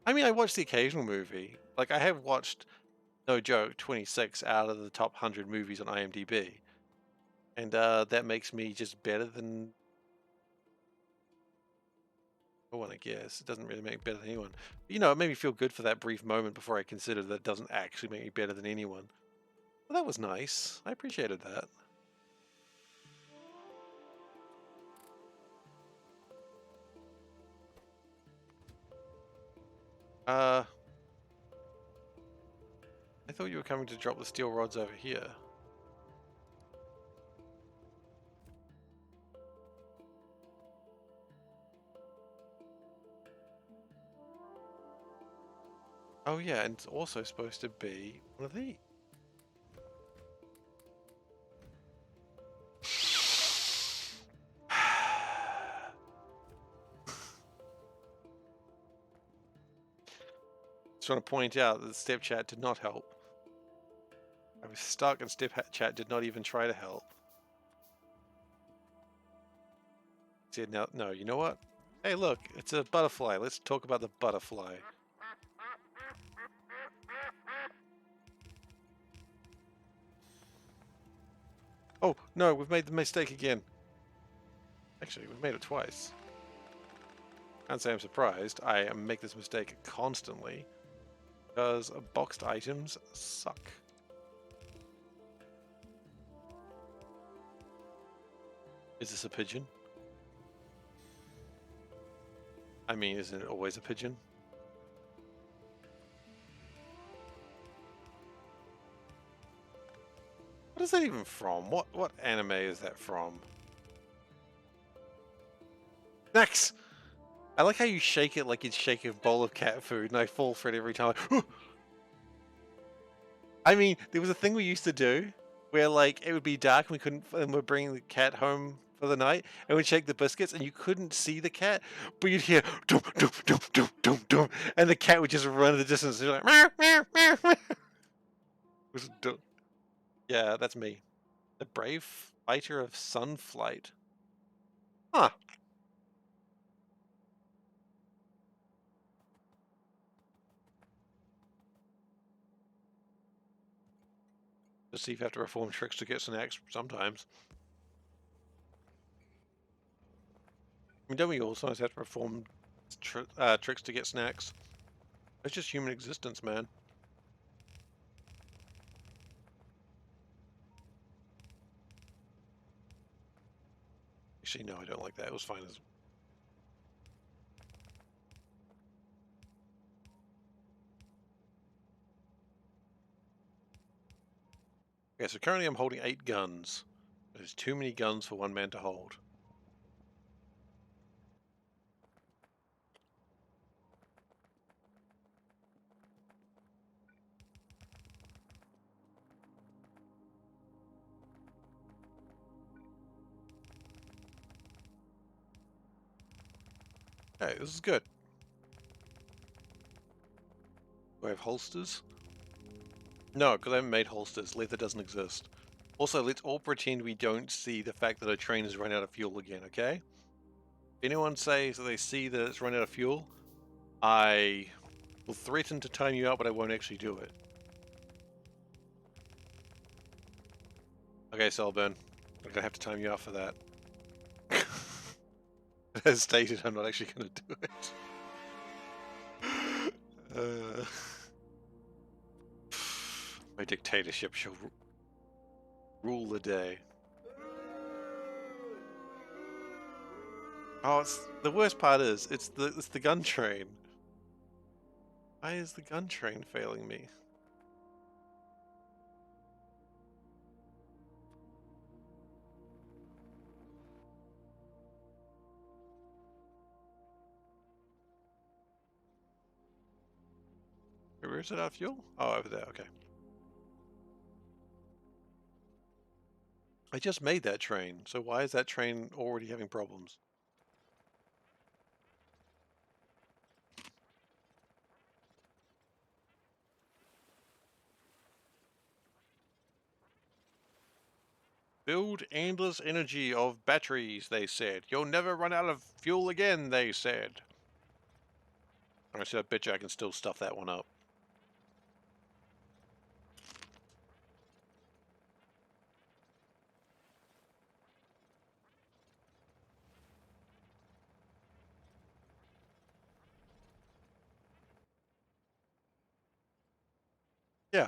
I mean, I watched the occasional movie. Like, I have watched, no joke, 26 out of the top 100 movies on IMDb. And that makes me just better than no one, I guess. It doesn't really make me better than anyone. But, you know, it made me feel good for that brief moment before I considered that it doesn't actually make me better than anyone. Well, that was nice. I appreciated that. I thought you were coming to drop the steel rods over here. Oh yeah, and it's also supposed to be one of these. Just want to point out that step chat did not help. I was stuck and step chat did not even try to help. Said now, no, you know what? Hey, look, it's a butterfly. Let's talk about the butterfly. Oh, no, we've made the mistake again. Actually, we've made it twice. Can't say I'm surprised. I make this mistake constantly because boxed items suck. Is this a pigeon? I mean, isn't it always a pigeon? What is that even from? What anime is that from? Next! I like how you shake it like you'd shake a bowl of cat food, and I fall for it every time. I mean, there was a thing we used to do where like it would be dark and we couldn't, and we're bringing the cat home for the night, and we'd shake the biscuits and you couldn't see the cat, but you'd hear dum dum dum dum dum dum, and the cat would just run the distance. And you're like, meow, meow, meow, meow. Yeah, that's me, the brave fighter of Sunflight. Huh. Just see if you have to perform tricks to get snacks sometimes. I mean, don't we all sometimes have to perform tricks to get snacks? It's just human existence, man. Actually, no, I don't like that. It was fine as... Okay, so currently I'm holding 8 guns. There's too many guns for one man to hold. Okay, this is good. Do I have holsters? No, because I haven't made holsters. Leather doesn't exist. Also, let's all pretend we don't see the fact that a train has run out of fuel again, okay? If anyone says that they see that it's run out of fuel, I will threaten to time you out, but I won't actually do it. Okay, Selburn. I'm gonna have to time you out for that. As stated, I'm not actually gonna do it. My dictatorship shall rule the day. Oh, it's the worst part is it's the gun train. Why is the gun train failing me? Where is it out of fuel? Oh, over there. Okay. I just made that train, so why is that train already having problems? Build endless energy of batteries, they said. You'll never run out of fuel again, they said. Actually, I bet you I can still stuff that one up. Yeah.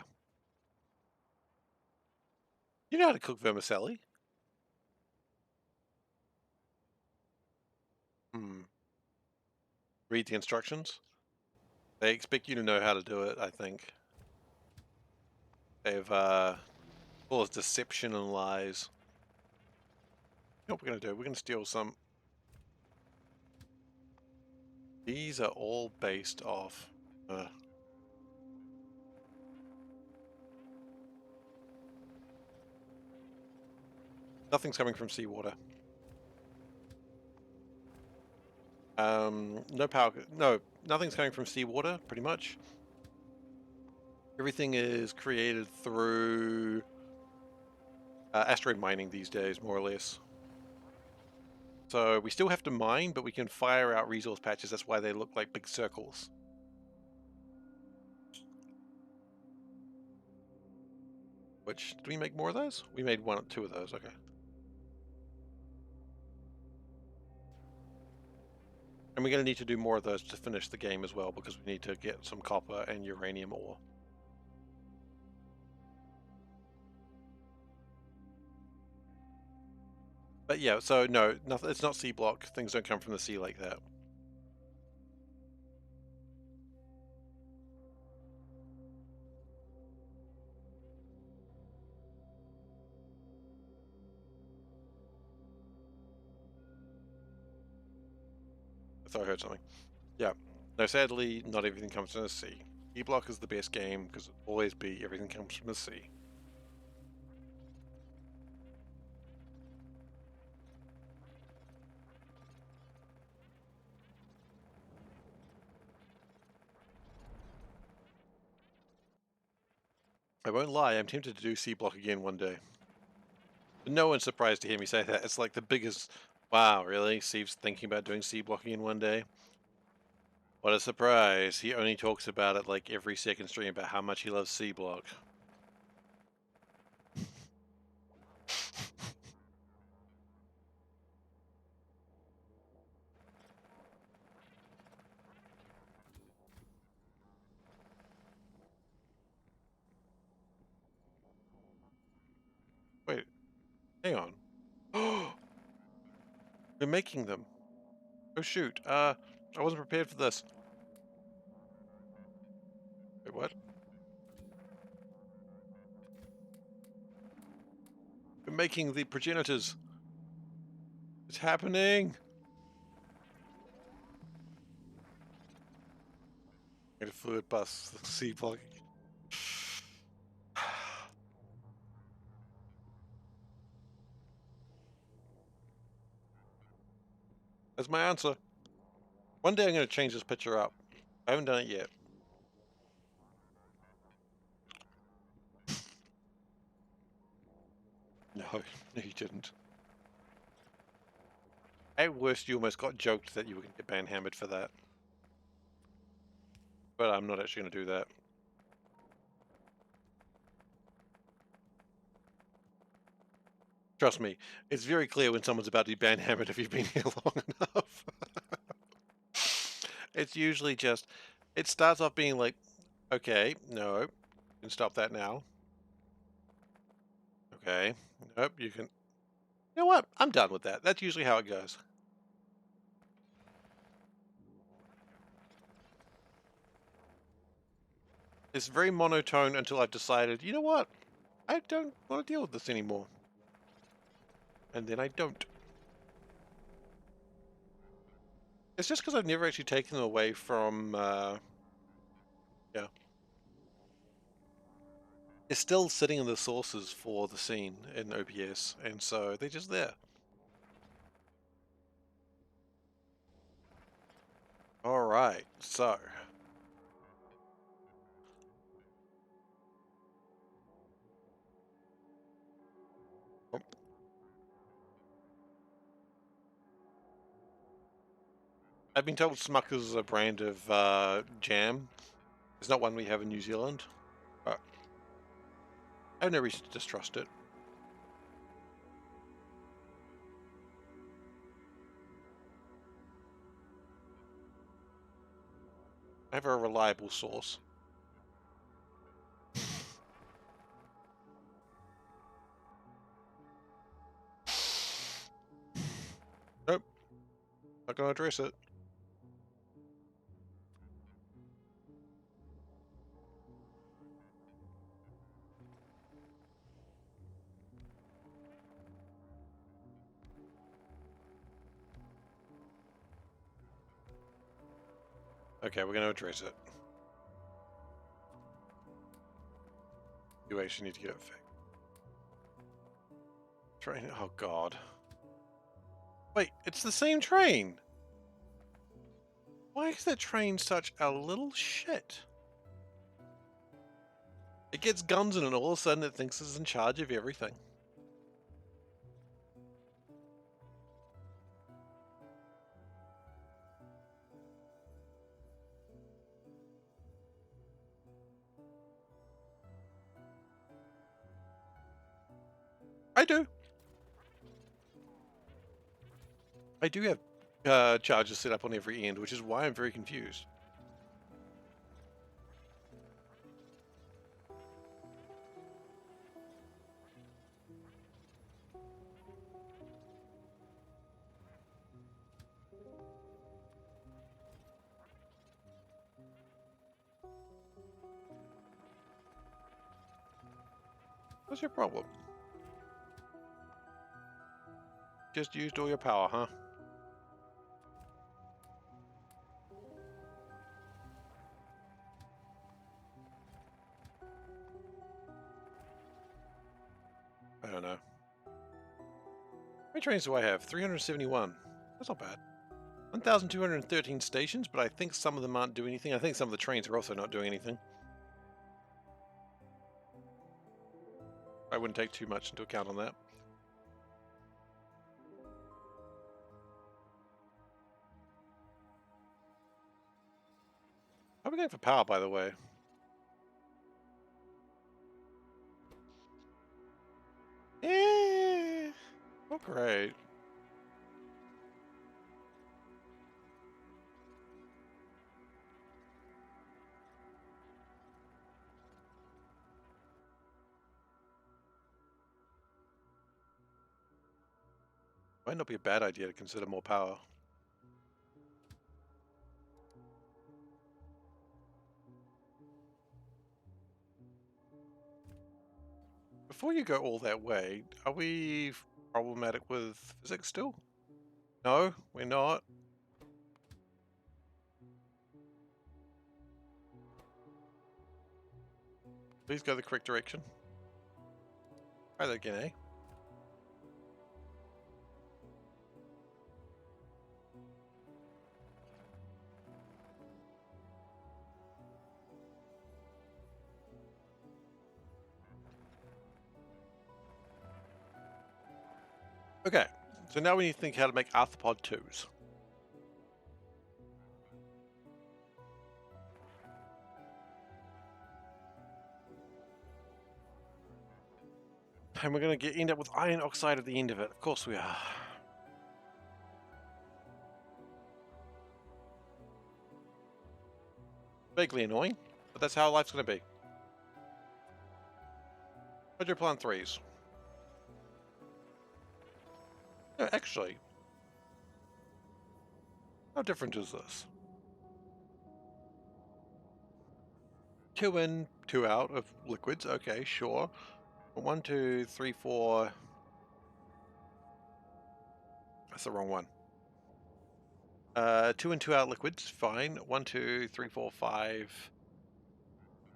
You know how to cook vermicelli? Hmm. Read the instructions. They expect you to know how to do it, I think. They've, all this deception and lies. You know what we're gonna do? We're gonna steal some. These are all based off. Nothing's coming from seawater. No power. No, nothing's coming from seawater. Pretty much. Everything is created through asteroid mining these days, more or less. So we still have to mine, but we can fire out resource patches. That's why they look like big circles. Which, did we make more of those? We made 2 of those, okay. And we're going to need to do more of those to finish the game as well, because we need to get some copper and uranium ore. But yeah, so no, nothing, it's not sea block. Things don't come from the sea like that. I thought I heard something. Yeah. No, sadly, not everything comes from the sea. E-Block is the best game because it'll always be everything comes from the sea. I won't lie, I'm tempted to do C-block again one day. But no one's surprised to hear me say that. It's like the biggest, wow, really? Steve's thinking about doing C-block again one day? What a surprise. He only talks about it like every second stream about how much he loves C-block. Wait, hang on. We're making them. Oh shoot, I wasn't prepared for this. Wait, what? We're making the progenitors. It's happening. Get a fluid bus, C-block. That's my answer. One day I'm going to change this picture up. I haven't done it yet. No, no you didn't. At worst, you almost got joked that you were going to get banhammered for that. But I'm not actually going to do that. Trust me, it's very clear when someone's about to be banhammered if you've been here long enough. It's usually just, it starts off being like, okay, no, you can stop that now. Okay, nope, you can, you know what, I'm done with that. That's usually how it goes. It's very monotone until I've decided, you know what, I don't want to deal with this anymore. And then I don't. It's just because I've never actually taken them away from, yeah. It's still sitting in the sources for the scene in OBS, and so they're just there. Alright, so. Oh. I've been told Smuckers is a brand of jam. It's not one we have in New Zealand, but I have no reason to distrust it. I have a reliable source. Nope, not gonna address it. Okay, we're gonna address it. You actually need to get it fixed. Train, oh god. Wait, it's the same train! Why is that train such a little shit? It gets guns in it and all of a sudden it thinks it's in charge of everything. I do. I do have charges set up on every end, which is why I'm very confused. What's your problem? Just used all your power, huh? I don't know. How many trains do I have? 371. That's not bad. 1,213 stations, but I think some of them aren't doing anything. I think some of the trains are also not doing anything. I wouldn't take too much into account on that. How are we going for power, by the way? Not great. Might not be a bad idea to consider more power. Before you go all that way, are we problematic with physics still? No, we're not. Please go the correct direction. Try that again, eh? Okay, so now we need to think how to make arthropod 2s. And we're going to end up with iron oxide at the end of it. Of course we are. Vaguely annoying, but that's how life's going to be. Hydroplan 3s. Yeah, actually, how different is this? 2 in, 2 out of liquids. Okay, sure. 1, 2, 3, 4. That's the wrong one. 2 in, 2 out liquids. Fine. 1, 2, 3, 4, 5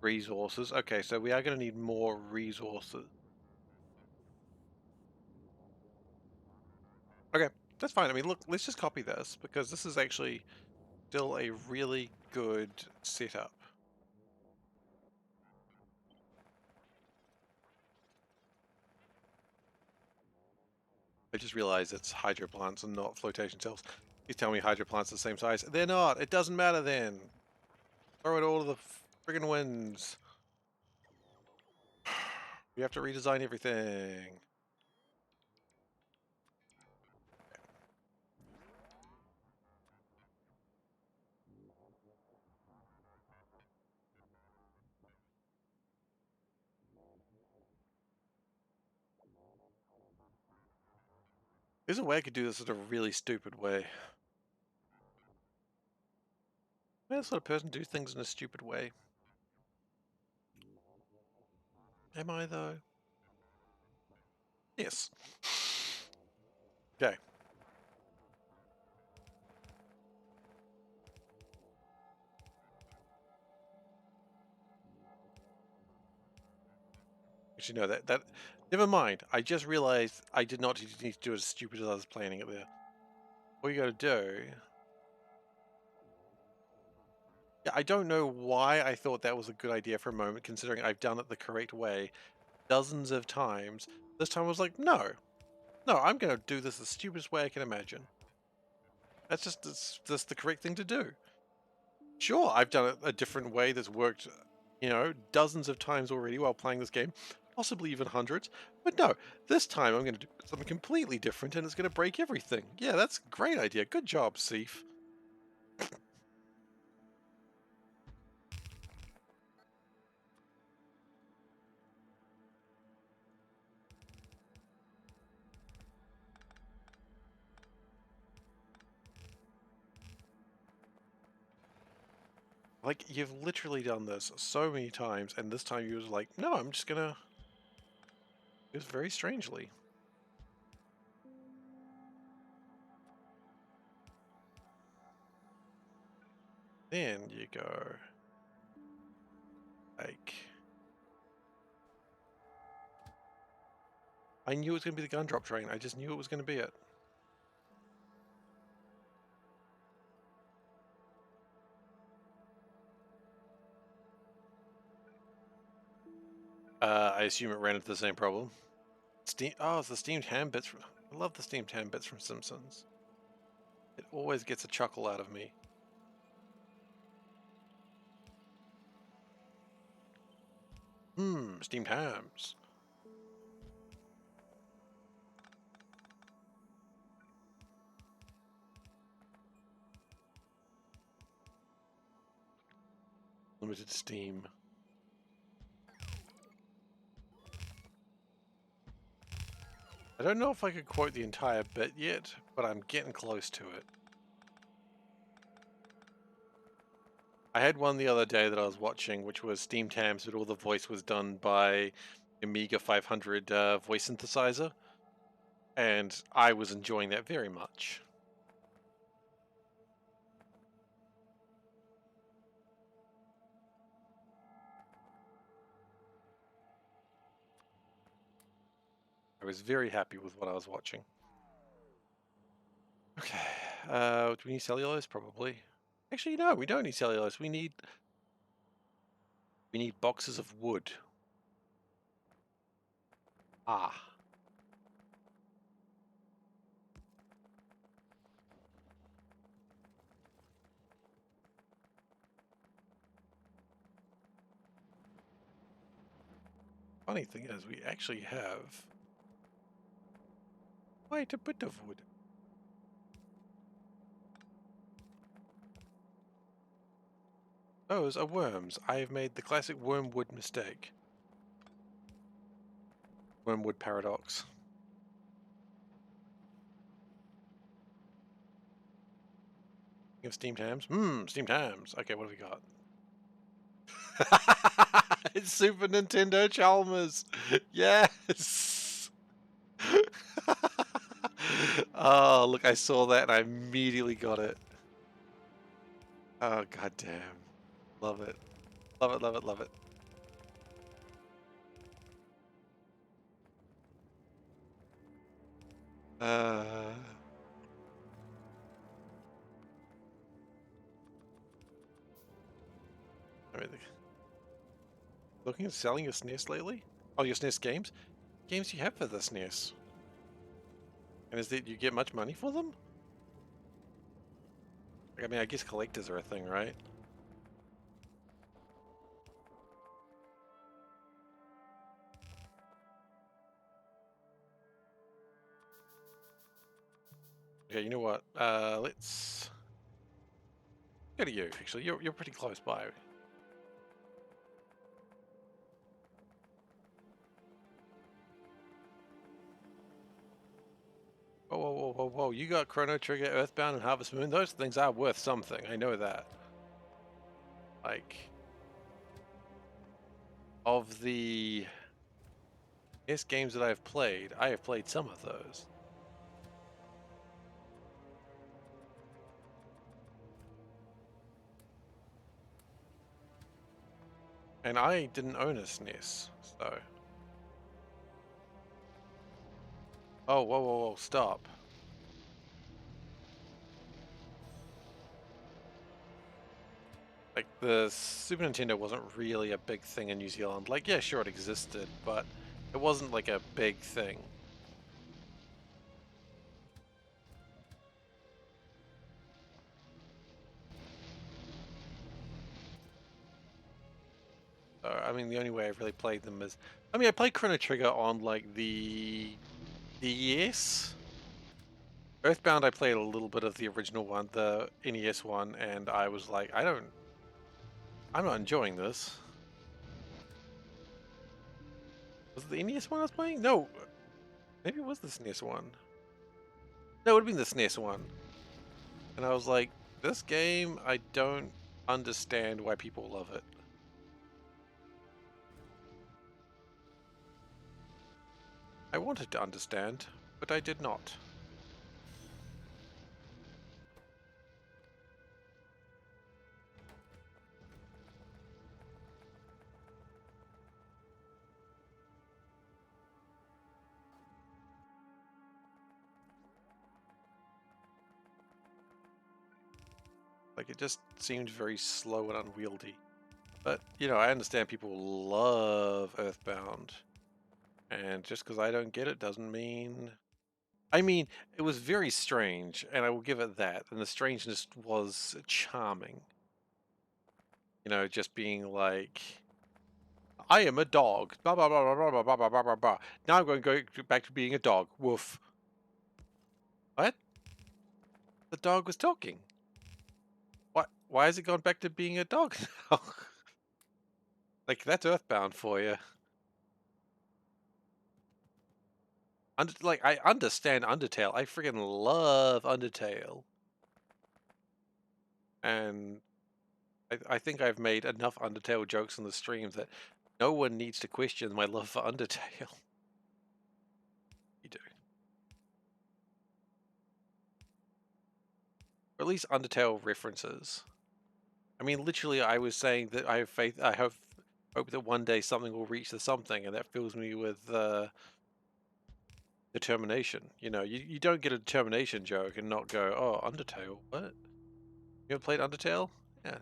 resources. Okay, so we are going to need more resources. Okay, that's fine. I mean, look, let's just copy this because this is actually still a really good setup. I just realized it's hydro plants and not flotation cells. You tell me hydro plants are the same size. They're not. It doesn't matter then. Throw it all to the friggin' winds. We have to redesign everything. There's a way I could do this in a really stupid way. Why does that person do things in a stupid way? Am I though? Yes. Okay. Actually, no, that never mind. I just realized I did not need to do as stupid as I was planning it there. All you gotta do. Yeah, I don't know why I thought that was a good idea for a moment, considering I've done it the correct way dozens of times. This time I was like, no, I'm gonna do this the stupidest way I can imagine. That's just the correct thing to do. Sure, I've done it a different way that's worked, dozens of times already while playing this game, possibly even hundreds. But no, this time I'm going to do something completely different and it's going to break everything. Yeah, that's a great idea. Good job, Seif. Like, you've literally done this so many times, and this time you was like, no, I'm just gonna... It was very strangely. Then you go... Like... I knew it was going to be the gun drop train. I just knew it was going to be it. I assume it ran into the same problem. Steam. Oh, it's the steamed ham bits. I love the steamed ham bits from Simpsons. It always gets a chuckle out of me. Steamed hams. Limited steam. I don't know if I could quote the entire bit yet, but I'm getting close to it. I had one the other day that I was watching, which was steamed hams, but all the voice was done by Amiga 500 voice synthesizer, and I was enjoying that very much. I was very happy with what I was watching. Okay, do we need cellulose? Probably. Actually, no, we don't need cellulose. We need boxes of wood. Ah. Funny thing is, we actually have quite a bit of wood. Those are worms. I have made the classic wormwood mistake. Wormwood paradox. You have steamed hams? Steamed hams. Okay, what have we got? It's Super Nintendo Chalmers. Yes. Oh, look, I saw that and I immediately got it. Oh, goddamn. Love it. Love it, love it, love it. Uh, I mean, looking at selling your SNES lately? Oh, your SNES games? Games you have for the SNES? And is that you get much money for them? Like, I mean, I guess collectors are a thing, right? Okay, you know what? Let's go to you. Actually, you're pretty close by. Whoa, whoa, whoa, whoa, whoa! You got Chrono Trigger, Earthbound, and Harvest Moon. Those things are worth something. I know that. Like, of the NES games that I have played some of those. And I didn't own a SNES, so. Oh, whoa, whoa, whoa! Stop. Like, the Super Nintendo wasn't really a big thing in New Zealand. Like, yeah, sure, it existed, but it wasn't like a big thing. I mean, the only way I've really played them is, I mean, I played Chrono Trigger on like the DS. Earthbound, I played a little bit of the original one, the NES one, and I was like, I'm not enjoying this. Was it the NES one I was playing? No, maybe it was the SNES one. No, it would have been the SNES one. And I was like, this game, I don't understand why people love it. I wanted to understand, but I did not. Like, it just seemed very slow and unwieldy. But, you know, I understand people love Earthbound. And just because I don't get it doesn't mean... I mean, it was very strange, and I will give it that. And the strangeness was charming. You know, just being like, I am a dog. Blah, blah, blah, blah, blah, blah, blah, blah, blah, blah. Now I'm going to go back to being a dog. Woof. What? The dog was talking. What? Why has it gone back to being a dog now? Like, that's Earthbound for you. Like, I understand Undertale. I freaking love Undertale. And I think I've made enough Undertale jokes on the stream that no one needs to question my love for Undertale. You do. Or at least Undertale references. I mean, literally, I was saying that I have faith, I have hope that one day something will reach the something, and that fills me with determination. You know, you don't get a determination joke and not go, oh, Undertale, what? You ever played Undertale? Yeah.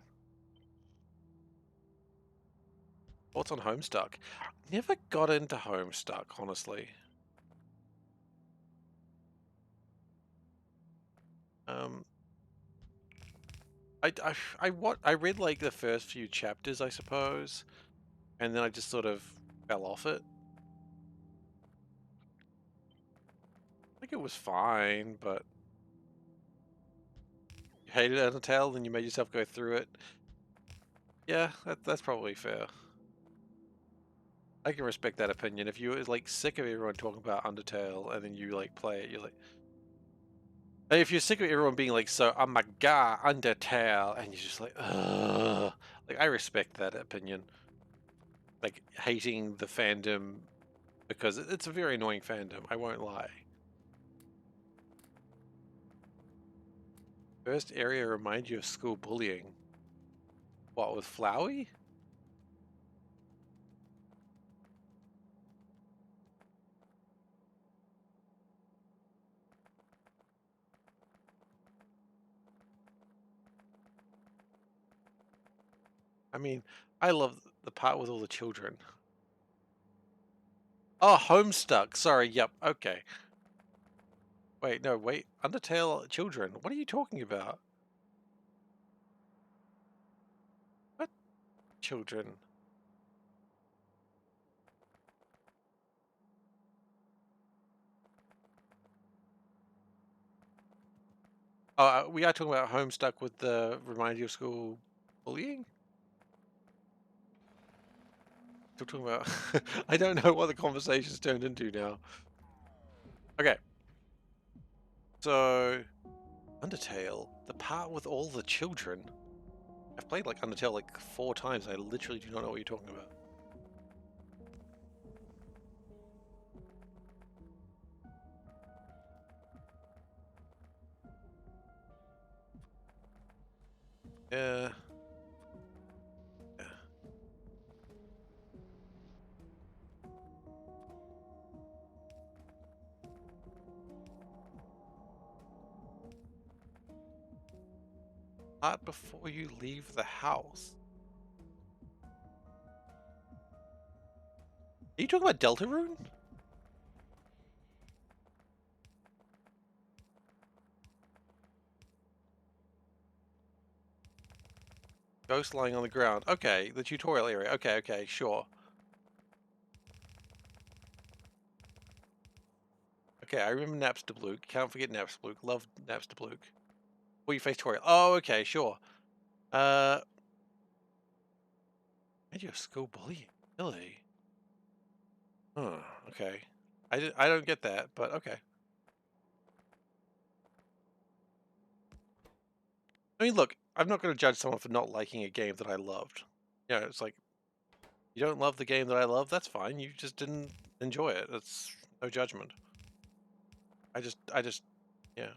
Thoughts on Homestuck? Never got into Homestuck, honestly. Um, I read like the first few chapters, I suppose, and then I just sort of fell off it. Like it was fine, but you hated Undertale, and you made yourself go through it. Yeah, that's probably fair. I can respect that opinion. If you were like sick of everyone talking about Undertale, and then you like play it, you're like, and if you're sick of everyone being like, so, oh my god, Undertale, and you're just like, ugh. Like, I respect that opinion. Like, hating the fandom because it's a very annoying fandom, I won't lie. First area remind you of school bullying. What, with Flowey? I mean, I love the part with all the children. Oh, Homestuck. Sorry, yep, okay. Wait, no, wait. Undertale children. What are you talking about? What children? Oh, we are talking about Homestuck with the remind you of school bullying? Still talking about... I don't know what the conversation's turned into now. Okay. So, Undertale. The part with all the children. I've played like Undertale like 4 times. I literally do not know what you're talking about. Yeah. Yeah. Part before you leave the house. Are you talking about Deltarune? Ghost lying on the ground. Okay, the tutorial area. Okay, okay, sure. Okay, I remember Napstablook. Can't forget Napstablook. Love Napstablook. Or you face tutorial. Oh, okay, sure. Made you a school bully? Really? Huh, okay. I don't get that, but okay. I mean, look, I'm not going to judge someone for not liking a game that I loved. You know, it's like, you don't love the game that I love, that's fine. You just didn't enjoy it. That's no judgment. I just, yeah.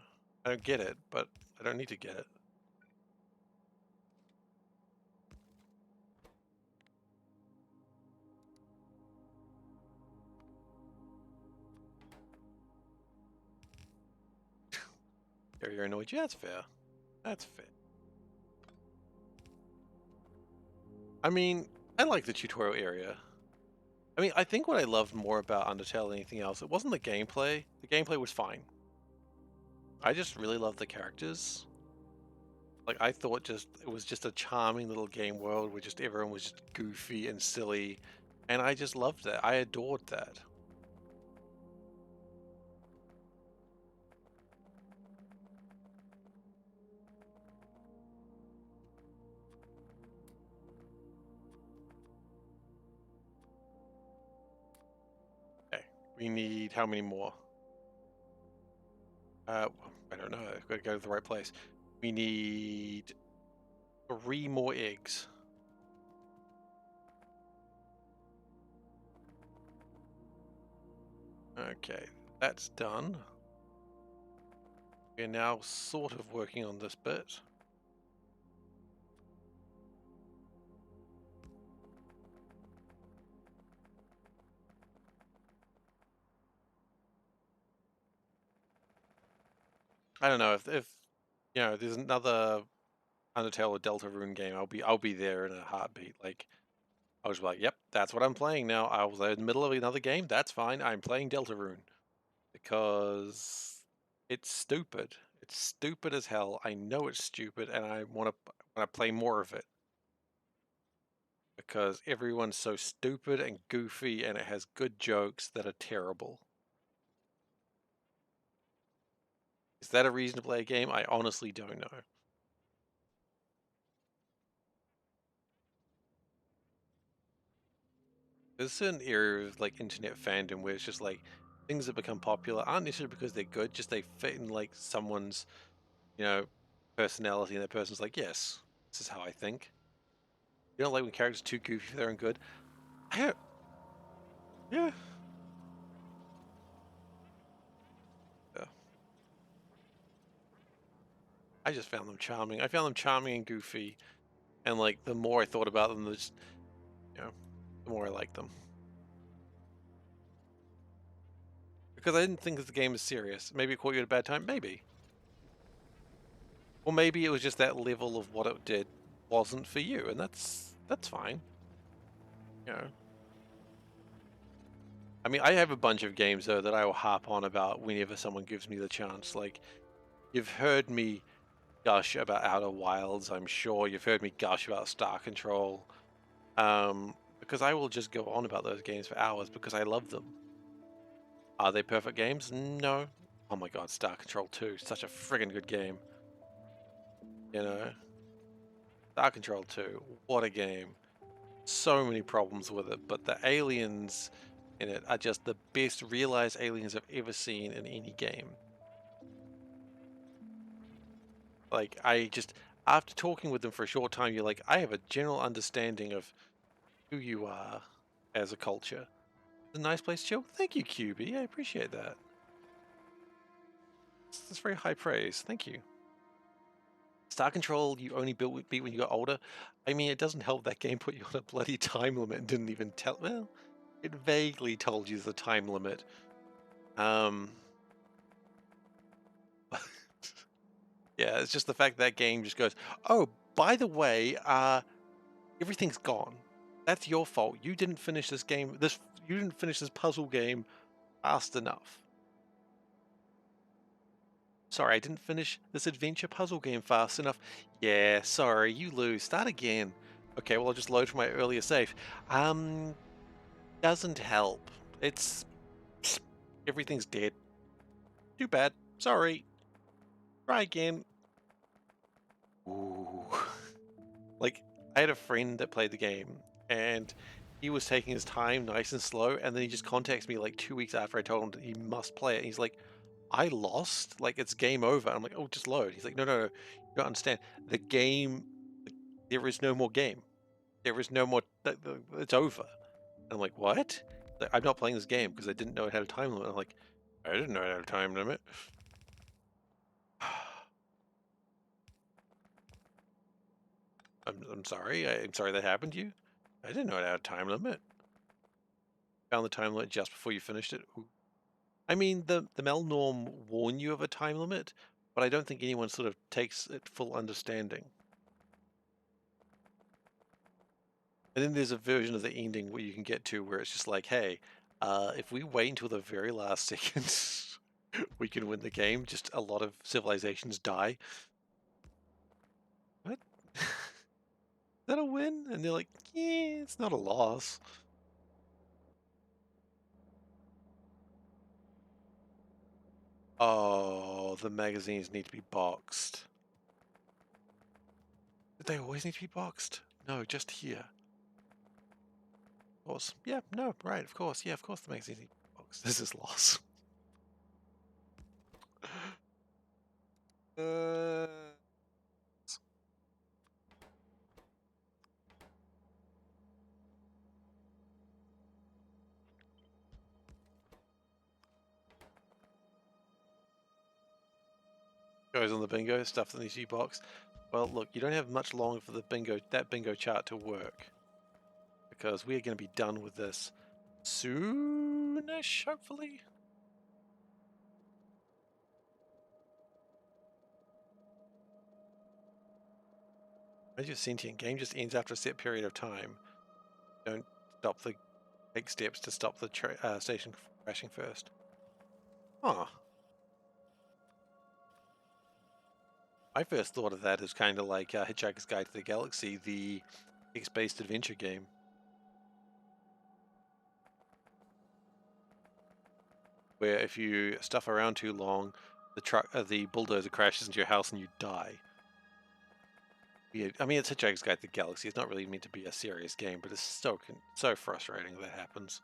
I don't get it, but I don't need to get it. You're annoyed. Yeah, that's fair. That's fair. I mean, I like the tutorial area. I mean, I think what I loved more about Undertale than anything else, it wasn't the gameplay. The gameplay was fine. I just really loved the characters. Like, I thought just it was just a charming little game world where just everyone was just goofy and silly, and I just loved that. I adored that. Okay, we need how many more? I don't know. I've got to go to the right place. We need 3 more eggs. Okay, that's done. We're now sort of working on this bit. I don't know if you know there's another Undertale or Deltarune game. I'll be there in a heartbeat. Like I was like, yep, that's what I'm playing now. I was in the middle of another game. That's fine. I'm playing Deltarune because it's stupid. It's stupid as hell. I know it's stupid, and I want to play more of it because everyone's so stupid and goofy, and it has good jokes that are terrible. Is that a reason to play a game? I honestly don't know. There's a certain area of like internet fandom where it's just like things that become popular aren't necessarily because they're good, just they fit in like someone's, you know, personality, and that person's like, yes, this is how I think. You don't like when characters are too goofy for their own good. I don't, yeah, yeah. I just found them charming. I found them charming and goofy, and like the more I thought about them, you know, the more I liked them. Because I didn't think that the game was serious. Maybe it caught you at a bad time. Maybe. Or maybe it was just that level of what it did wasn't for you, and that's fine. You know. I mean, I have a bunch of games though that I will harp on about whenever someone gives me the chance. Like, you've heard me gush about Outer Wilds, I'm sure. You've heard me gush about Star Control. Because I will just go on about those games for hours because I love them. Are they perfect games? No. Oh my god, Star Control 2, such a friggin' good game. You know? Star Control 2, what a game. So many problems with it, but the aliens in it are just the best realized aliens I've ever seen in any game. Like, after talking with them for a short time, you're like, I have a general understanding of who you are as a culture. It's a nice place to chill. Thank you, QB. I appreciate that. That's very high praise. Thank you. Star Control, you only beat when you got older. I mean, it doesn't help that game put you on a bloody time limit and didn't even tell. Well, it vaguely told you the time limit. Um, yeah, it's just the fact that game just goes, oh, by the way, everything's gone. That's your fault. You didn't finish this game. You didn't finish this puzzle game fast enough. Sorry, I didn't finish this adventure puzzle game fast enough. Yeah, sorry, you lose. Start again. Okay, well, I'll just load from my earlier save. Doesn't help. It's everything's dead. Too bad. Sorry. Try again. Ooh. Like, I had a friend that played the game, and he was taking his time nice and slow, and then he just contacts me like 2 weeks after I told him that he must play it. And he's like, I lost? Like, it's game over. I'm like, oh, just load. He's like, no, no, no. You don't understand. The game, there is no more game. There is no more, it's over. And I'm like, what? Like, I'm not playing this game because I didn't know it had a time limit. I'm like, I didn't know it had a time limit. I'm sorry. I'm sorry that happened to you. I didn't know it had a time limit. Found the time limit just before you finished it. Ooh. I mean, the Melnorm warn you of a time limit, but I don't think anyone sort of takes it full understanding. And then there's a version of the ending where you can get to where it's just like, hey, if we wait until the very last second, we can win the game. Just a lot of civilizations die. What? Is that a win? And they're like, yeah, it's not a loss. Oh, the magazines need to be boxed. Did they always need to be boxed? No, just here. Of course. Yeah, no, right, of course. Yeah, of course the magazines need to be boxed. This is loss. uh... Goes on the bingo, stuff that needs to be boxed. Well, look, you don't have much longer for that bingo chart to work. Because we are going to be done with this soonish, hopefully. Major sentient game just ends after a set period of time. Don't take steps to stop the station crashing first. Huh. I first thought of that as kind of like Hitchhiker's Guide to the Galaxy, the text-based adventure game. Where if you stuff around too long, the bulldozer crashes into your house and you die. Yeah, I mean, it's Hitchhiker's Guide to the Galaxy. It's not really meant to be a serious game, but it's so frustrating that happens.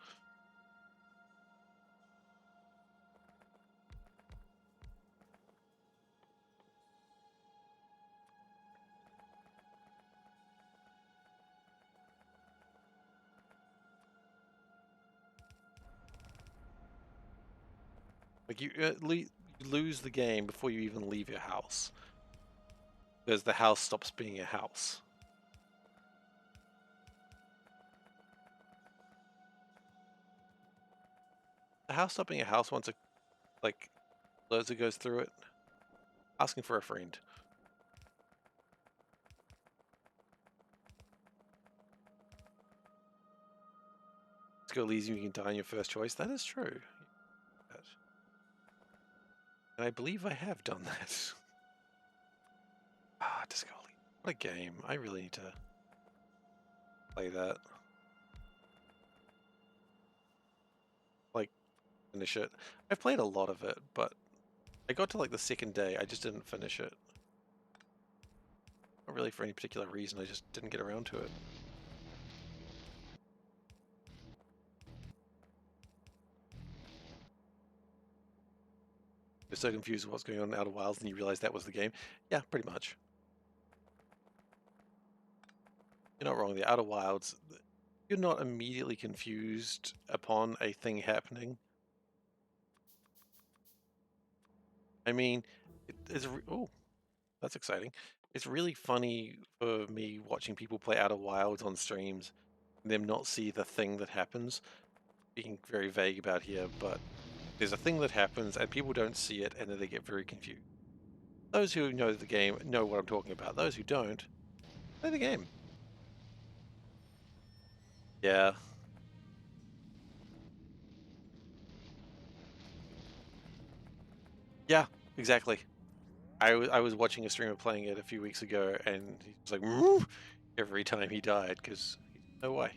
Like you lose the game before you even leave your house, because the house stops being a house. The house stopped being a house once like Loza goes through it. Asking for a friend. Let's go Elysium, you can die on your first choice. That is true. And I believe I have done that. Ah, Disco Elysium. What a game. I really need to play that. Like, finish it. I've played a lot of it, but I got to like the second day. I just didn't finish it. Not really for any particular reason. I just didn't get around to it. You're so confused with what's going on in Outer Wilds and you realize that was the game. Yeah, pretty much. You're not wrong. The Outer Wilds, you're not immediately confused upon a thing happening. I mean, oh, that's exciting. It's really funny for me watching people play Outer Wilds on streams and them not see the thing that happens. Being very vague about here, but there's a thing that happens and people don't see it and then they get very confused. Those who know the game know what I'm talking about. Those who don't, play the game. Yeah. Yeah, exactly. I was watching a streamer playing it a few weeks ago and he was like, "Woo!" Every time he died because no way.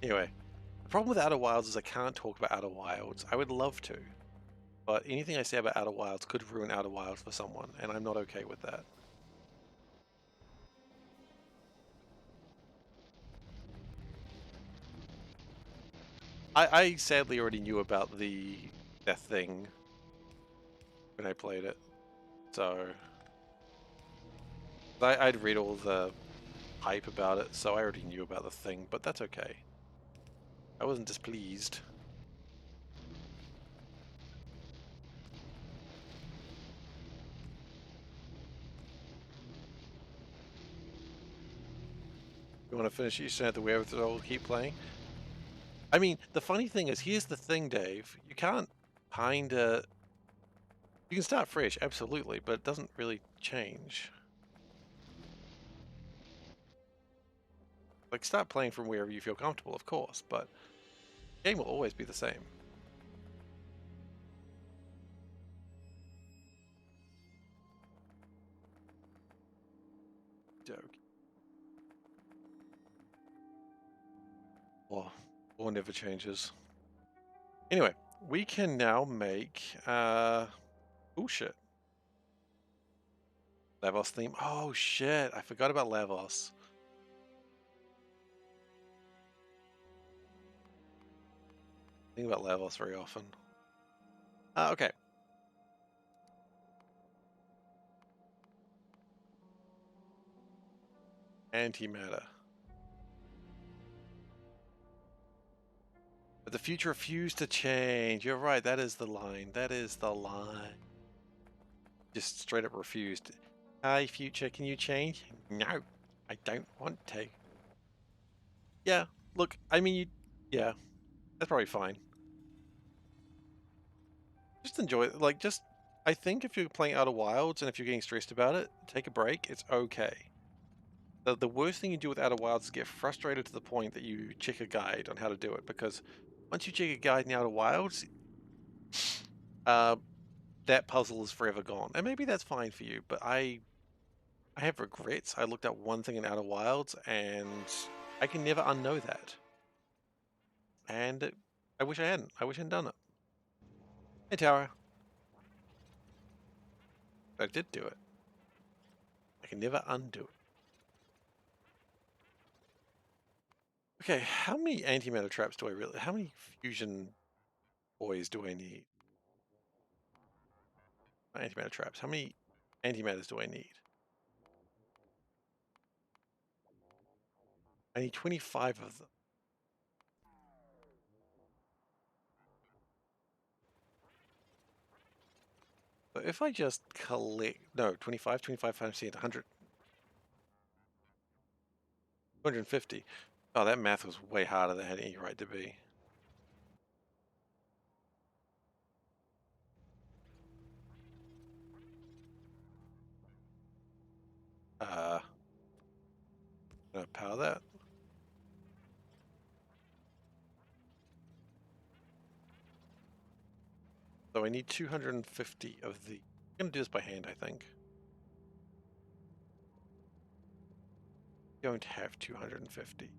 Anyway, the problem with Outer Wilds is I can't talk about Outer Wilds. I would love to, but anything I say about Outer Wilds could ruin Outer Wilds for someone, and I'm not okay with that. I sadly already knew about the death thing when I played it, so I'd read all the hype about it, so I already knew about the thing, but that's okay. I wasn't displeased. You want to finish it? You still have the wherewithal to keep playing? I mean, the funny thing is, here's the thing, Dave. You can't kinda... You can start fresh, absolutely, but it doesn't really change. Like, start playing from wherever you feel comfortable, of course, but the game will always be the same. Joke. Or never changes. Anyway, we can now make bullshit. Lavos theme. Oh shit, I forgot about Lavos. Think about Lavos very often. Okay. Antimatter. But the future refused to change. You're right, that is the line. That is the line. Just straight up refused. Hi, future, can you change? No, I don't want to. Yeah, look, I mean, yeah, that's probably fine. Just enjoy it. Like, just, I think if you're playing Outer Wilds and if you're getting stressed about it, take a break. It's okay. The worst thing you do with Outer Wilds is get frustrated to the point that you check a guide on how to do it, because once you check a guide in Outer Wilds, that puzzle is forever gone. And maybe that's fine for you, but I have regrets. I looked at one thing in Outer Wilds and I can never unknow that. And I wish I hadn't. I wish I hadn't done it. Hey, Tower. I did do it. I can never undo it. Okay, how many antimatter traps do I really... How many fusion boys do I need? Antimatter traps. How many antimatters do I need? I need 25 of them. So if I just collect... No, 25 times 10, 100. 250. Oh, that math was way harder than it had any right to be. Gonna power that. So I need 250 of the... I'm gonna do this by hand, I think. Don't have 250.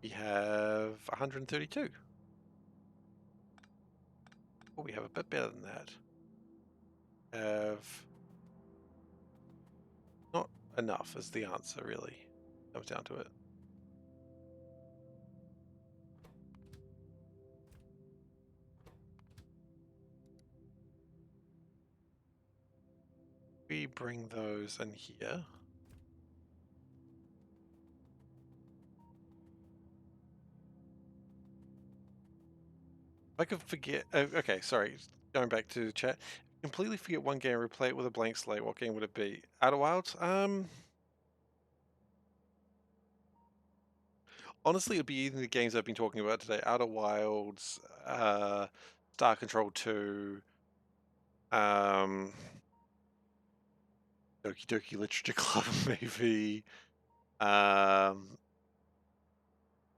We have 132. Oh, we have a bit better than that. Have not enough is the answer, really. Comes down to it. We bring those in here. I could forget. Okay, sorry. Going back to the chat. Completely forget one game, replay it with a blank slate. What game would it be? Outer Wilds? Honestly, it'd be either the games I've been talking about today: Outer Wilds, Star Control 2, Doki Doki Literature Club, maybe. What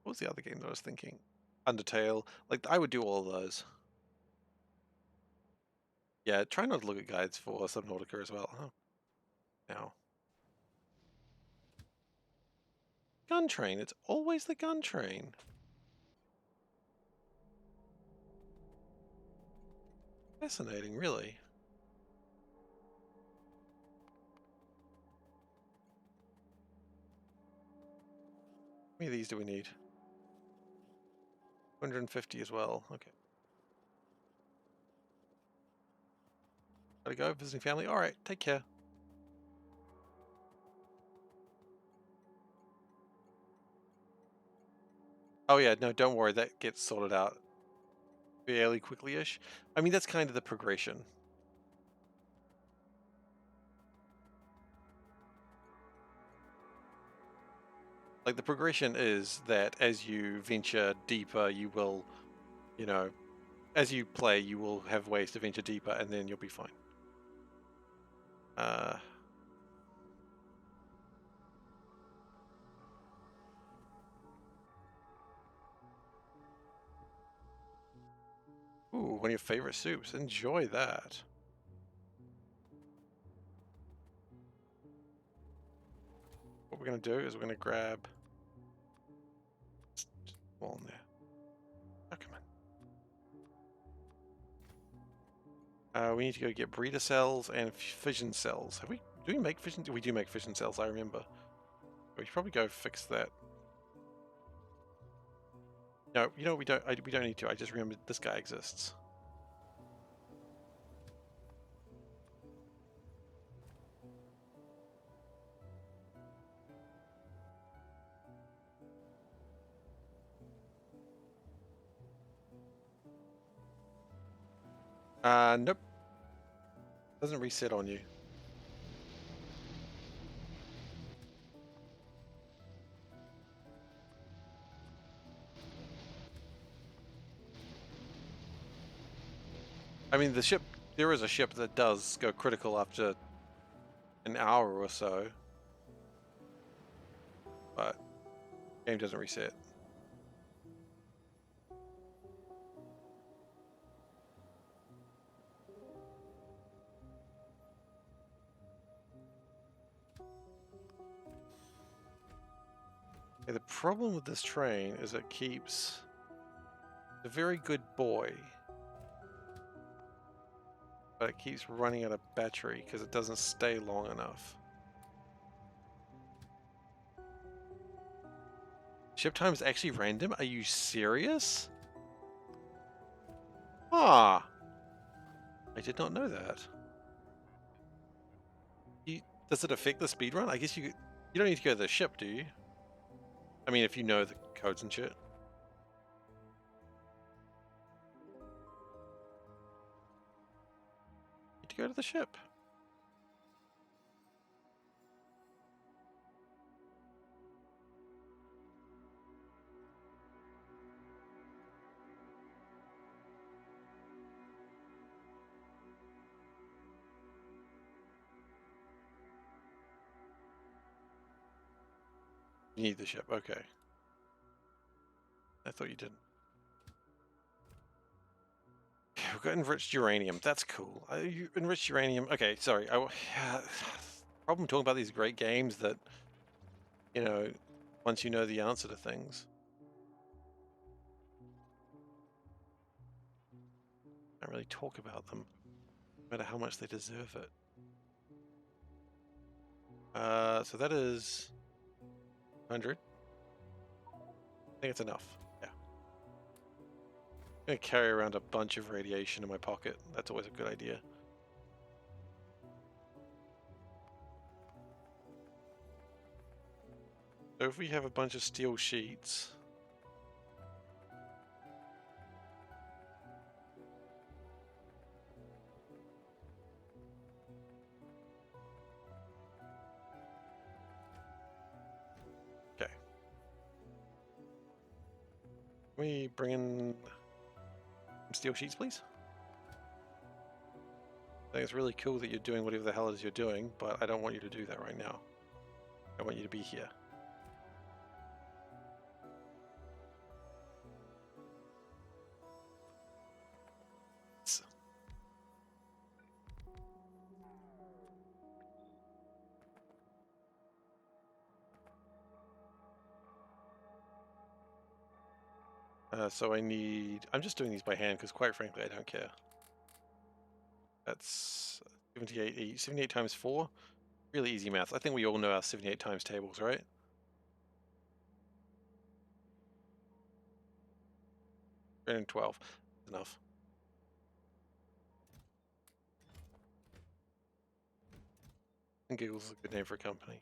was the other game that I was thinking? Undertale. Like, I would do all of those. Yeah, try not to look at guides for Subnautica as well. Oh, now. Gun train. It's always the gun train. Fascinating, really. How many of these do we need? 250 as well. Okay. Gotta go. Visiting family. All right. Take care. Oh yeah, no, don't worry. That gets sorted out fairly quickly-ish. I mean, that's kind of the progression. Like, the progression is that as you venture deeper, you will, you know, as you play, you will have ways to venture deeper, and then you'll be fine. Ooh, one of your favorite soups. Enjoy that. What we're going to do is we're going to grab... Just all in there. Oh, come on. We need to go get breeder cells and fission cells. Have we... Do we make fission... We do make fission cells, I remember. We should probably go fix that. No, you know, we don't need to. I just remembered this guy exists. Nope. Doesn't reset on you. I mean, the ship... There is a ship that does go critical after an hour or so. But game doesn't reset. Okay, the problem with this train is it keeps a very good boy, but it keeps running out of battery because it doesn't stay long enough. Ship time is actually random? Are you serious? Ah, I did not know that. Does it affect the speed run? I guess you don't need to go to the ship, do you? I mean, if you know the codes and shit. Need to go to the ship. You need the ship, okay. I thought you didn't. We've got enriched uranium. That's cool. Enriched uranium. Okay, sorry. Problem talking about these great games that, you know, once you know the answer to things, don't really talk about them, no matter how much they deserve it. So that is 100. I think it's enough. Yeah. I'm gonna carry around a bunch of radiation in my pocket. That's always a good idea. So if we have a bunch of steel sheets, okay. Can we bring in some steel sheets, please? I think it's really cool that you're doing whatever the hell it is you're doing, but I don't want you to do that right now. I want you to be here. So I'm just doing these by hand because quite frankly, I don't care. That's 78 each. 78 times 4? Really easy math. I think we all know our 78 times tables, right? 312. Enough. And Giggles is a good name for a company.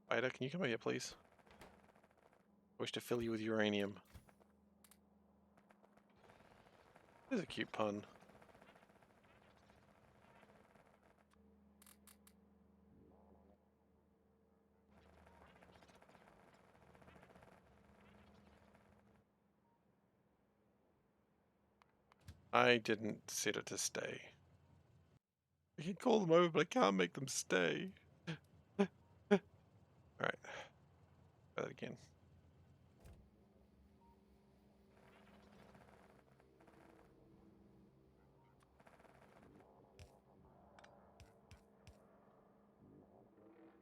Ida, can you come over here, please? I wish to fill you with uranium. There's a cute pun. I didn't set it to stay. I can call them over, but I can't make them stay. Alright. Try that again.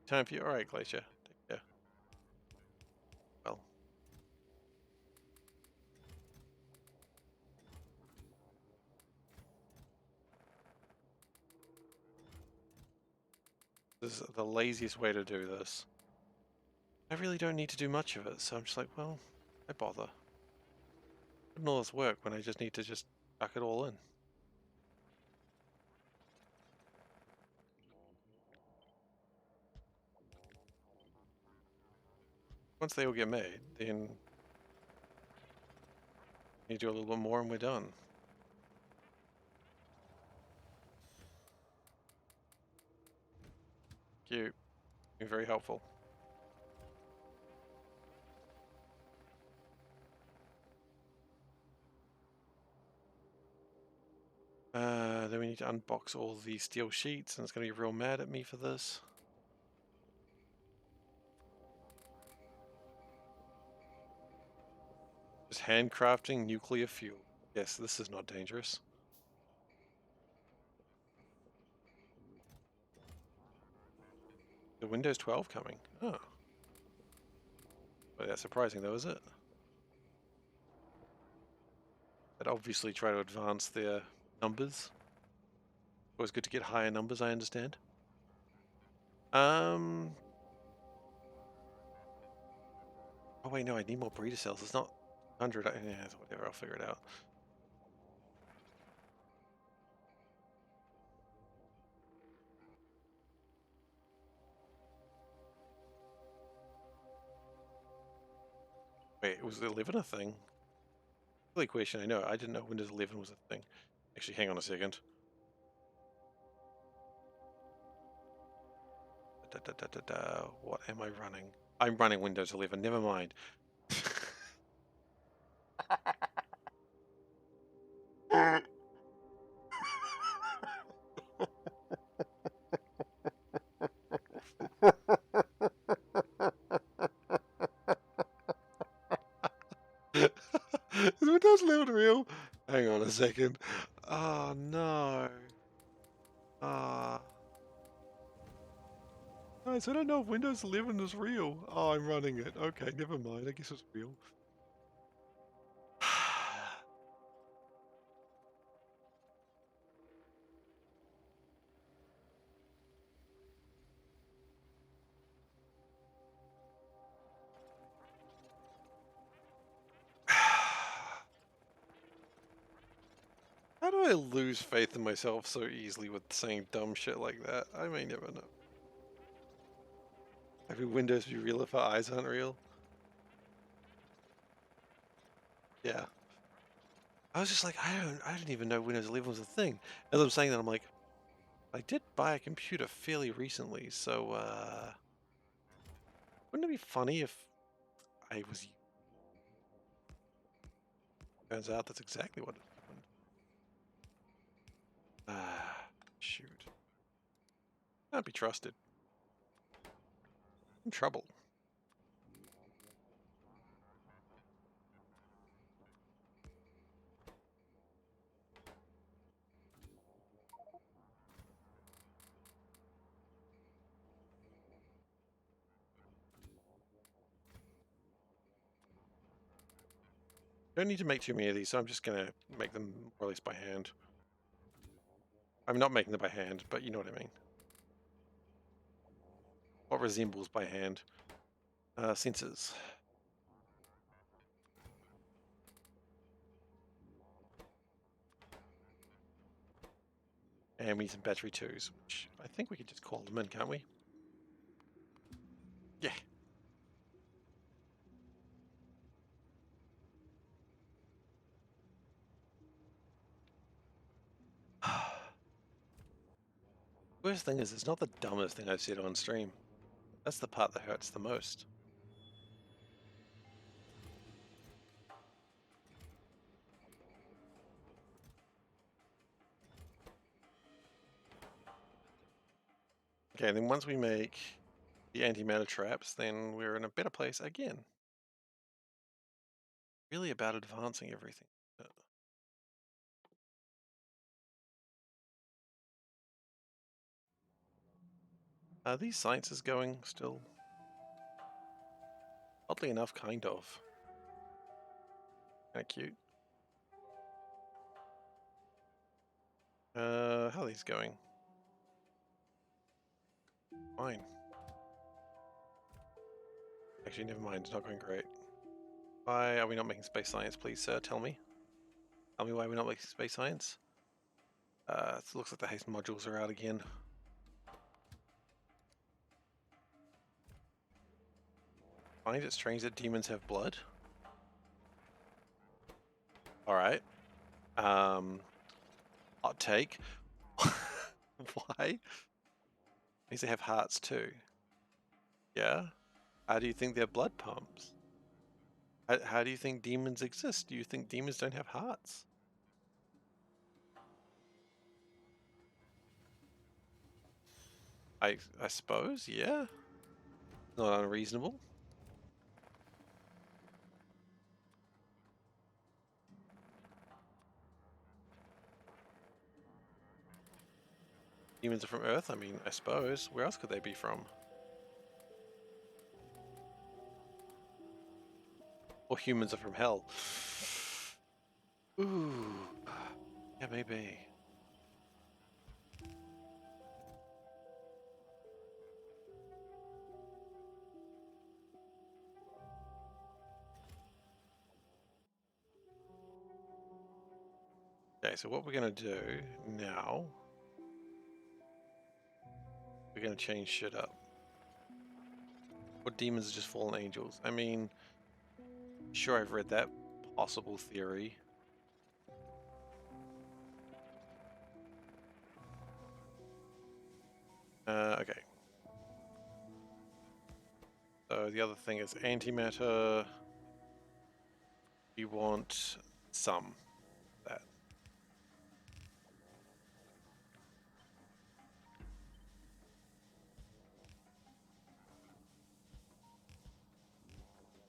Time for you. Alright, Glacier. Take care. Well. This is the laziest way to do this. I really don't need to do much of it, so I'm just like, well, why bother? Putting all this work when I just need to just chuck it all in. Once they all get made, then you do a little bit more and we're done. Thank you. You're very helpful. Then we need to unbox all the steel sheets, and it's going to be real mad at me for this. Just handcrafting nuclear fuel. Yes, this is not dangerous. The Windows 12 coming. Oh. Well, that's surprising though, is it? They'd obviously try to advance their numbers. Always good to get higher numbers, I understand. Oh wait, no, I need more breeder cells. It's not 100. Yeah, whatever, I'll figure it out. Wait, was 11 a thing? Silly question, I know. I didn't know Windows 11 was a thing. Actually, hang on a second. What am I running? I'm running Windows 11, never mind. Is Windows 11 real? Hang on a second. Oh no. Ah. Guys, I don't know if Windows 11 is real. Oh, I'm running it. Okay, never mind. I guess it's real. How do I lose faith in myself so easily with saying dumb shit like that? I may never know. Every Windows be real if our eyes aren't real? Yeah. I was just like, I didn't even know Windows 11 was a thing. As I'm saying that, I'm like, I did buy a computer fairly recently, so wouldn't it be funny if I was? Turns out that's exactly what happened. Ah, shoot. Can't be trusted. In trouble. Don't need to make too many of these, so I'm just gonna make them more or less by hand. I'm not making them by hand, but you know what I mean. What resembles by hand? Sensors. And we need some battery twos, which I think we could just call them in, can't we? Yeah. Worst thing is, it's not the dumbest thing I've said on stream. That's the part that hurts the most. Okay, then once we make the antimatter traps, then we're in a better place again. Really about advancing everything. Are these sciences going still? Oddly enough, kind of. Kinda cute. How are these going? Fine. Actually, never mind, it's not going great. Why are we not making space science, please, sir? Tell me. Tell me why we're not making space science. It looks like the haste modules are out again. Find it strange that demons have blood. Alright. Hot take. Why? Means they have hearts too. Yeah? How do you think their blood pumps? How do you think demons exist? Do you think demons don't have hearts? I suppose, yeah. Not unreasonable. Demons are from Earth? I mean, I suppose. Where else could they be from? Or humans are from Hell? Ooh. Yeah, maybe. Okay, so what we're gonna do now, we're gonna change shit up. What demons are just fallen angels? I mean, sure, I've read that possible theory. Okay. So the other thing is antimatter. We want some of that.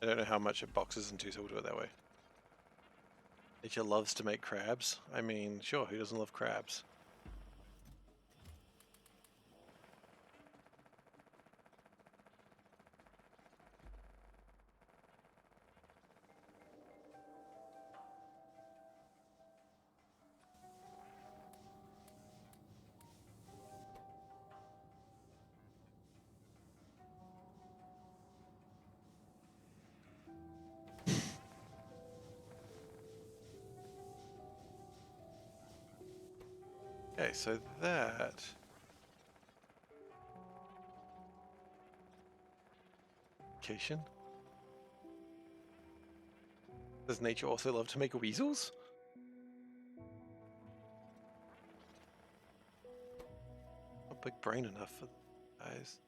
I don't know how much it boxes into, so we'll do it that way. Nature loves to make crabs. I mean, sure, who doesn't love crabs? Okay, so that... Location? Does nature also love to make weasels? Not big brain enough for guys.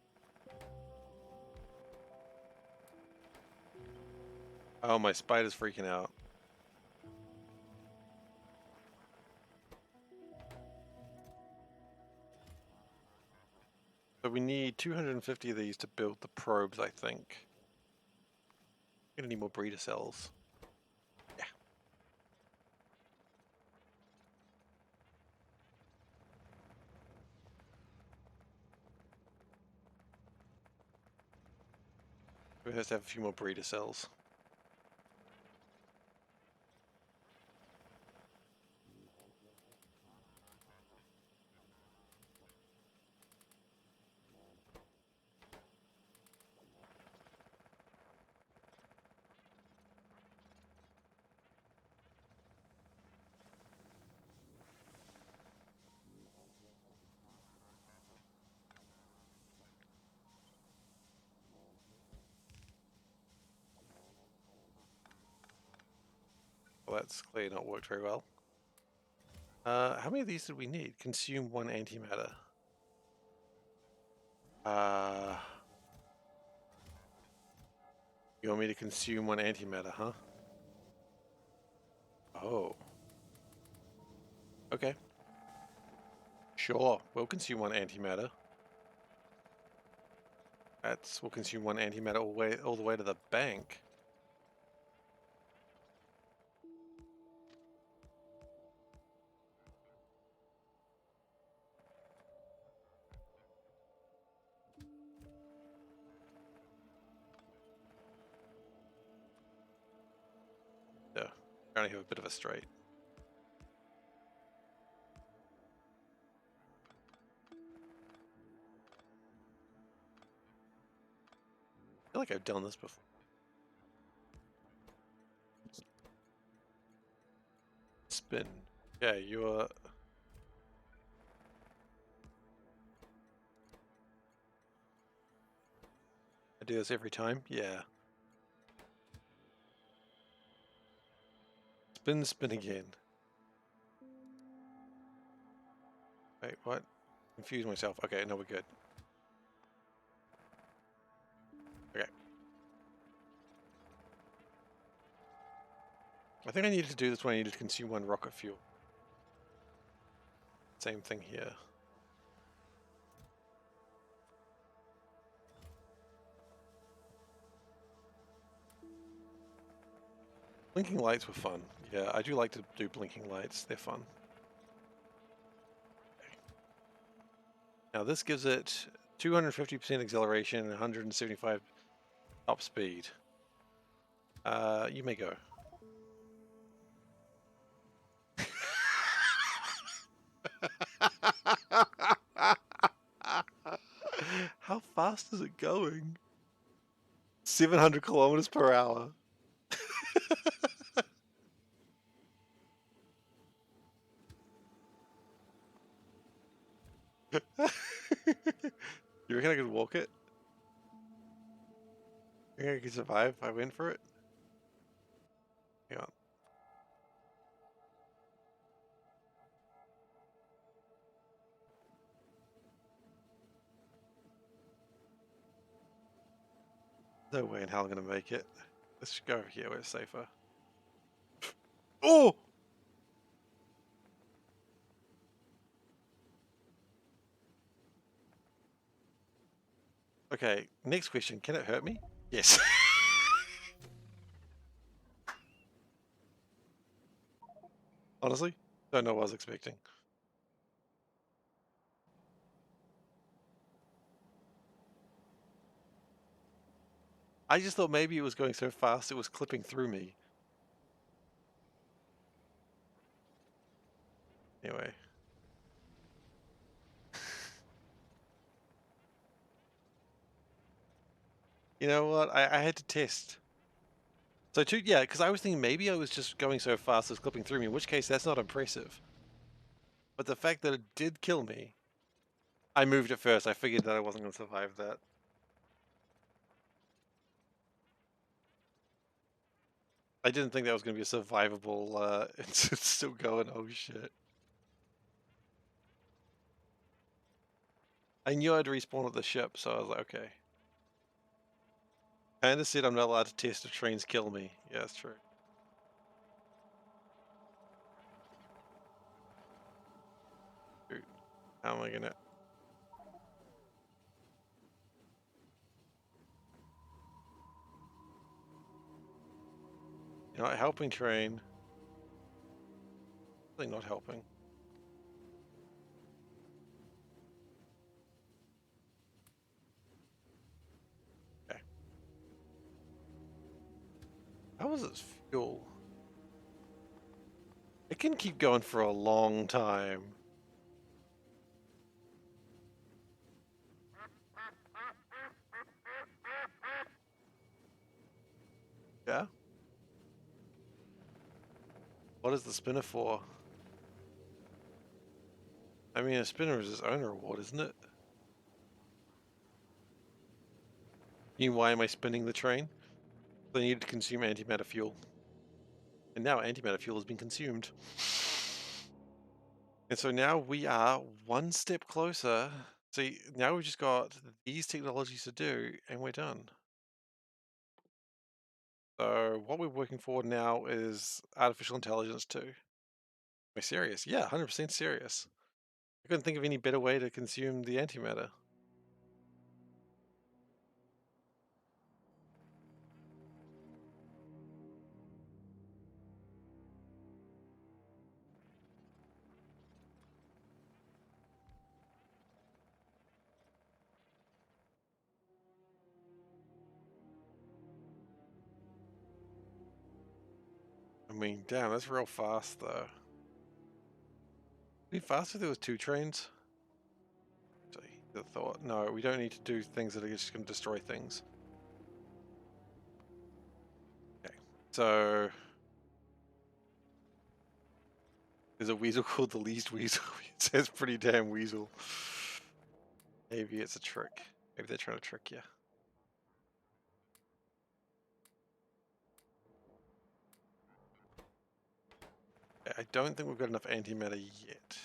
Oh, my spider's freaking out. So we need 250 of these to build the probes, I think. Gonna need more breeder cells. Yeah. We have to have a few more breeder cells. Well, that's clearly not worked very well. How many of these did we need? Consume one antimatter. Uh, you want me to consume one antimatter, huh? Oh. Okay. Sure, we'll consume one antimatter. We'll consume one antimatter all the way to the bank. Yeah, trying to have a bit of a straight. I feel like I've done this before. Spin. Yeah, you're... I do this every time? Yeah. Spin, spin again. Wait, what? Confused myself. Okay, no, we're good. Okay. I think I needed to do this when I needed to consume one rocket fuel. Same thing here. Blinking lights were fun. Yeah, I do like to do blinking lights. They're fun. Now this gives it 250% acceleration and 175 top speed. You may go. How fast is it going? 700 kilometers per hour. You reckon I could walk it? You reckon I could survive if I went for it? Hang on. No way in hell I'm gonna make it. Let's go over here where it's safer. Oh! Okay, next question. Can it hurt me? Yes. Honestly, don't know what I was expecting. I just thought maybe it was going so fast it was clipping through me. Anyway. You know what? I had to test. So yeah, because I was thinking maybe I was just going so fast it was clipping through me, in which case that's not impressive. But the fact that it did kill me, I moved it first. I figured that I wasn't going to survive that. I didn't think that was going to be a survivable, it's still going, oh shit. I knew I'd respawn at the ship, so I was like, okay. Kinda said I'm not allowed to test if trains kill me. Yeah, that's true. Dude, how am I gonna... You're not helping, train. Really not helping. Okay. How is its fuel? It can keep going for a long time. Yeah? What is the spinner for? I mean, a spinner is its own reward, isn't it? Why am I spinning the train? I needed to consume antimatter fuel. And now antimatter fuel has been consumed. And so now we are one step closer See, now we've just got these technologies to do, and we're done. So what we're working for now is artificial intelligence too. We're serious. Yeah, 100% serious. I couldn't think of any better way to consume the antimatter. I mean, damn, that's real fast though. Be faster if there was 2 trains. Actually, the thought. No, we don't need to do things that are just going to destroy things. Okay, so there's a weasel called the least weasel. It says pretty damn weasel. Maybe it's a trick. Maybe they're trying to trick you. Okay, I don't think we've got enough antimatter yet.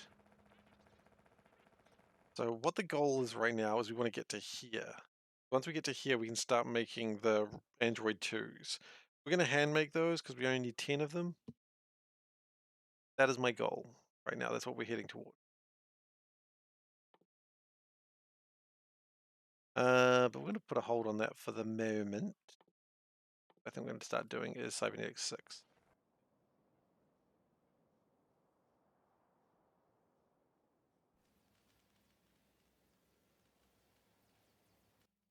So what the goal is right now is we want to get to here. Once we get to here, we can start making the Android 2s. We're going to hand make those because we only need 10 of them. That is my goal right now. That's what we're heading toward. But we're going to put a hold on that for the moment. I think we're going to start doing is Cybernetics 6.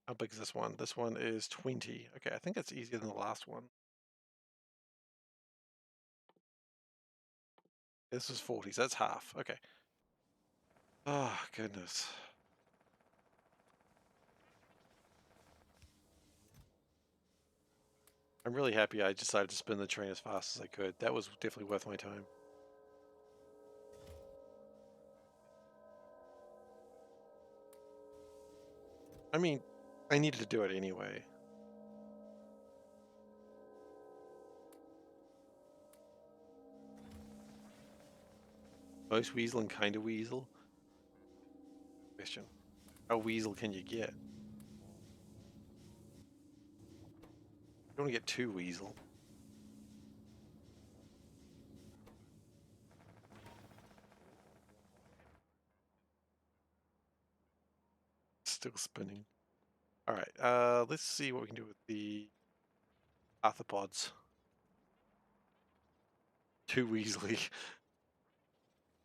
How big is this one? This one is 20. Okay, I think it's easier than the last one. This is 40, so that's half. Okay. Oh, goodness. I'm really happy I decided to spin the train as fast as I could. That was definitely worth my time. I mean, I needed to do it anyway. Most weasel and kind of weasel? Question. How weasel can you get? You don't want to get too weasel. Still spinning. Alright, let's see what we can do with the arthropods. Too weaselly.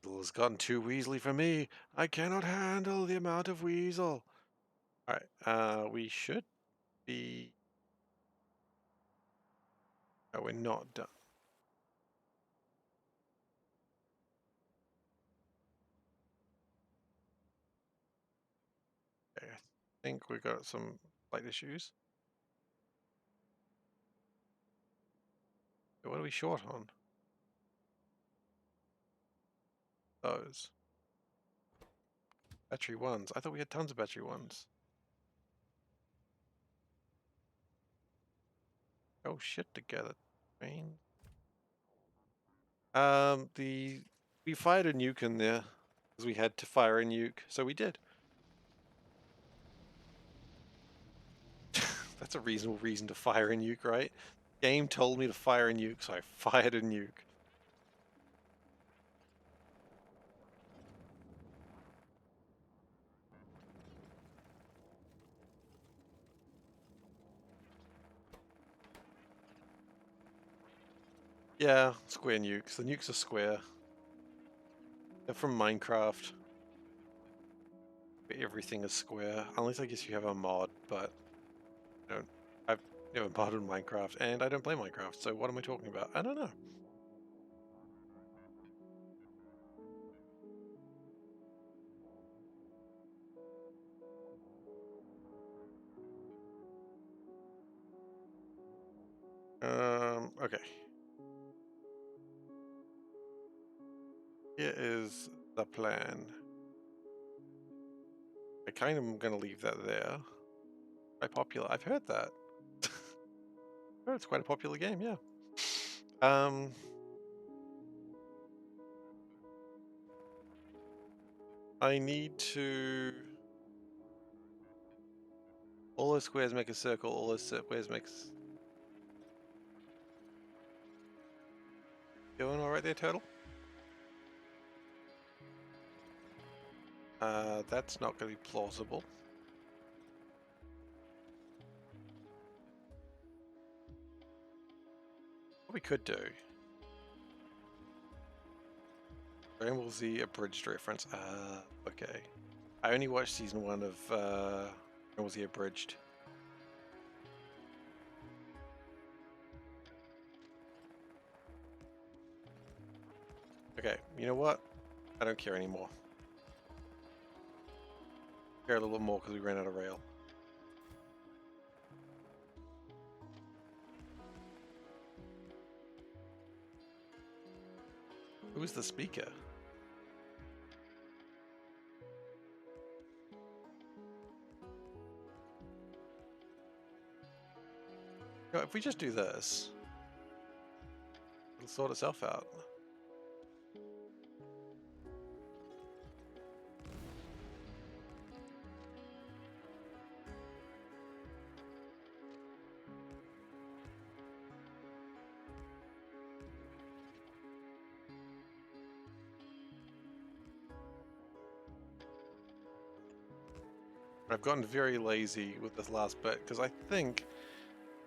Weasel has gotten too weaselly for me. I cannot handle the amount of weasel. Alright, we should be... Oh, we're not done. Okay, I think we got some slight issues. What are we short on? Those. Battery ones. I thought we had tons of battery ones. Oh shit together. Train. We fired a nuke in there because we had to fire a nuke, so we did. That's a reasonable reason to fire a nuke, right? Game told me to fire a nuke, so I fired a nuke. Yeah, square nukes. The nukes are square. They're from Minecraft. Where everything is square, unless I guess you have a mod, but I don't. I've never modded Minecraft, and I don't play Minecraft, so what am I talking about? I don't know. Okay. Here is the plan. I kind of am going to leave that there. Quite popular. I've heard that. Oh, it's quite a popular game, yeah. I need to All those squares make a circle, all those squares make... Going alright there, turtle? That's not going to be plausible. What we could do... Dragon Ball Z abridged reference. Okay. I only watched season 1 of Dragon Ball Z abridged. Okay, you know what? I don't care anymore. I care a little bit more because we ran out of rail. Who is the speaker? You know, if we just do this, it'll sort itself out. I've gotten very lazy with this last bit because I think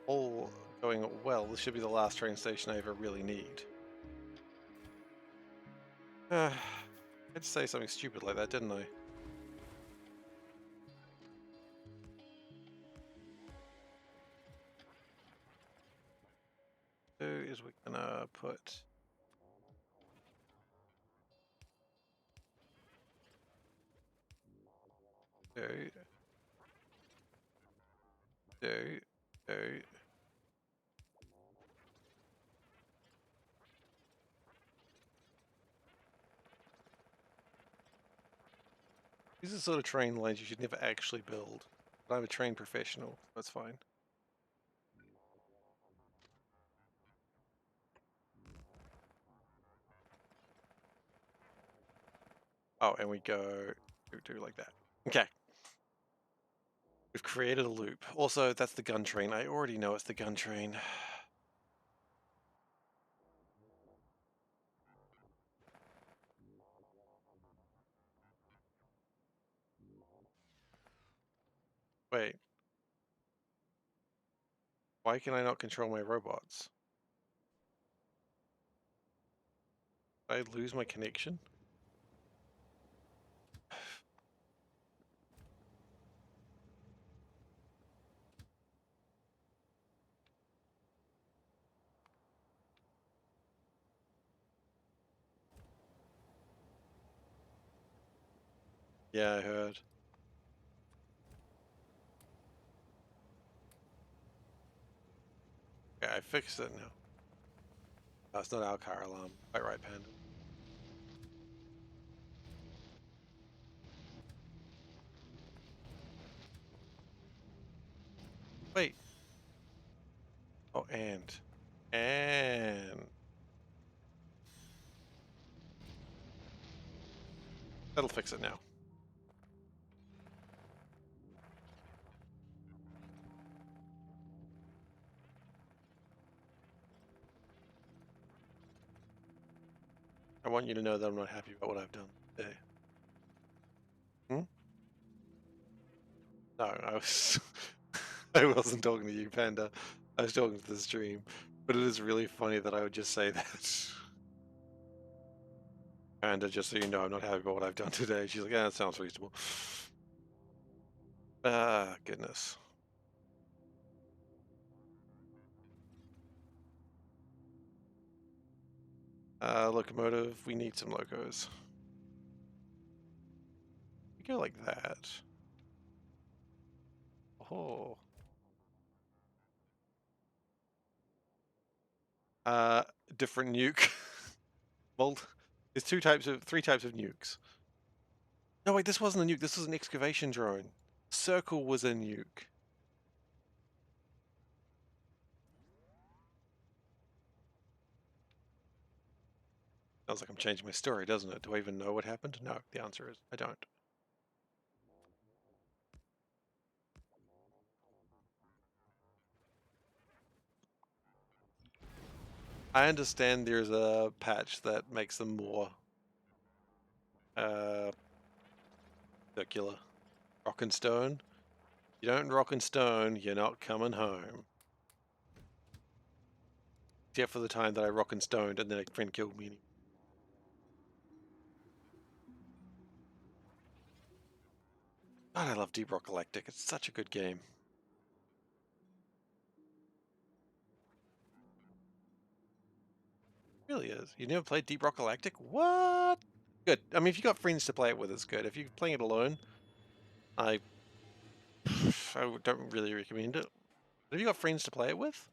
all going well, this should be the last train station I ever really need. I had to say something stupid like that, didn't I? So is we're gonna put do. These are the sort of train lines you should never actually build. But I'm a train professional, that's fine. Oh, and we go do like that. Okay. We've created a loop. Also, that's the gun train. I already know it's the gun train. Wait. Why can I not control my robots? Did I lose my connection? Yeah, I heard. Okay, I fixed it now. That's not our car alarm. Quite right, Panda. Wait. Oh, and. That'll fix it now. I want you to know that I'm not happy about what I've done today. Hmm? No, I was... I wasn't talking to you, Panda. I was talking to the stream. But it is really funny that I would just say that. Panda, just so you know, I'm not happy about what I've done today. She's like, yeah, that sounds reasonable. Ah, goodness. Locomotive, we need some locos. We go like that. Oh. Different nuke. Well, there's three types of nukes. No, wait, this wasn't a nuke. This was an excavation drone. Circle was a nuke. Sounds like I'm changing my story, doesn't it? Do I even know what happened? No, the answer is I don't. I understand there's a patch that makes them more uh, circular. Rock and stone. You don't rock and stone, you're not coming home. Except for the time that I rock and stoned and then a friend killed me. God, I love Deep Rock Galactic. It's such a good game. It really is. You never played Deep Rock Galactic? What? Good. I mean, if you got friends to play it with, it's good. If you're playing it alone, I don't really recommend it. But if you got friends to play it with,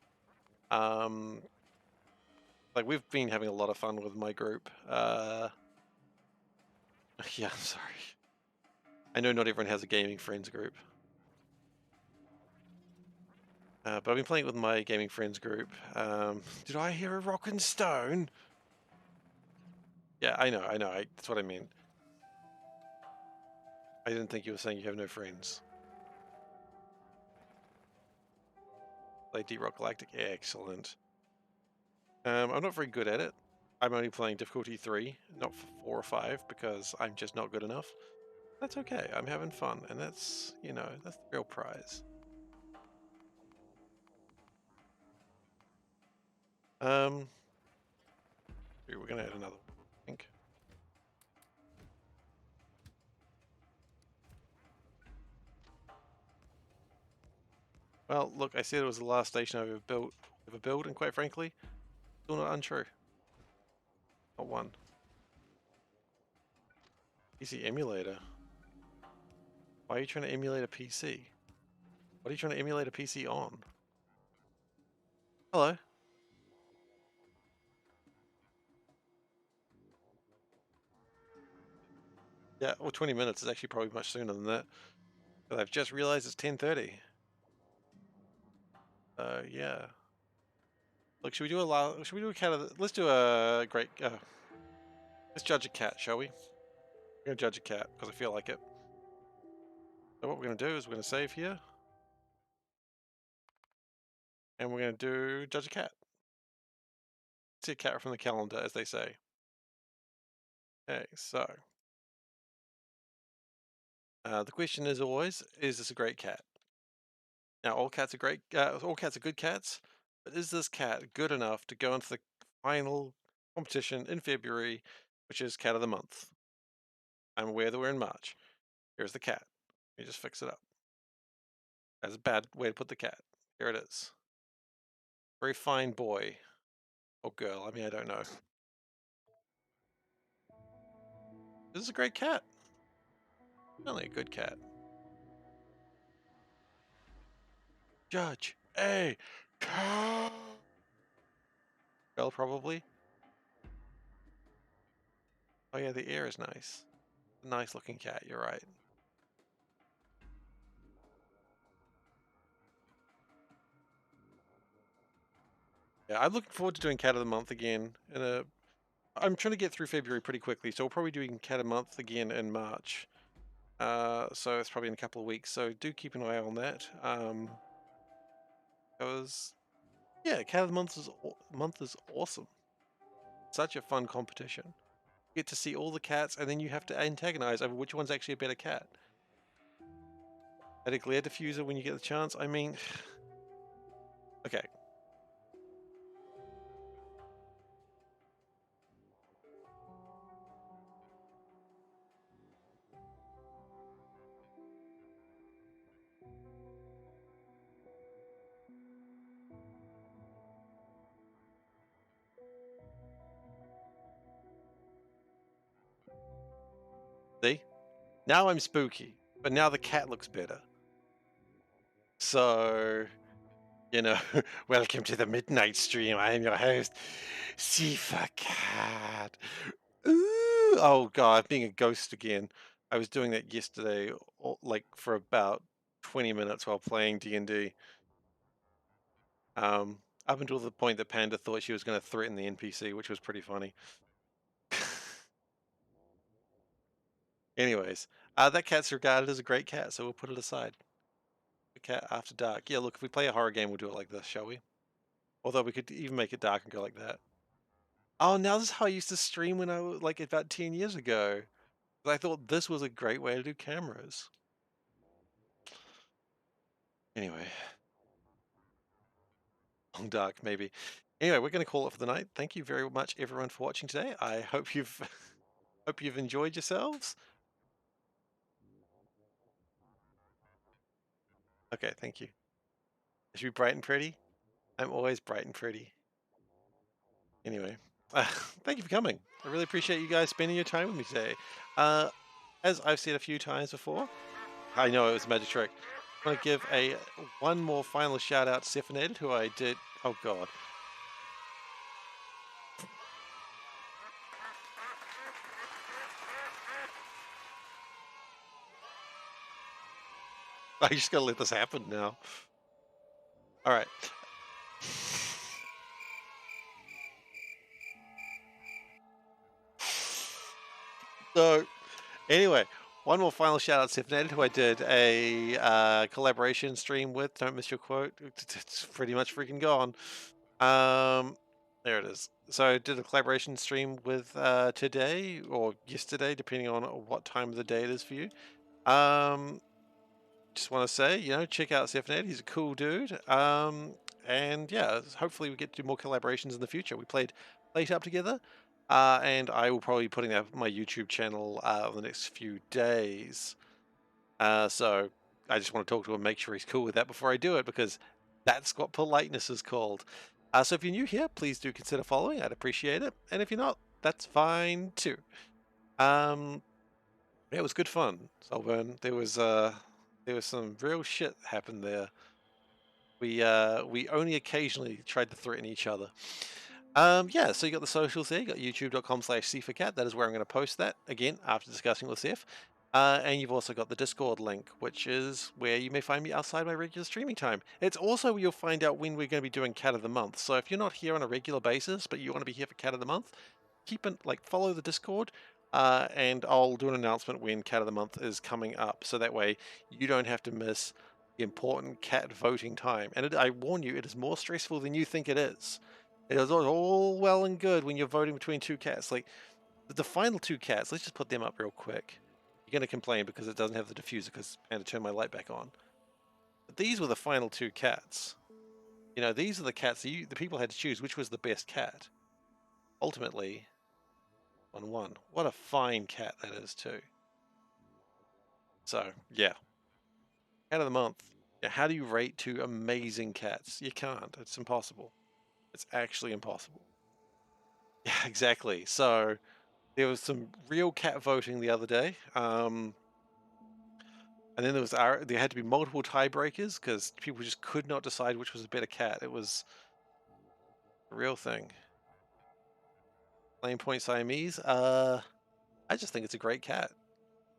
um, like we've been having a lot of fun with my group. Yeah, I'm sorry. I know not everyone has a gaming friends group. But I've been playing it with my gaming friends group. Did I hear a rock and stone? Yeah, I know. That's what I mean. I didn't think you were saying you have no friends. Play Deep Rock Galactic. Excellent. I'm not very good at it. I'm only playing difficulty 3, not 4 or 5, because I'm just not good enough. That's okay. I'm having fun, and that's, you know, that's the real prize. Um, we're gonna add another one, I think. Well, look, I said it was the last station I've ever built, and quite frankly, still not untrue. Not one. PC emulator. Why are you trying to emulate a PC? What are you trying to emulate a PC on? Hello. Yeah, well, 20 minutes is actually probably much sooner than that. But I've just realized it's 10:30. Yeah. Look, should we do should we do a cat of the, let's do a great, let's judge a cat, shall we? We're gonna judge a cat, because I feel like it. So what we're gonna do is we're gonna save here, and we're gonna do judge a cat. See a cat from the calendar, as they say. Okay, so, the question is always, is this a great cat? Now, all cats are great, all cats are good cats, but is this cat good enough to go into the final competition in February, which is Cat of the Month? I'm aware that we're in March. Here's the cat. Let me just fix it up. That's a bad way to put the cat. Here it is. Very fine boy. Or girl, I mean, I don't know. This is a great cat. Only a good cat. Judge a cat. Girl, probably. Oh yeah, the ear is nice. A nice looking cat, you're right. Yeah, I'm looking forward to doing Cat of the Month again. I'm trying to get through February pretty quickly, so we'll probably doing Cat of the Month again in March. So it's probably in a couple of weeks, so do keep an eye on that. Because yeah, Cat of the month is awesome. Such a fun competition. You get to see all the cats, and then you have to antagonize over which one's actually a better cat. At a glare diffuser when you get the chance. I mean, okay. See, now I'm spooky, but now the cat looks better. So, you know, welcome to the midnight stream. I am your host, SeiferKatt. Ooh, oh god, being a ghost again. I was doing that yesterday, like for about 20 minutes while playing D&D. Up until the point that Panda thought she was going to threaten the NPC, which was pretty funny. Anyways, that cat's regarded as a great cat, so we'll put it aside. The cat after dark. Yeah, look, if we play a horror game, we'll do it like this, shall we? Although we could even make it dark and go like that. Oh, now this is how I used to stream when I was like about 10 years ago. I thought this was a great way to do cameras. Anyway, long dark maybe. Anyway, we're going to call it for the night. Thank you very much, everyone, for watching today. I hope you've hope you've enjoyed yourselves. Okay, thank you. Should be bright and pretty. I'm always bright and pretty. Anyway, thank you for coming. I really appreciate you guys spending your time with me today. Uh, as I've said a few times before, I know it was a magic trick. I want to give one more final shout out to SeiferKatt, who I did. Oh God, I just gotta let this happen now. All right. So anyway, one more final shout out to SeiferKatt, who I did a collaboration stream with. Don't miss your quote. It's pretty much freaking gone. There it is. So I did a collaboration stream with today or yesterday, depending on what time of the day it is for you. Just want to say, check out SeiferKatt. He's a cool dude. And yeah, hopefully we get to do more collaborations in the future. We played Plate Up together, and I will probably be putting that on my YouTube channel in the next few days. So I just want to talk to him, make sure he's cool with that before I do it, because that's what politeness is called. So if you're new here, please do consider following. I'd appreciate it. And if you're not, that's fine too. Um, yeah, it was good fun, Salburn. There was some real shit happened there. We only occasionally tried to threaten each other. Yeah, so you got the socials there. You got youtube.com/SeiferKatt. That is where I'm going to post that again after discussing with Seth. And you've also got the Discord link, which is where you may find me outside my regular streaming time. It's also where you'll find out when we're going to be doing Cat of the Month. So if you're not here on a regular basis, but you want to be here for Cat of the Month, follow the Discord, and I'll do an announcement when Cat of the Month is coming up. So that way you don't have to miss the important cat voting time. And I warn you, it is more stressful than you think it is. It is all well and good when you're voting between two cats. Like the final two cats, let's just put them up real quick. You're going to complain because it doesn't have the diffuser because I had to turn my light back on. But these were the final two cats. These are the cats the people had to choose which was the best cat. Ultimately, 1-1. What a fine cat that is too. So, yeah. Cat of the month. Yeah, how do you rate two amazing cats? You can't. It's impossible. It's actually impossible. Yeah, exactly. So there was some real cat voting the other day. And then there had to be multiple tiebreakers because people just could not decide which was a better cat. It was a real thing. Flame Point Siamese. I just think it's a great cat.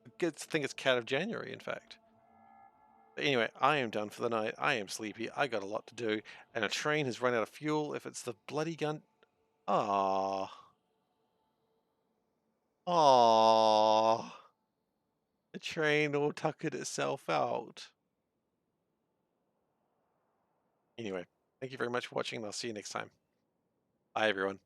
I think it's cat of January, in fact. But anyway, I am done for the night. I am sleepy. I got a lot to do, and a train has run out of fuel. If it's the bloody gun, ah, ah, the train all tuckered itself out. Anyway, thank you very much for watching, and I'll see you next time. Bye, everyone.